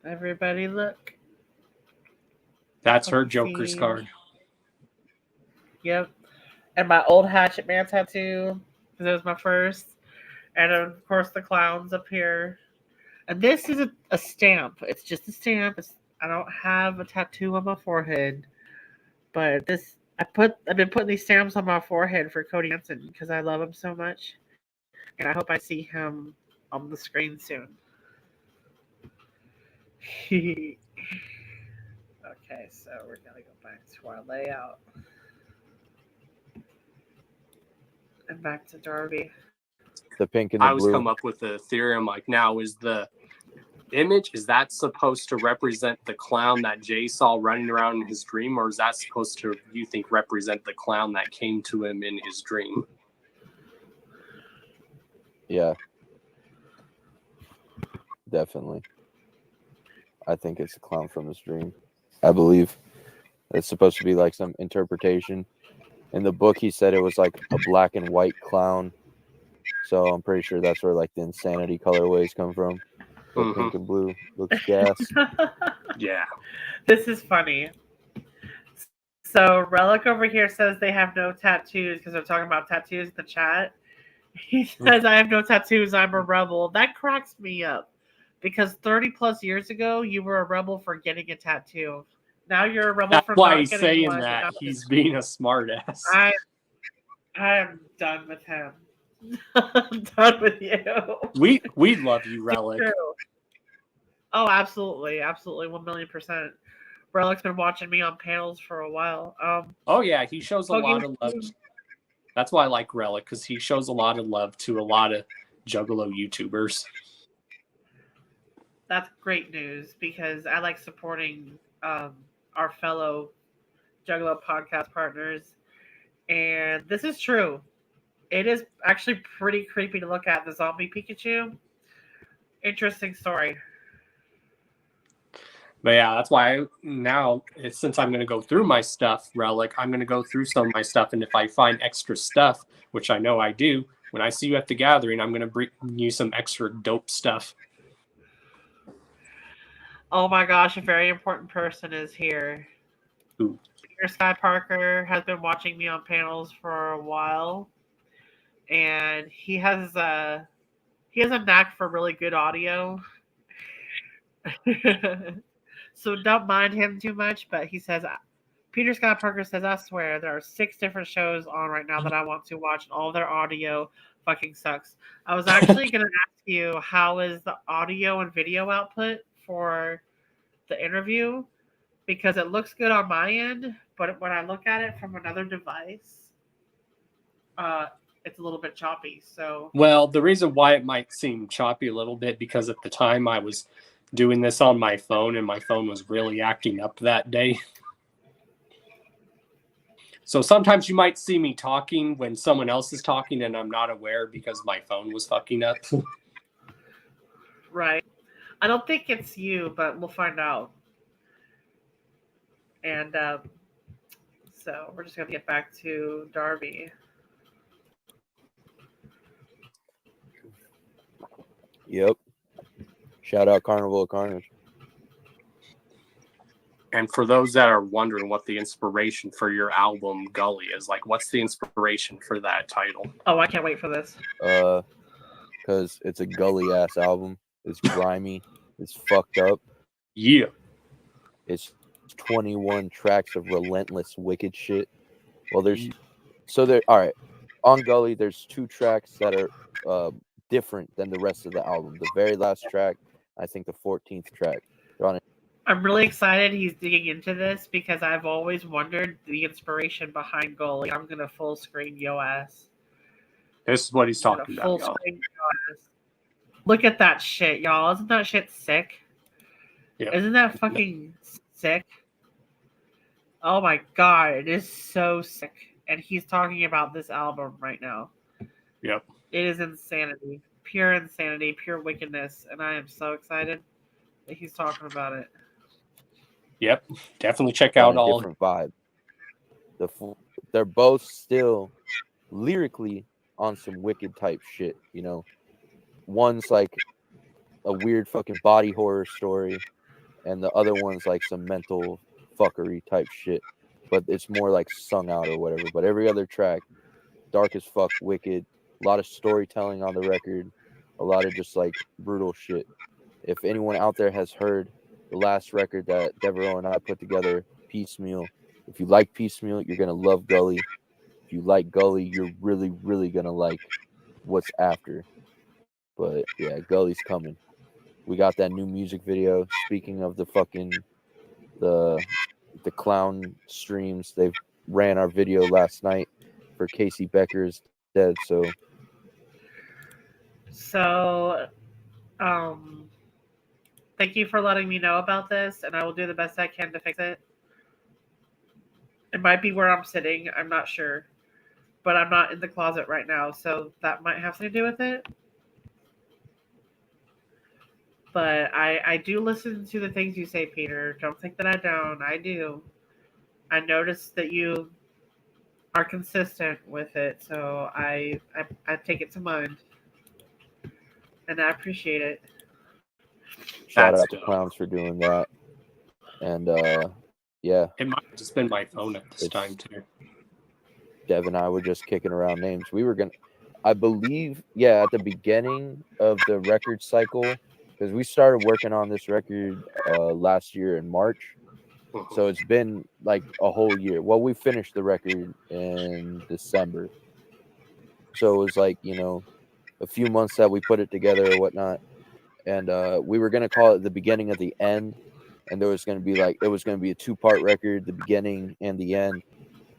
Everybody look. That's her Joker's card. Yep. And my old Hatchet Man tattoo, because it was my first. And of course the clowns up here. And this is a stamp. It's just a stamp. I don't have a tattoo on my forehead. But this I've been putting these stamps on my forehead for Cody Hansen because I love him so much. And I hope I see him on the screen soon. Okay, so we're gonna go back to our layout. And back to Darby. The pink and the I always blue. come up with a theory. I'm like, now is the image, is that supposed to represent the clown that Jay saw running around in his dream, or is that supposed to, you think, represent the clown that came to him in his dream? Yeah. Definitely. I think it's a clown from his dream. I believe it's supposed to be like some interpretation. In the book, he said it was like a black and white clown. So I'm pretty sure that's where like the insanity colorways come from. The pink and blue looks gas. Yeah. This is funny. So Relic over here says they have no tattoos because they're talking about tattoos in the chat. He says, I have no tattoos. I'm a rebel. That cracks me up. Because 30 plus years ago, you were a rebel for getting a tattoo. Now you're a rebel That's for why not he's getting saying one. that. He's being a smartass. I am done with him. I'm done with you. We love you, Relic. Oh, absolutely. Absolutely. 1,000,000%. Relic's been watching me on panels for a while. Oh, yeah. He shows a lot of love. That's why I like Relic, because he shows a lot of love to a lot of Juggalo YouTubers. That's great news because I like supporting our fellow Juggalo podcast partners. And this is true. It is actually pretty creepy to look at, the zombie Pikachu. Interesting story. But yeah, that's why since I'm going to go through my stuff, Relic, I'm going to go through some of my stuff. And if I find extra stuff, which I know I do, when I see you at the gathering, I'm gonna bring you some extra dope stuff. Oh my gosh, a very important person is here. Who? Peter Sky Parker has been watching me on panels for a while, and he has a knack for really good audio. So don't mind him too much, but he says Peter Scott Parker says, I swear there are 6 different shows on right now that I want to watch, and all their audio fucking sucks. I was actually gonna ask you, how is the audio and video output for the interview? Because it looks good on my end, but when I look at it from another device, it's a little bit choppy. So Well, the reason why it might seem choppy a little bit, because at the time I was doing this on my phone and my phone was really acting up that day. So sometimes you might see me talking when someone else is talking and I'm not aware because my phone was fucking up. right. I don't think it's you, but we'll find out. And so we're just going to get back to Darby. Yep. Shout out Carnival of Carnage. And for those that are wondering what the inspiration for your album Gully is, like, what's the inspiration for that title? Oh, I can't wait for this. Because it's a gully ass album. It's grimy. It's fucked up. Yeah. It's 21 tracks of relentless wicked shit. Well, all right. On Gully, there's 2 tracks that are different than the rest of the album. The very last track, I think the 14th track. They're on it. I'm really excited he's digging into this because I've always wondered the inspiration behind Goalie. I'm going to full screen yo ass. This is what he's talking about, y'all. Look at that shit, y'all. Isn't that shit sick? Yep. Isn't that fucking sick? Oh my god, it is so sick. And he's talking about this album right now. Yep. It is insanity. Pure insanity, pure wickedness. And I am so excited that he's talking about it. Yep. Definitely check out all. Different vibe. They're both still lyrically on some wicked type shit, you know. One's like a weird fucking body horror story, and the other one's like some mental fuckery type shit. But it's more like sung out or whatever. But every other track, dark as fuck, wicked. A lot of storytelling on the record. A lot of just like brutal shit. If anyone out there has heard the last record that Devereaux and I put together, Piecemeal. If you like Piecemeal, you're going to love Gully. If you like Gully, you're really, really going to like what's after. But yeah, Gully's coming. We got that new music video. Speaking of the fucking, the clown streams, they ran our video last night for Casey Becker's Dead. So, thank you for letting me know about this, and I will do the best I can to fix it. It might be where I'm sitting, I'm not sure. But I'm not in the closet right now, so that might have something to do with it. But I do listen to the things you say, Peter. Don't think that I don't. I do. I notice that you are consistent with it, so I take it to mind. And I appreciate it. Shout out to Clowns for doing that. And yeah. It might have just been my phone at this time too. Dev and I were just kicking around names. We were I believe, at the beginning of the record cycle, because we started working on this record last year in March. So it's been like a whole year. Well, we finished the record in December. So it was like, a few months that we put it together or whatnot. And we were going to call it the beginning of the end. And there was going to be it was going to be a 2-part record, the beginning and the end.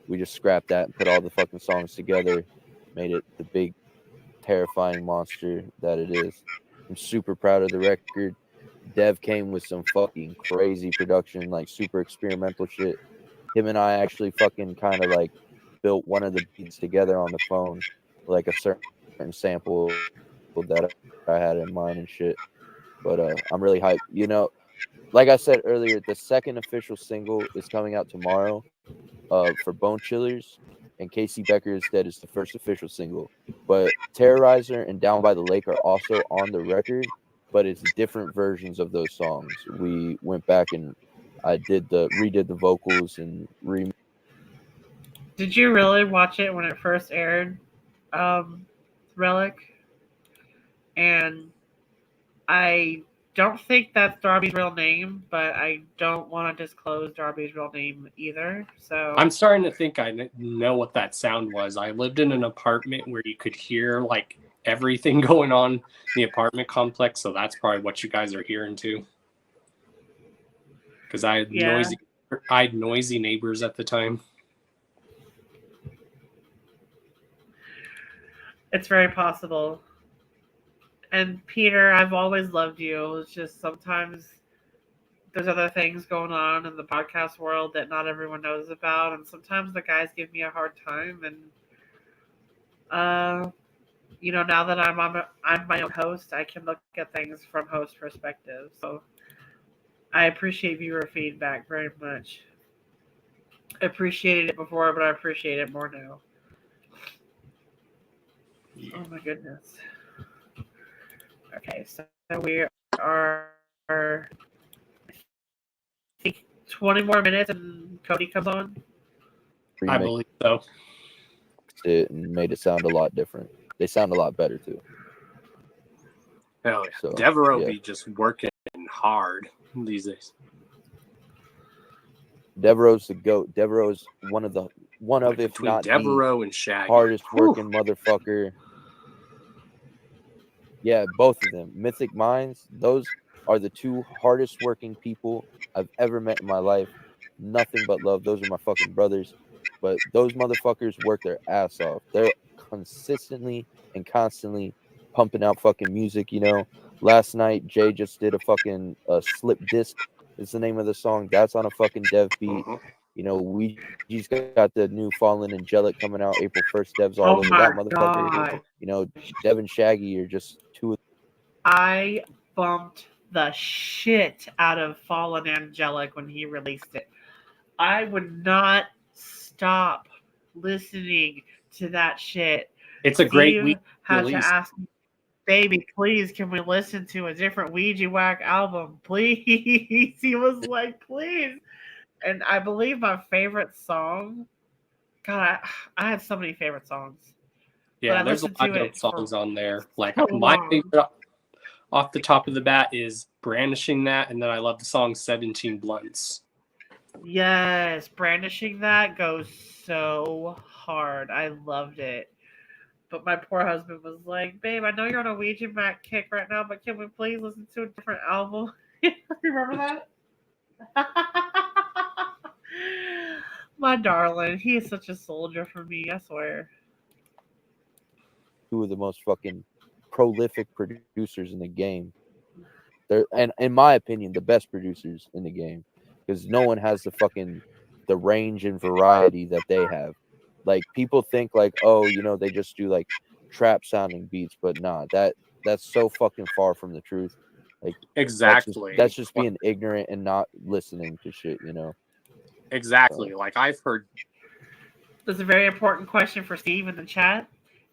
We just scrapped that and put all the fucking songs together, made it the big, terrifying monster that it is. I'm super proud of the record. Dev came with some fucking crazy production, like super experimental shit. Him and I actually fucking kind of like built one of the beats together on the phone, like a certain sample that I had in mind and shit. But I'm really hyped. Like I said earlier, the second official single is coming out tomorrow for Bone Chillers. and Casey Becker is Dead is the first official single. But Terrorizer and Down by the Lake are also on the record, but it's different versions of those songs. We went back and I redid the vocals and Did you really watch it when it first aired, Relic? And I don't think that's Darby's real name, but I don't want to disclose Darby's real name either. So I'm starting to think I know what that sound was. I lived in an apartment where you could hear like everything going on in the apartment complex, so that's probably what you guys are hearing too. Because I had noisy neighbors at the time. it's very possible. And Peter, I've always loved you. It's just sometimes there's other things going on in the podcast world that not everyone knows about, and sometimes the guys give me a hard time. And now that I'm my own host, I can look at things from host perspective. So I appreciate viewer feedback very much. I appreciated it before, but I appreciate it more now. Oh my goodness. Okay, so we are I think 20 more minutes and Cody comes on. I believe so. it and made it sound a lot different. They sound a lot better too. Hell yeah. So, Devereaux be just working hard these days. Devereaux's the GOAT. Devereaux's one of if Between not Devereaux the and Shaggy. hardest working motherfucker. Yeah, both of them. Mythic Minds, those are the two hardest working people I've ever met in my life. Nothing but love. Those are my fucking brothers. But those motherfuckers work their ass off. They're consistently and constantly pumping out fucking music, you know. Last night, Jay just did a fucking Slip Disc is the name of the song. That's on a fucking dev beat. You know, we just got the new Fallen Angelic coming out April 1st. Devs all over that motherfucker. God. You know, Dev and Shaggy are just two of I bumped the shit out of Fallen Angelic when he released it. I would not stop listening to that shit. It's a great week had release. to ask me, baby, please, can we listen to a different Ouija Whack album? Please. He was like, please. And I believe my favorite song, God, I had so many favorite songs. Yeah, there's a lot of dope songs on there. Like my favorite off the top of the bat is Brandishing That, and then I love the song 17 Blunts. Yes, Brandishing That goes so hard. I loved it. But my poor husband was like, babe, I know you're on a Ouija Mac kick right now, but can we please listen to a different album? Remember that? My darling, he is such a soldier for me, I swear. two of the most fucking prolific producers in the game. They're, and in my opinion, the best producers in the game, because no one has the range and variety that they have. Like, people think like, oh, you know, they just do like trap sounding beats, but nah, that's so fucking far from the truth. Like, exactly, that's just being ignorant and not listening to shit, you know. Exactly. Like, I've heard. There's a very important question for Steve in the chat.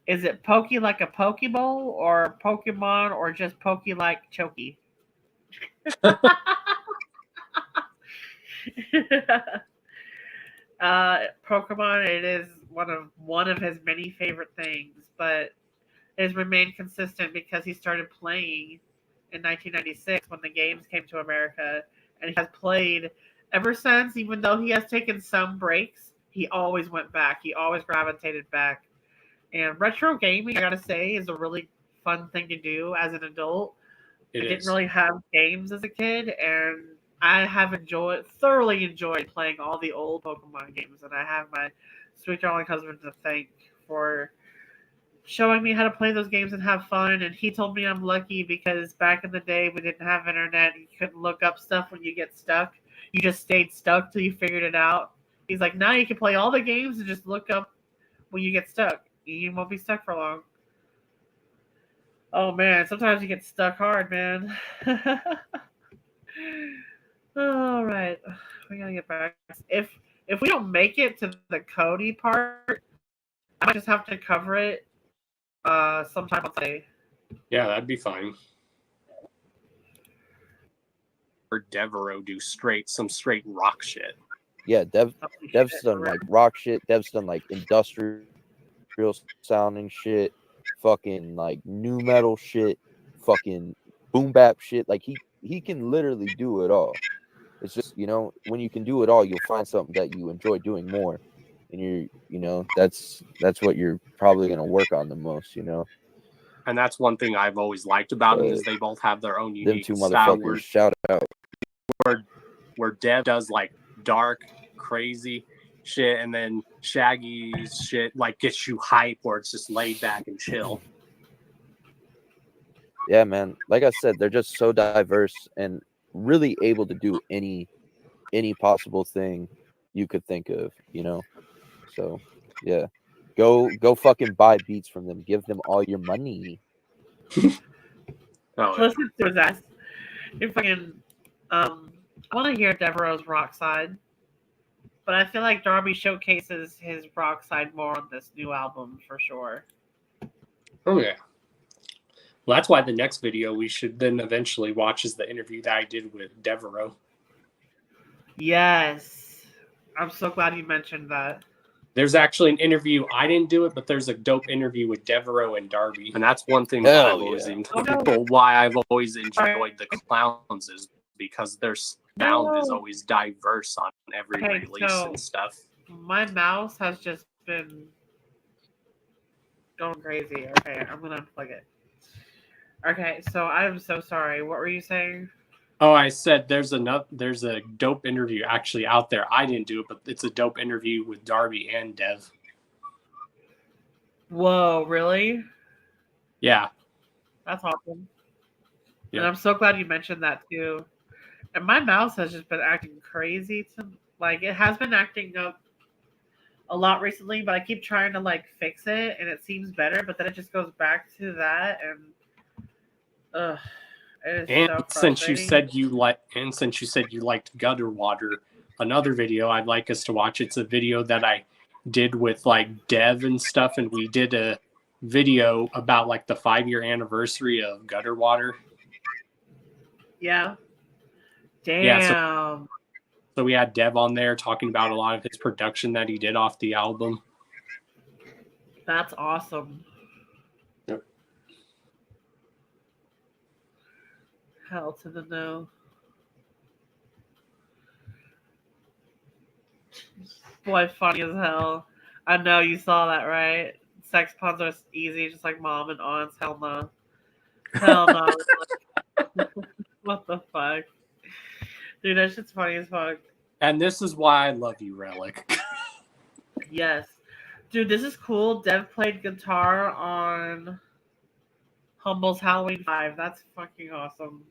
Is it Pokey like a Pokeball, or Pokemon, or just Pokey like Chokey? Pokemon, it is one of his many favorite things, but it has remained consistent because he started playing in 1996 when the games came to America, and he has played ever since. Even though he has taken some breaks, he always went back. He always gravitated back. And retro gaming, I gotta say, is a really fun thing to do as an adult. I didn't really have games as a kid, and I have thoroughly enjoyed playing all the old Pokemon games. And I have my sweet darling husband to thank for showing me how to play those games and have fun. And he told me I'm lucky because back in the day we didn't have internet. You couldn't look up stuff when you get stuck. You just stayed stuck till you figured it out. He's like, now you can play all the games and just look up when you get stuck. You won't be stuck for long. Oh man, sometimes you get stuck hard, man. All right, we gotta get back. If we don't make it to the Cody part, I might just have to cover it sometime on Sunday. Yeah, that'd be fine. Or Devereaux do some straight rock shit. Yeah, Dev's done like rock shit. Dev's done like industrial sounding shit, fucking like new metal shit, fucking boom bap shit. Like he can literally do it all. It's just, you know, when you can do it all, you'll find something that you enjoy doing more, and you know, that's what you're probably gonna work on the most, you know. And that's one thing I've always liked about them is they both have their own Them unique two style. motherfuckers, shout out. Where Dev does like dark, crazy shit, and then Shaggy's shit like gets you hype, where it's just laid back and chill. Yeah, man. Like I said, they're just so diverse and really able to do any possible thing you could think of, you know. So yeah, go fucking buy beats from them. Give them all your money. Oh, Listen to his ass. You fucking I want to hear Devereaux's rock side, but I feel like Darby showcases his rock side more on this new album for sure. oh yeah. Well, that's why the next video we should then eventually watch is the interview that I did with Devereaux. Yes, I'm so glad you mentioned that. There's actually an interview. I didn't do it, but there's a dope interview with Devereaux and Darby. And that's one thing that I've always even told people why I've always enjoyed the Clowns is because their sound is always diverse on every release and stuff. My mouse has just been going crazy. Okay, I'm gonna unplug it. Okay, so I'm so sorry. What were you saying? Oh, I said there's a dope interview actually out there. I didn't do it, but it's a dope interview with Darby and Dev. Whoa, really? Yeah. That's awesome. Yeah. And I'm so glad you mentioned that too. And my mouse has just been acting crazy it has been acting up a lot recently, but I keep trying to like fix it and it seems better, but then it just goes back to that and And so since you said you liked Gutter Water, another video I'd like us to watch. It's a video that I did with like Dev and stuff, and we did a video about like the 5-year anniversary of Gutter Water. Yeah. Damn. Yeah, so we had Dev on there talking about a lot of his production that he did off the album. That's awesome. Yep. Hell to the no. Boy, funny as hell. I know you saw that, right? Sex puns are easy, just like mom and aunts. Hell no. Hell no. What the fuck? Dude, that shit's funny as fuck. And this is why I love you, Relic. Yes. Dude, this is cool. Dev played guitar on Humble's Halloween 5. That's fucking awesome.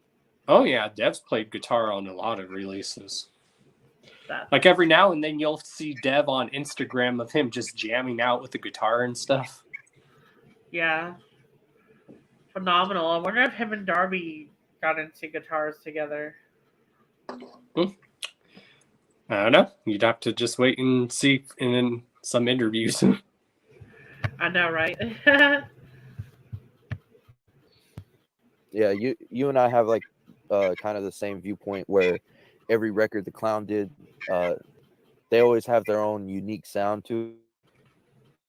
Oh yeah, Dev's played guitar on a lot of releases. Like every now and then you'll see Dev on Instagram of him just jamming out with the guitar and stuff. Yeah. Phenomenal. I wonder if him and Darby got into guitars together. I don't know. You'd have to just wait and see in some interviews. I know, right? Yeah, you and I have like kind of the same viewpoint where every record the Clown did, they always have their own unique sound to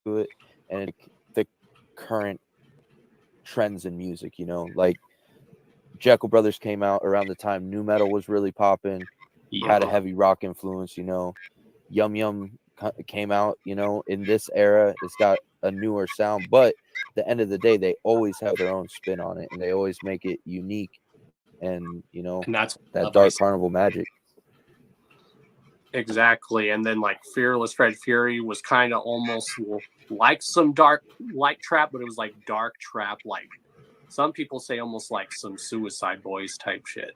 it, and the current trends in music, you know, like Jekyll Brothers came out around the time new metal was really popping, had a heavy rock influence, you know. Yum Yum came out, you know, in this era. It's got a newer sound, but at the end of the day, they always have their own spin on it, and they always make it unique. And you know, and that's that Dark Carnival magic. Exactly. And then like Fearless Fred Fury was kind of almost like some dark light trap, but it was like dark trap, like some people say almost like some Suicide Boys type shit.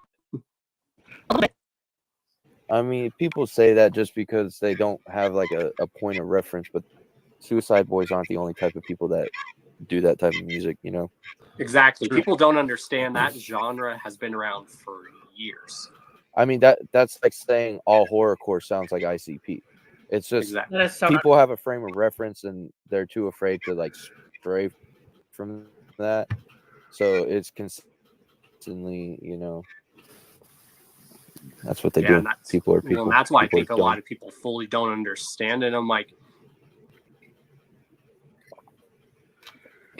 I mean, people say that just because they don't have like a point of reference, but Suicide Boys aren't the only type of people that do that type of music, you know? Exactly. People don't understand that genre has been around for years. I mean, that's like saying all horrorcore sounds like ICP. It's just Exactly. That is so people have a frame of reference and they're too afraid to like stray from that. So it's constantly, that's what they Yeah, do. and that's People are well, people. and that's why I People are think a dumb. lot of people fully don't understand it. I'm like,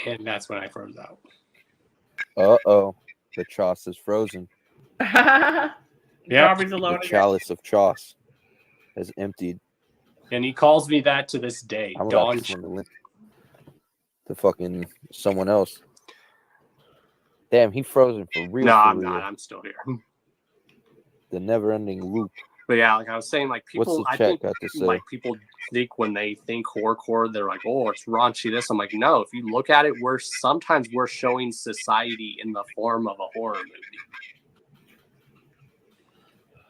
and that's when I froze out. Uh-oh. The choss is frozen. Yep. Darby's The alone again. chalice of choss has emptied. And he calls me that to this day. I'm about Don. to send a link to fucking someone else. Damn, he frozen for real. No, for I'm real. not. I'm still here. The never-ending loop. But yeah, like I was saying, like What's people, the I chat think got to say? like people think when they think horrorcore, they're like, oh, it's raunchy. This. I'm like, no. If you look at it, sometimes we're showing society in the form of a horror movie.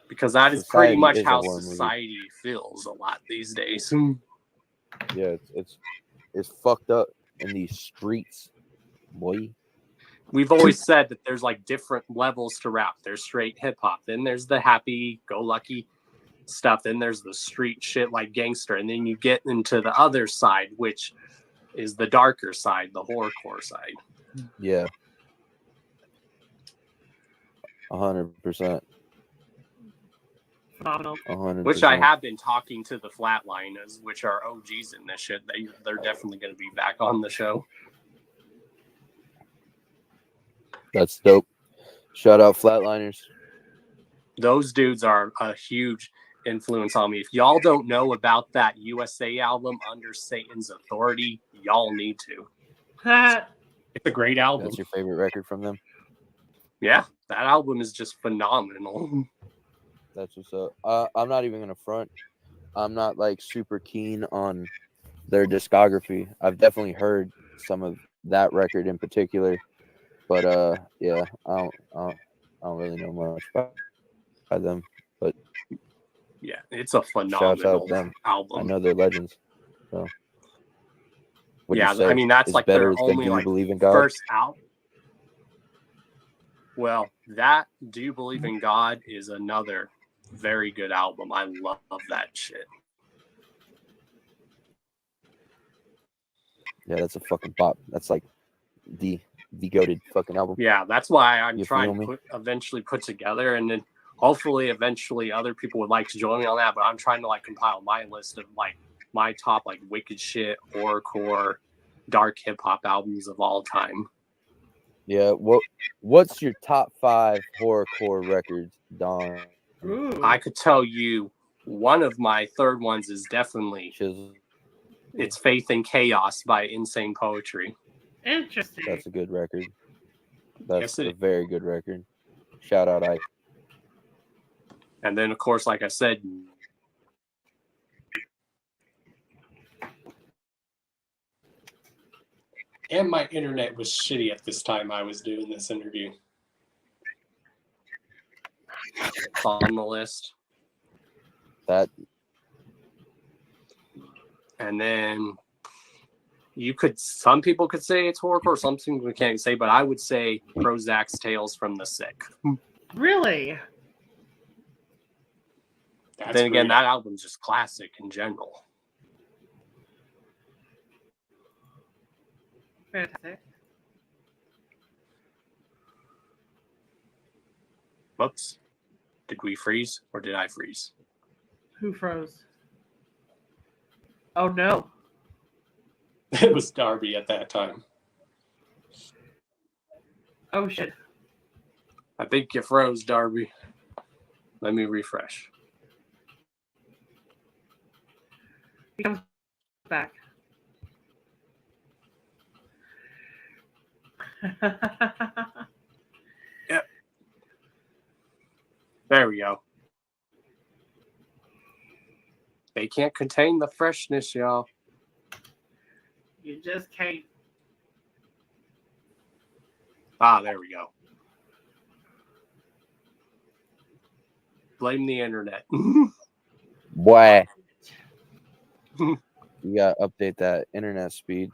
Because that is pretty Society much is a how horror movie. society feels a lot these days. Yeah, it's fucked up in these streets, boy. We've always said that there's like different levels to rap. There's straight hip hop, then there's the happy go lucky stuff, then there's the street shit like gangster, and then you get into the other side, which is the darker side, the horrorcore side. Yeah, 100%. Phenomenal. 100%. Which I have been talking to the Flatliners, which are OGs in this shit. They're definitely going to be back on the show. That's dope. Shout out Flatliners. Those dudes are a huge influence on me. If y'all don't know about that USA album, Under Satan's Authority, y'all need to. It's a great album. That's your favorite record from them? Yeah, that album is just phenomenal. That's what's up. I'm not even gonna front. I'm not like super keen on their discography. I've definitely heard some of that record in particular, but yeah, I don't really know much by them. But Yeah, it's a shouts phenomenal out them. album. I know they're legends. So what'd Yeah, you say? I mean that's It's like better their is good. only Do you like believe in God? first out. Well, that Do You Believe in God is another very good album. I love that shit. Yeah, that's a fucking bop. That's like the goated fucking album. Yeah, that's why I'm You trying feel me? to eventually put together, and then hopefully eventually other people would like to join me on that. But I'm trying to like compile my list of like my top like wicked shit, horrorcore, dark hip hop albums of all time. Yeah. What's your top 5 horrorcore records, Don? Ooh. I could tell you one of my third ones is definitely Chisel. It's Faith and Chaos by Insane Poetry. Interesting. That's a good record. That's Yes, a very good record. Shout out Ike. And then of course, like I said, and my internet was shitty at this time I was doing this interview. It's on the list. That And then some people could say it's horrorcore, some people can't say, but I would say Prozac's Tales from the Sick. Really? Then again, that album's just classic in general. Fantastic. Whoops. Did we freeze or did I freeze? Who froze? Oh no. It was Darby at that time. Oh shit. I think you froze, Darby. Let me refresh. He comes back. Yep. There we go. They can't contain the freshness, y'all. You just can't. Ah, there we go. Blame the internet. boy. You gotta update that internet speed.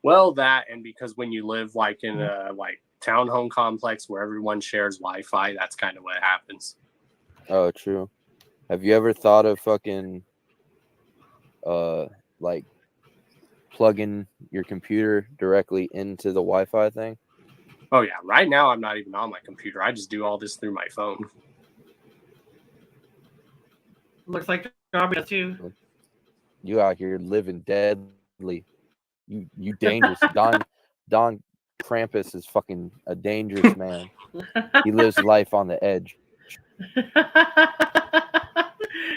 Well, that and because when you live like in a like townhome complex where everyone shares Wi-Fi, that's kind of what happens. Oh, true. Have you ever thought of fucking like plugging your computer directly into the Wi-Fi thing? Oh yeah, right now I'm not even on my computer. I just do all this through my phone. Looks like Darby does too. You out here living deadly. You dangerous. Don Krampus is fucking a dangerous man. He lives life on the edge.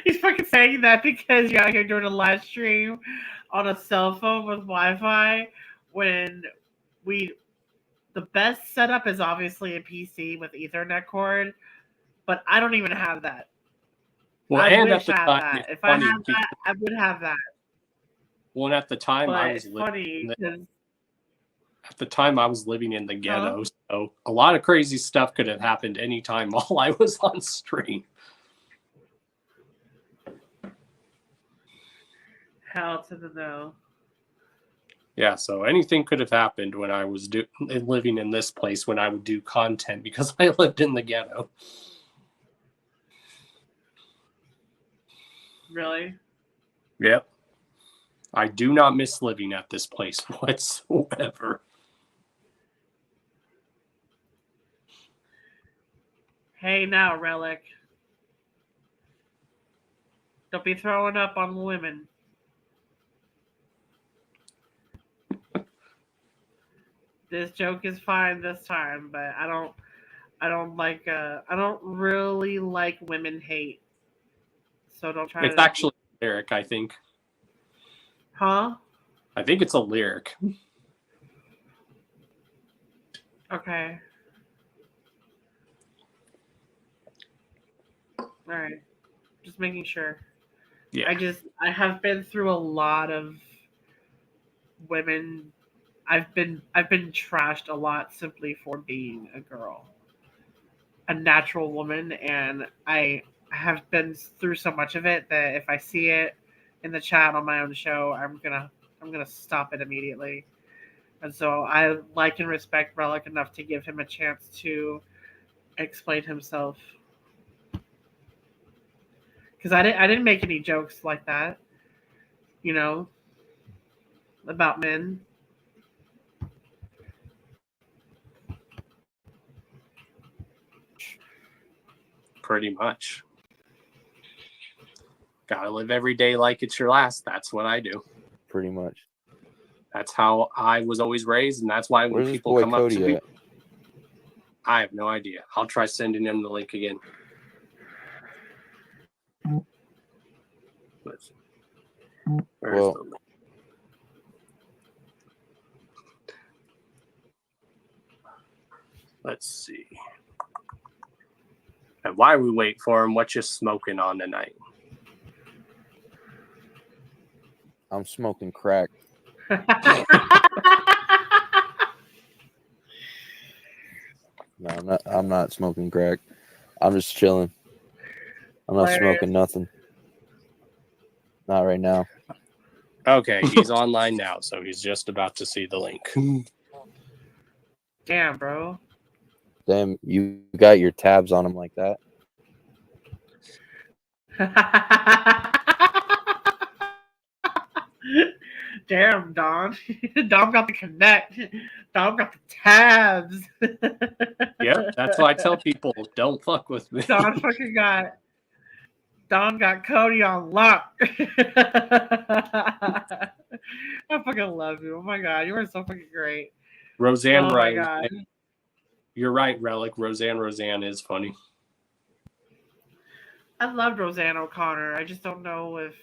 He's fucking saying that because you're out here doing a live stream on a cell phone with Wi-Fi when the best setup is obviously a PC with Ethernet cord, but I don't even have that. Well, I and wish at the I had time, that. it's If I funny had that, I would have that. well, and at the time But I was it's living funny in the, because at the time I was living in the ghetto, so a lot of crazy stuff could have happened anytime while I was on stream. hell to the no. Yeah, so anything could have happened when I was living in this place when I would do content because I lived in the ghetto. Really? Yep. I do not miss living at this place whatsoever. Hey now, Relic. Don't be throwing up on women. This joke is fine this time, but I don't really like women hate. So don't try It's to. actually a lyric, I think. Huh? I think it's a lyric. Okay. All right. Just making sure. Yeah. I have been through a lot of women. I've been trashed a lot simply for being a girl, a natural woman, and I have been through so much of it that if I see it in the chat on my own show, I'm gonna stop it immediately. And so I like and respect Relic enough to give him a chance to explain himself. Because I didn't make any jokes like that, you know, about men. Pretty much. Gotta live every day like it's your last. That's what I do. Pretty much. That's how I was always raised, and that's why when Where's this people boy come Cody up to me, at? I have no idea. I'll try sending him the link again. Where's the link? Let's see. And while we wait for him, what you smoking on tonight? I'm smoking crack. No, I'm not smoking crack. I'm just chilling. I'm not smoking nothing. Not right now. Okay, he's online now, so he's just about to see the link. Damn, bro. Damn, you got your tabs on him like that. Damn, Don. Dom got the connect. Dom got the tabs. Yep, that's why I tell people, don't fuck with me. Don got Cody on lock. I fucking love you. Oh my god, you are so fucking great. Roseanne, oh right? My god. You're right, Relic. Roseanne is funny. I loved Roseanne O'Connor. I just don't know if.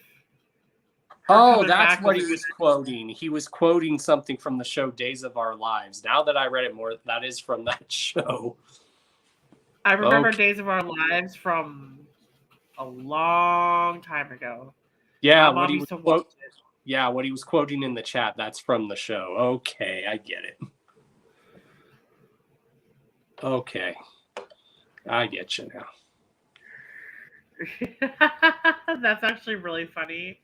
Oh, that's what he was quoting. He was quoting something from the show Days of Our Lives. Now that I read it more, that is from that show. I remember Days of Our Lives from a long time ago. Yeah, what he was quoting in the chat, that's from the show. Okay, I get it. Okay. I get you now. That's actually really funny.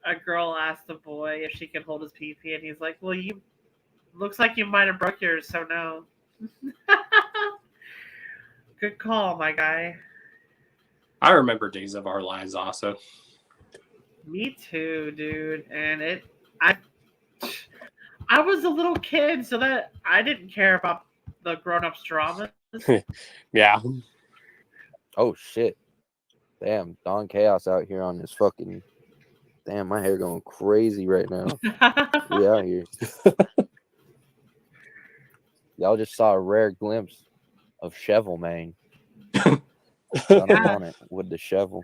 A girl asked a boy if she could hold his pee-pee, and he's like, well, you looks like you might have broke yours, so no. Good call, my guy. I remember Days of Our Lives also. Me too, dude. And I was a little kid, so that I didn't care about the grown-ups dramas. Yeah. Oh shit! Damn, Don Chaos out here on this fucking. Damn, my hair going crazy right now. We out here. Y'all just saw a rare glimpse of Shovel Man. Got him on it with the shovel.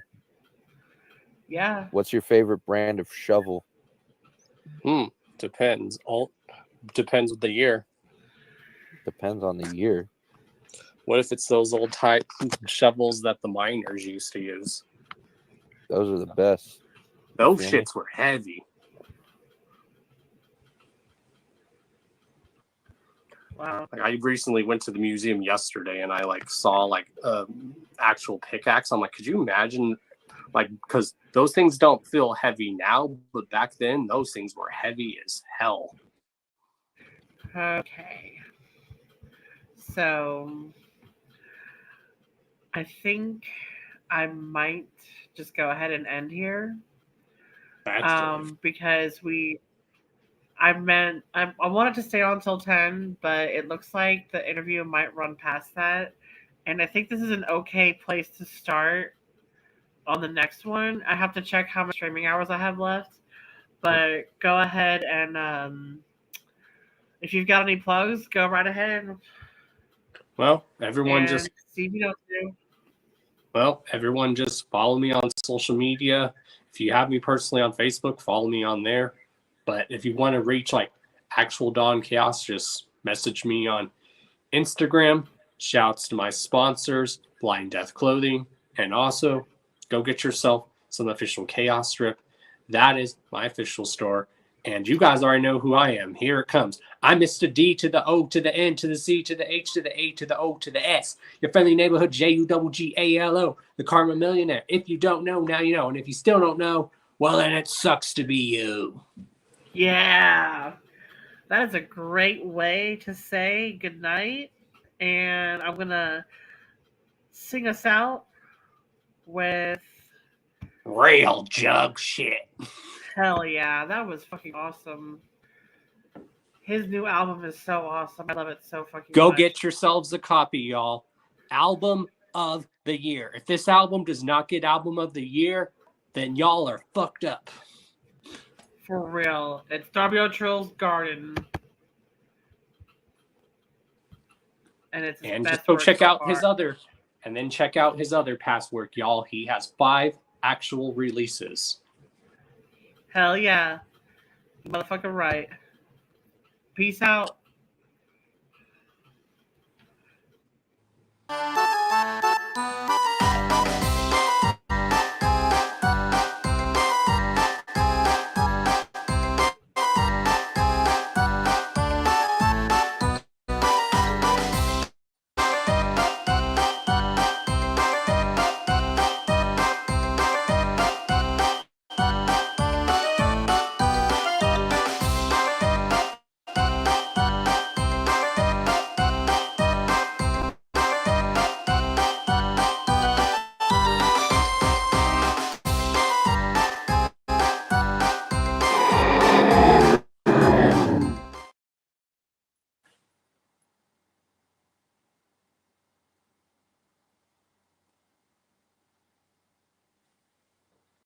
Yeah. What's your favorite brand of shovel? Depends. All depends with the year. Depends on the year. What if it's those old type shovels that the miners used to use? Those are the best. Those feel me? shits were heavy. Wow. Like, I recently went to the museum yesterday and I like saw like actual pickaxe. I'm like, could you imagine? Like, because those things don't feel heavy now, but back then those things were heavy as hell. Okay. So I think I might just go ahead and end here. Because I wanted to stay on till 10, but it looks like the interview might run past that. And I think this is an okay place to start on the next one. I have to check how much streaming hours I have left. But go ahead and if you've got any plugs, go right ahead Well, everyone and just see if you don't do. everyone just follow me on social media. If you have me personally on Facebook, follow me on there. But if you want to reach like actual Don Chaos, just message me on Instagram. Shouts to my sponsors, Blind Death Clothing, and also go get yourself some official Chaos strip. That is my official store. And you guys already know who I am. Here it comes. I'm Mr. D to the O to the N to the C to the H to the A to the O to the S. Your friendly neighborhood Juggalo, the Karma Millionaire. If you don't know, now you know. And if you still don't know, well, then it sucks to be you. Yeah. That is a great way to say goodnight. And I'm going to sing us out with Real jug shit. hell yeah. That was fucking awesome. His new album is so awesome. I love it so fucking Go much. get yourselves a copy, y'all. Album of the year. If this album does not get album of the year, then y'all are fucked up. For real. It's Darby O'Trill's Garden. And it's his And best just go work check so out far. his other, and then check out his other past work, y'all. He has 5 actual releases. Hell yeah. Motherfucker right. Peace out.